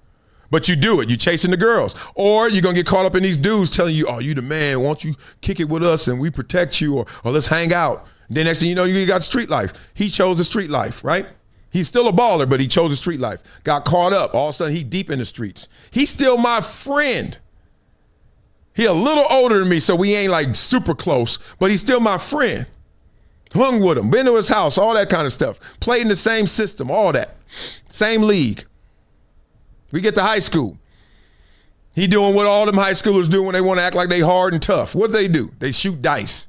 But you do it. You chasing the girls. Or you're going to get caught up in these dudes telling you, oh, you the man. Won't you kick it with us and we protect you, or let's hang out. Then next thing you know, you got street life. He chose the street life, right? He's still a baller, but he chose the street life. Got caught up. All of a sudden, he deep in the streets. He's still my friend. He a little older than me, so we ain't like super close, but he's still my friend. Hung with him, been to his house, all that kind of stuff. Played in the same system, all that. Same league. We get to high school. He doing what all them high schoolers do when they want to act like they hard and tough. What they do? They shoot dice.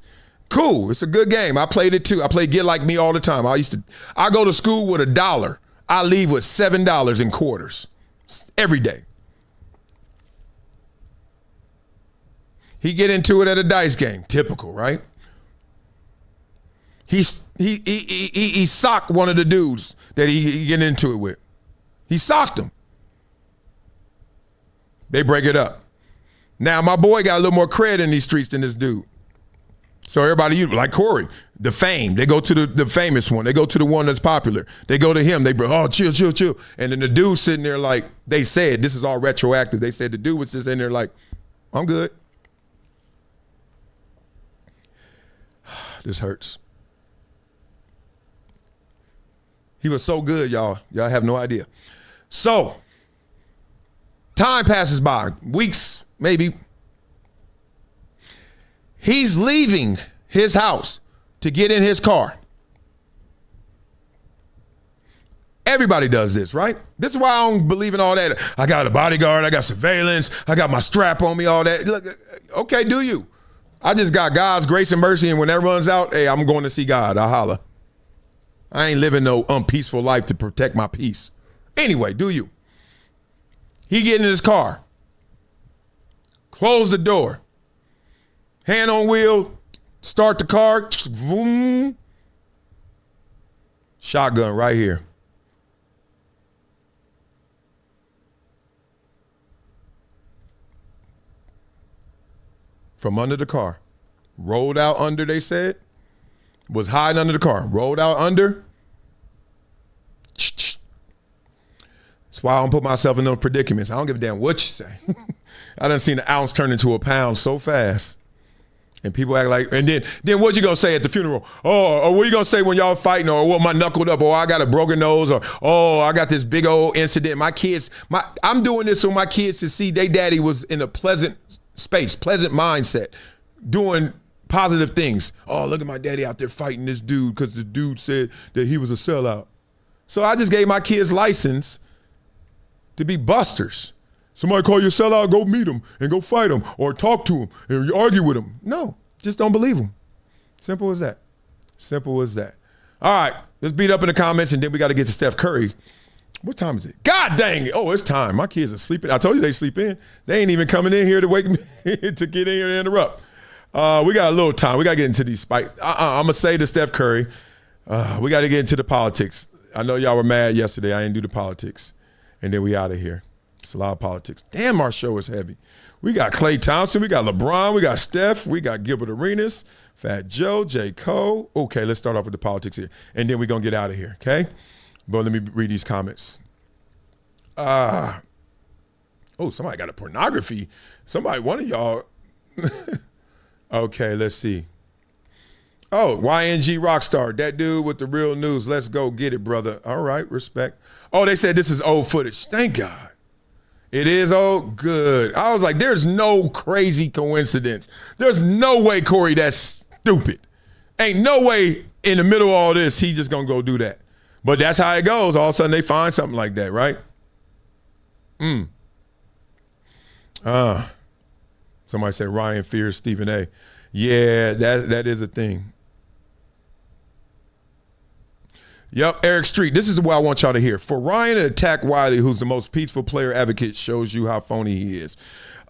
Cool. It's a good game. I played it too. I played Get Like Me all the time. I go to school with $1. I leave with $7 in quarters every day. He get into it at a dice game. Typical, right? He socked one of the dudes that he get into it with. He socked him. They break it up. Now, my boy got a little more cred in these streets than this dude. So everybody, like Corey, the fame, they go to the famous one. They go to the one that's popular. They go to him. They bring, oh, chill. And then the dude sitting there like, they said, this is all retroactive. They said the dude was just in there like, I'm good. This hurts. He was so good, y'all. Y'all have no idea. So, time passes by. Weeks, maybe. He's leaving his house to get in his car. Everybody does this, right? This is why I don't believe in all that. I got a bodyguard, I got surveillance, I got my strap on me, all that. Look, okay, do you? I just got God's grace and mercy, and when that runs out, hey, I'm going to see God. I'll holla. I ain't living no unpeaceful life to protect my peace. Anyway, do you? He get in his car. Close the door. Hand on wheel, start the car, boom. Shotgun right here. From under the car. Rolled out under, they said. Was hiding under the car. Rolled out under. That's why I don't put myself in those predicaments. I don't give a damn what you say. I done seen an ounce turn into a pound so fast. And people act like, and then what you gonna say at the funeral? Oh, or what you gonna say when y'all fighting? Or what, my knuckled up? Or I got a broken nose? Or oh, I got this big old incident. My kids, I'm doing this so my kids to see their daddy was in a pleasant space, pleasant mindset, doing positive things. Oh, look at my daddy out there fighting this dude because the dude said that he was a sellout. So I just gave my kids license to be busters. Somebody call you a sellout, go meet him and go fight him or talk to him and argue with him. No, just don't believe him. Simple as that. Simple as that. All right, let's beat up in the comments, and then we got to get to Steph Curry. What time is it? God dang it. Oh, it's time. My kids are sleeping. I told you they sleep in. They ain't even coming in here to wake me to get in here and interrupt. We got a little time. We got to get into these spikes. I'm going to say to Steph Curry, we got to get into the politics. I know y'all were mad yesterday. I didn't do the politics. And then we out of here. It's a lot of politics. Damn, our show is heavy. We got Klay Thompson. We got LeBron. We got Steph. We got Gilbert Arenas, Fat Joe, J. Cole. Okay, let's start off with the politics here. And then we're going to get out of here, okay? But let me read these comments. Oh, somebody got a pornography. One of y'all. Okay, let's see. Oh, YNG Rockstar. That dude with the real news. Let's go get it, brother. All right, respect. Oh, they said this is old footage. Thank God. It is old? Good. I was like, there's no crazy coincidence. There's no way, Corey, that's stupid. Ain't no way in the middle of all this, he just going to go do that. But that's how it goes. All of a sudden, they find something like that, right? Somebody said Ryan fears Stephen A. Yeah, that is a thing. Yep, Eric Street. This is what I want y'all to hear. For Ryan to attack Wiley, who's the most peaceful player advocate, shows you how phony he is.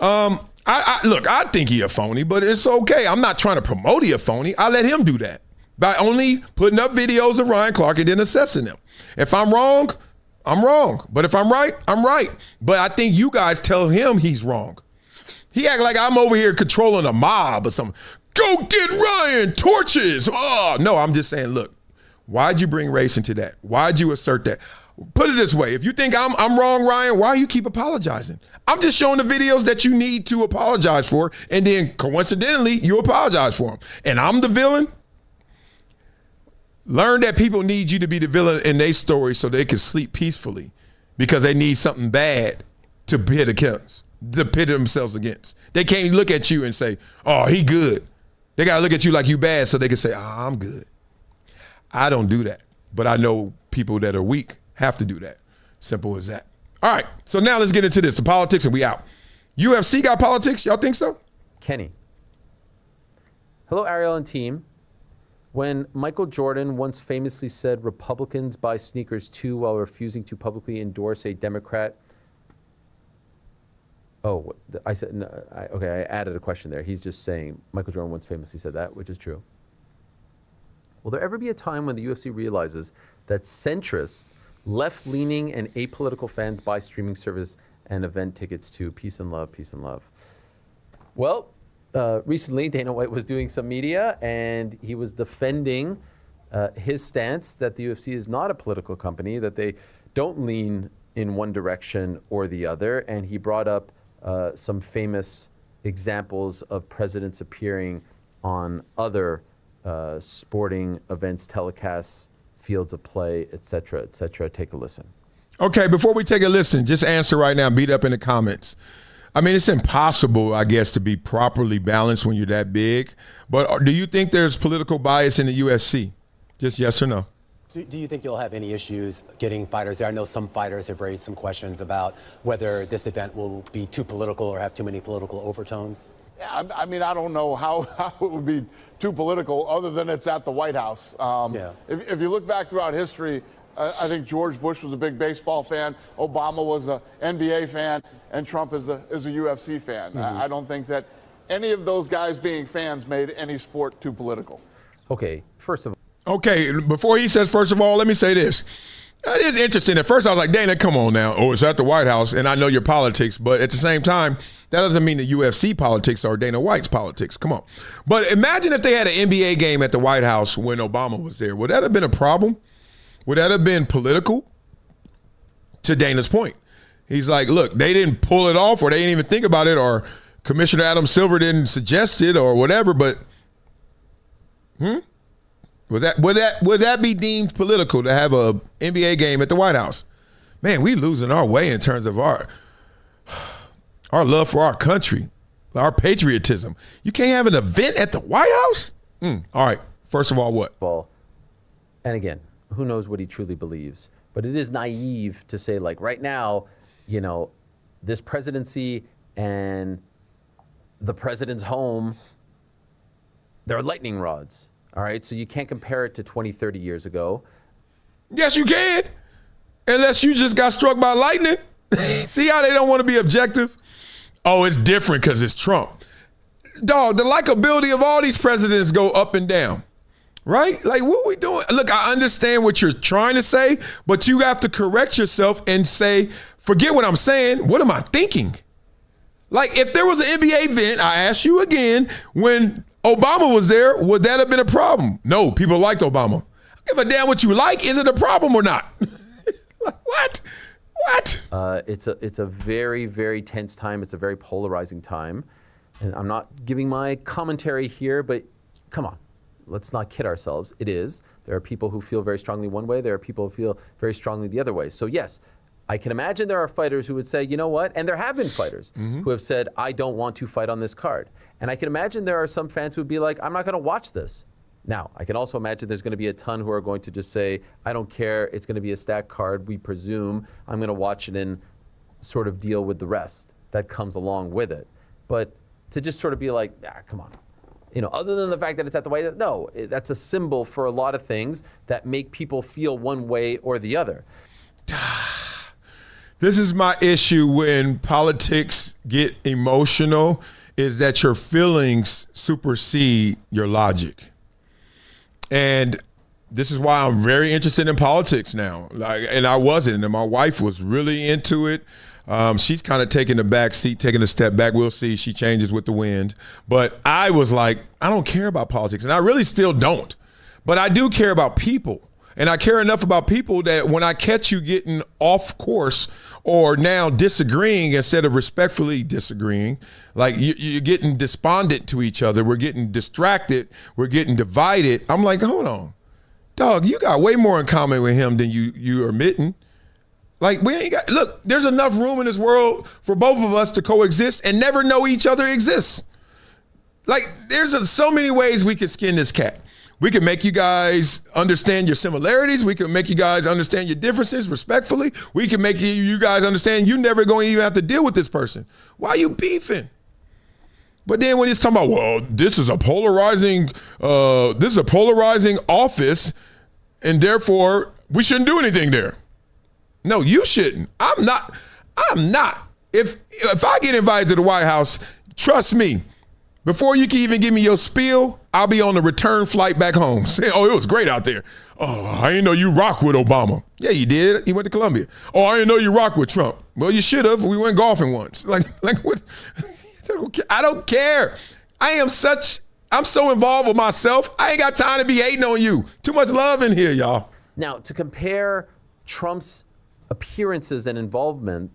Look, I think he a phony, but it's okay. I'm not trying to promote he a phony. I let him do that by only putting up videos of Ryan Clark and then assessing them. If I'm wrong, I'm wrong. But if I'm right, I'm right. But I think you guys tell him he's wrong. He act like I'm over here controlling a mob or something. Go get Ryan, torches. Oh, no, I'm just saying, look, why'd you bring race into that? Why'd you assert that? Put it this way. If you think I'm wrong, Ryan, why you keep apologizing? I'm just showing the videos that you need to apologize for, and then coincidentally, you apologize for them. And I'm the villain? Learn that people need you to be the villain in their story so they can sleep peacefully because they need something bad to pit themselves against. They can't look at you and say, oh, he good. They got to look at you like you bad so they can say, I'm good. I don't do that. But I know people that are weak have to do that. Simple as that. All right, so now let's get into this, the politics, and we out. UFC got politics? Y'all think so? Kenny. Hello, Ariel and team. When Michael Jordan once famously said Republicans buy sneakers too while refusing to publicly endorse a Democrat. Oh, I said, no, okay, I added a question there. He's just saying Michael Jordan once famously said that, which is true. Will there ever be a time when the UFC realizes that centrist, left-leaning, and apolitical fans buy streaming service and event tickets to? Peace and love, peace and love. Well, recently Dana White was doing some media and he was defending his stance that the UFC is not a political company, that they don't lean in one direction or the other. And he brought up some famous examples of presidents appearing on other sporting events, telecasts, fields of play, et cetera, et cetera. Take a listen. Okay, before we take a listen, just answer right now, beat up in the comments. I mean, it's impossible, I guess, to be properly balanced when you're that big. But do you think there's political bias in the UFC? Just yes or no? Do you think you'll have any issues getting fighters there? I know some fighters have raised some questions about whether this event will be too political or have too many political overtones. Yeah, I mean, I don't know how it would be too political other than it's at the White House. If you look back throughout history, I think George Bush was a big baseball fan, Obama was an NBA fan, and Trump is a UFC fan. Mm-hmm. I don't think that any of those guys being fans made any sport too political. Okay, first of all. Okay, before he says first of all, let me say this. It is interesting. At first I was like, Dana, come on now. Oh, it's at the White House, and I know your politics, but at the same time, that doesn't mean the UFC politics or Dana White's politics. Come on. But imagine if they had an NBA game at the White House when Obama was there. Would that have been a problem? Would that have been political? To Dana's point. He's like, look, they didn't pull it off or they didn't even think about it or Commissioner Adam Silver didn't suggest it or whatever, but would that be deemed political to have a NBA game at the White House? Man, we losing our way in terms of our love for our country, our patriotism. You can't have an event at the White House? All right. First of all, what? Well, and again, who knows what he truly believes, but it is naive to say, like, right now, you know, this presidency and the president's home, they're lightning rods. All right, so you can't compare it to 20, 30 years ago. Yes, you can. Unless you just got struck by lightning. See how they don't want to be objective? Oh, it's different because it's Trump. Dog, the likability of all these presidents go up and down. Right? Like, what are we doing? Look, I understand what you're trying to say, but you have to correct yourself and say, forget what I'm saying. What am I thinking? Like, if there was an NBA event, I ask you again, when Obama was there, would that have been a problem? No, people liked Obama. I give a damn what you like. Is it a problem or not? What? It's a very, very tense time. It's a very polarizing time. And I'm not giving my commentary here, but come on. Let's not kid ourselves. It is. There are people who feel very strongly one way. There are people who feel very strongly the other way. So yes, I can imagine there are fighters who would say, you know what? And there have been fighters who have said, I don't want to fight on this card. And I can imagine there are some fans who would be like, I'm not going to watch this. Now, I can also imagine there's going to be a ton who are going to just say, I don't care. It's going to be a stacked card. We presume I'm going to watch it and sort of deal with the rest that comes along with it. But to just sort of be like, come on. You know, other than the fact that it's at the White House, no, that's a symbol for a lot of things that make people feel one way or the other. This is my issue when politics get emotional, is that your feelings supersede your logic. And this is why I'm very interested in politics now. And I wasn't, and my wife was really into it. She's kind of taking the back seat, taking a step back. We'll see. She changes with the wind. But I was like, I don't care about politics, and I really still don't. But I do care about people. And I care enough about people that when I catch you getting off course or now disagreeing instead of respectfully disagreeing, like you're getting despondent to each other, we're getting distracted, we're getting divided. I'm like, hold on. Dog, you got way more in common with him than you are admitting. Like, we ain't got, look, there's enough room in this world for both of us to coexist and never know each other exists. Like, there's so many ways we could skin this cat. We can make you guys understand your similarities. We can make you guys understand your differences respectfully. We can make you guys understand you never going to even have to deal with this person. Why are you beefing? But then when it's talking about, well, this is a polarizing office, and therefore we shouldn't do anything there. No, you shouldn't. I'm not. If I get invited to the White House, trust me, before you can even give me your spiel, I'll be on the return flight back home. Say, oh, it was great out there. Oh, I didn't know you rock with Obama. Yeah, you did. He went to Columbia. Oh, I didn't know you rock with Trump. Well, you should have. We went golfing once. Like what? I don't care. I'm so involved with myself. I ain't got time to be hating on you. Too much love in here, y'all. Now, to compare Trump's appearances and involvement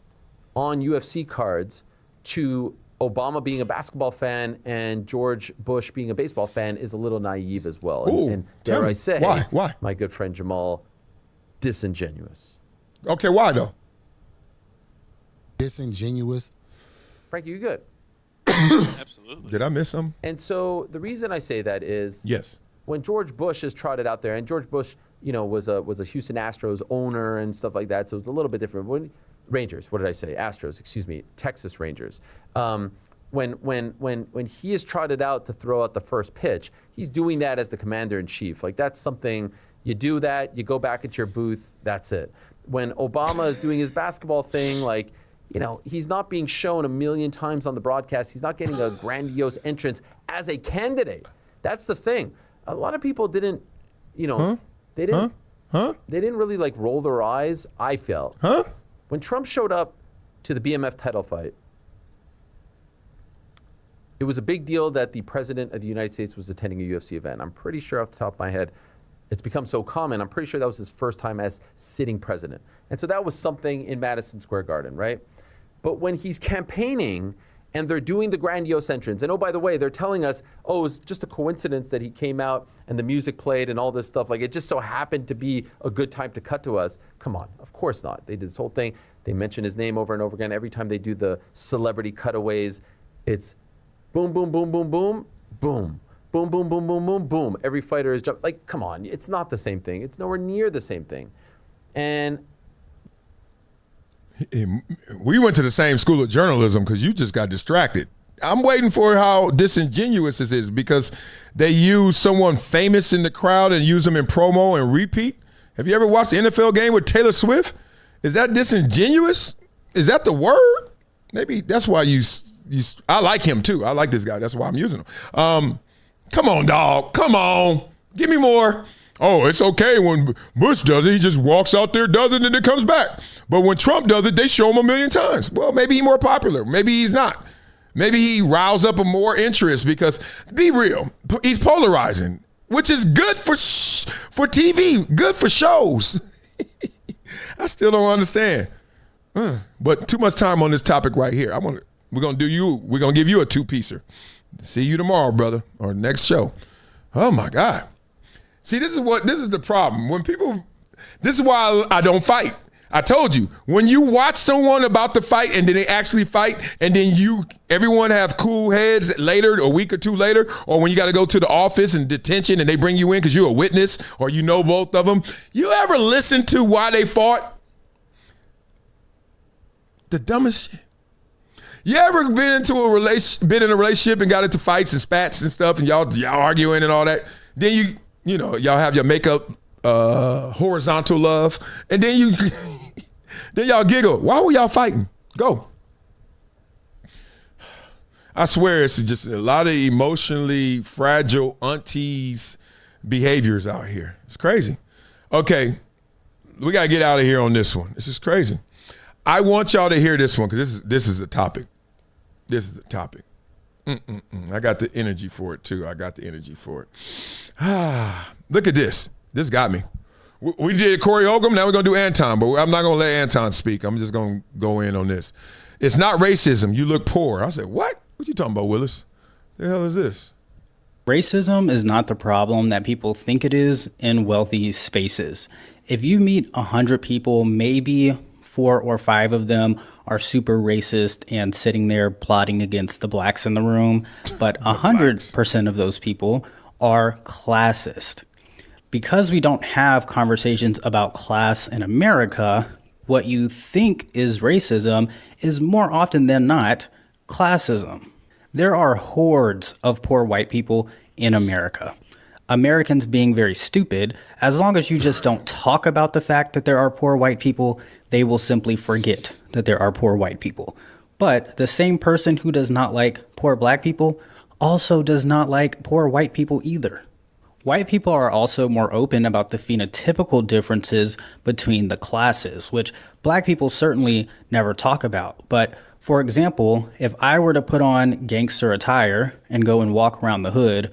on UFC cards to Obama being a basketball fan and George Bush being a baseball fan is a little naive as well. Ooh, and dare I say, why? My good friend Jamal, disingenuous. Okay, why though? Disingenuous. Frankie, you good? Absolutely. Did I miss something? And so the reason I say that is, yes, when George Bush is trotted out there, and George Bush, was a Houston Astros owner and stuff like that, so it's a little bit different. Rangers, what did I say? Astros, excuse me, Texas Rangers. When he is trotted out to throw out the first pitch, he's doing that as the commander-in-chief. Like, that's something, you do that, you go back into your booth, that's it. When Obama is doing his basketball thing, like, he's not being shown a million times on the broadcast. He's not getting a grandiose entrance as a candidate. That's the thing. A lot of people didn't, they didn't really like roll their eyes, I felt. When Trump showed up to the BMF title fight, it was a big deal that the president of the United States was attending a UFC event. I'm pretty sure off the top of my head, it's become so common, I'm pretty sure that was his first time as sitting president. And so that was something in Madison Square Garden, right? But when he's campaigning and they're doing the grandiose entrance, and oh, by the way, they're telling us, oh, it was just a coincidence that he came out and the music played and all this stuff. Like, it just so happened to be a good time to cut to us. Come on, of course not. They did this whole thing. They mention his name over and over again. Every time they do the celebrity cutaways, it's boom, boom, boom, boom, boom, boom. Boom, boom, boom, boom, boom, boom. Every fighter is jumping. Like, come on, it's not the same thing. It's nowhere near the same thing. And we went to the same school of journalism because you just got distracted. I'm waiting for how disingenuous this is because they use someone famous in the crowd and use them in promo and repeat. Have you ever watched the NFL game with Taylor Swift? Is that disingenuous? Is that the word? Maybe that's why I like him too. I like this guy. That's why I'm using him. Come on, dog. Come on. Give me more. Oh, it's okay when Bush does it. He just walks out there, does it, and then comes back. But when Trump does it, they show him a million times. Well, maybe he's more popular. Maybe he's not. Maybe he riles up a more interest because, be real, he's polarizing, which is good for TV, good for shows. I still don't understand. But too much time on this topic right here. We're gonna give you a two-piecer. See you tomorrow, brother, or next show. Oh my God. See, this is the problem. This is why I don't fight. I told you, when you watch someone about to fight and then they actually fight and then everyone have cool heads later, a week or two later, or when you got to go to the office and detention and they bring you in because you're a witness or you know both of them, you ever listen to why they fought? The dumbest shit. You ever been in a relationship and got into fights and spats and stuff and y'all arguing and all that? Then y'all have your makeup horizontal love, and then then y'all giggle. Why were y'all fighting? Go. I swear it's just a lot of emotionally fragile aunties behaviors out here. It's crazy. Okay, we got to get out of here on this one. This is crazy. I want y'all to hear this one because this is a topic. This is a topic. I got the energy for it, too. I got the energy for it. Look at this. This got me. We did Corey Holcomb. Now we're going to do Anton, but I'm not going to let Anton speak. I'm just going to go in on this. It's not racism. You look poor. I said, what? What you talking about, Willis? The hell is this? Racism is not the problem that people think it is in wealthy spaces. If you meet 100 people, maybe 4 or 5 of them are super racist and sitting there plotting against the blacks in the room, but 100% of those people are classist. Because we don't have conversations about class in America, what you think is racism is more often than not classism. There are hordes of poor white people in America. Americans being very stupid, as long as you just don't talk about the fact that there are poor white people, they will simply forget that there are poor white people. But the same person who does not like poor black people also does not like poor white people either. White people are also more open about the phenotypical differences between the classes, which black people certainly never talk about. But for example, if I were to put on gangster attire and go and walk around the hood,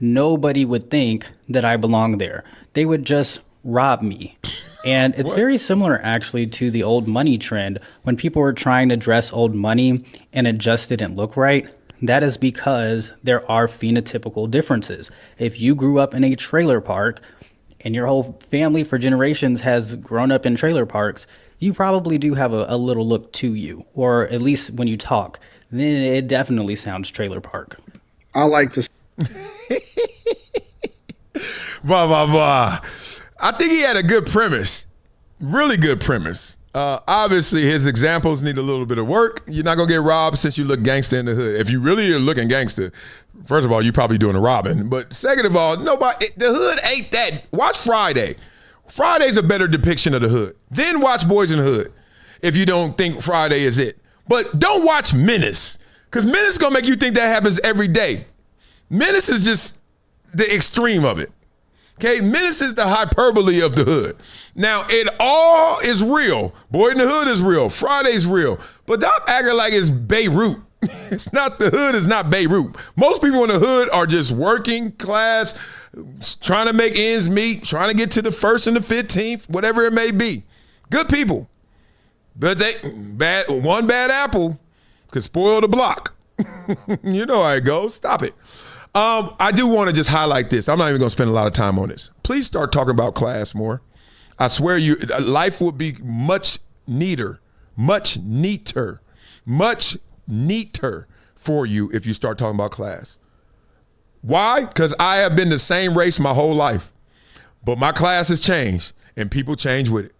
nobody would think that I belong there. They would just rob me. And it's very similar actually to the old money trend. When people were trying to dress old money and it just didn't look right, that is because there are phenotypical differences. If you grew up in a trailer park and your whole family for generations has grown up in trailer parks, you probably do have a little look to you, or at least when you talk, then it definitely sounds trailer park. I like to. Blah. I think he had a good premise, really good premise. Obviously, his examples need a little bit of work. You're not going to get robbed since you look gangster in the hood. If you really are looking gangster, first of all, you're probably doing a robbing. But second of all, the hood ain't that. Watch Friday. Friday's a better depiction of the hood. Then watch Boys in the Hood if you don't think Friday is it. But don't watch Menace, because Menace is going to make you think that happens every day. Menace is just the extreme of it. Okay, Menace is the hyperbole of the hood. Now, it all is real. Boy in the Hood is real. Friday's real. But don't act like it's Beirut. It's not, the hood is not Beirut. Most people in the hood are just working class, trying to make ends meet, trying to get to the 1st and the 15th, whatever it may be. Good people. But one bad apple could spoil the block. You know how it goes. Stop it. I do want to just highlight this. I'm not even going to spend a lot of time on this. Please start talking about class more. I swear life would be much neater for you if you start talking about class. Why? Because I have been the same race my whole life. But my class has changed, and people change with it.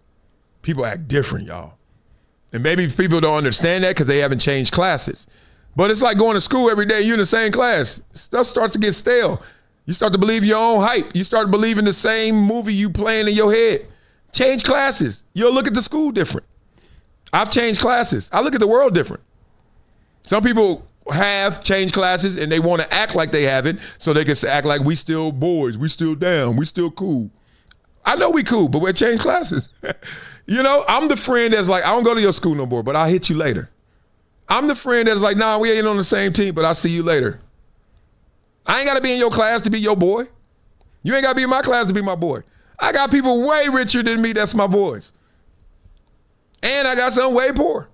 People act different, y'all. And maybe people don't understand that because they haven't changed classes. But it's like going to school every day, you're in the same class. Stuff starts to get stale. You start to believe your own hype. You start believing the same movie you playing in your head. Change classes. You'll look at the school different. I've changed classes. I look at the world different. Some people have changed classes and they want to act like they haven't so they can act like we still boys, we still down, we still cool. I know we cool, but we're changed classes. You know, I'm the friend that's like, I don't go to your school no more, but I'll hit you later. I'm the friend that's like, nah, we ain't on the same team, but I'll see you later. I ain't got to be in your class to be your boy. You ain't got to be in my class to be my boy. I got people way richer than me that's my boys. And I got some way poor.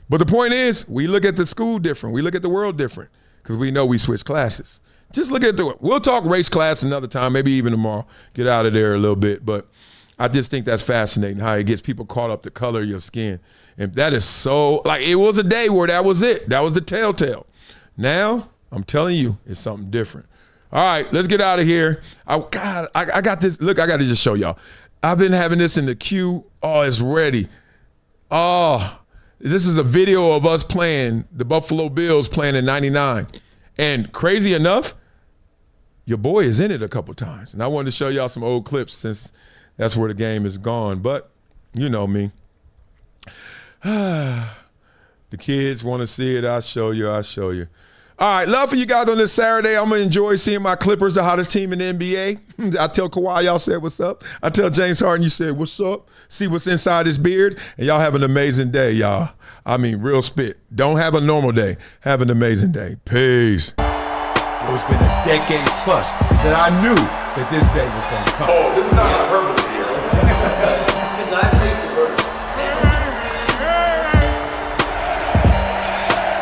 But the point is, we look at the school different. We look at the world different because we know we switch classes. Just look at we'll talk race class another time, maybe even tomorrow. Get out of there a little bit. But I just think that's fascinating how it gets people caught up the color of your skin. And that is so, like, it was a day where that was it. That was the telltale. Now, I'm telling you, it's something different. All right, let's get out of here. I got this. Look, I got to just show y'all. I've been having this in the queue. Oh, it's ready. Oh, this is a video of us playing, the Buffalo Bills playing in 99. And crazy enough, your boy is in it a couple times. And I wanted to show y'all some old clips since that's where the game is gone. But you know me. The kids want to see it. I'll show you. All right, love for you guys on this Saturday. I'm going to enjoy seeing my Clippers, the hottest team in the NBA. I tell Kawhi, y'all said what's up. I tell James Harden, you said what's up. See what's inside his beard. And y'all have an amazing day, y'all. I mean, real spit. Don't have a normal day. Have an amazing day. Peace. It's been a decade plus that I knew that this day was going to come. Oh, this is not a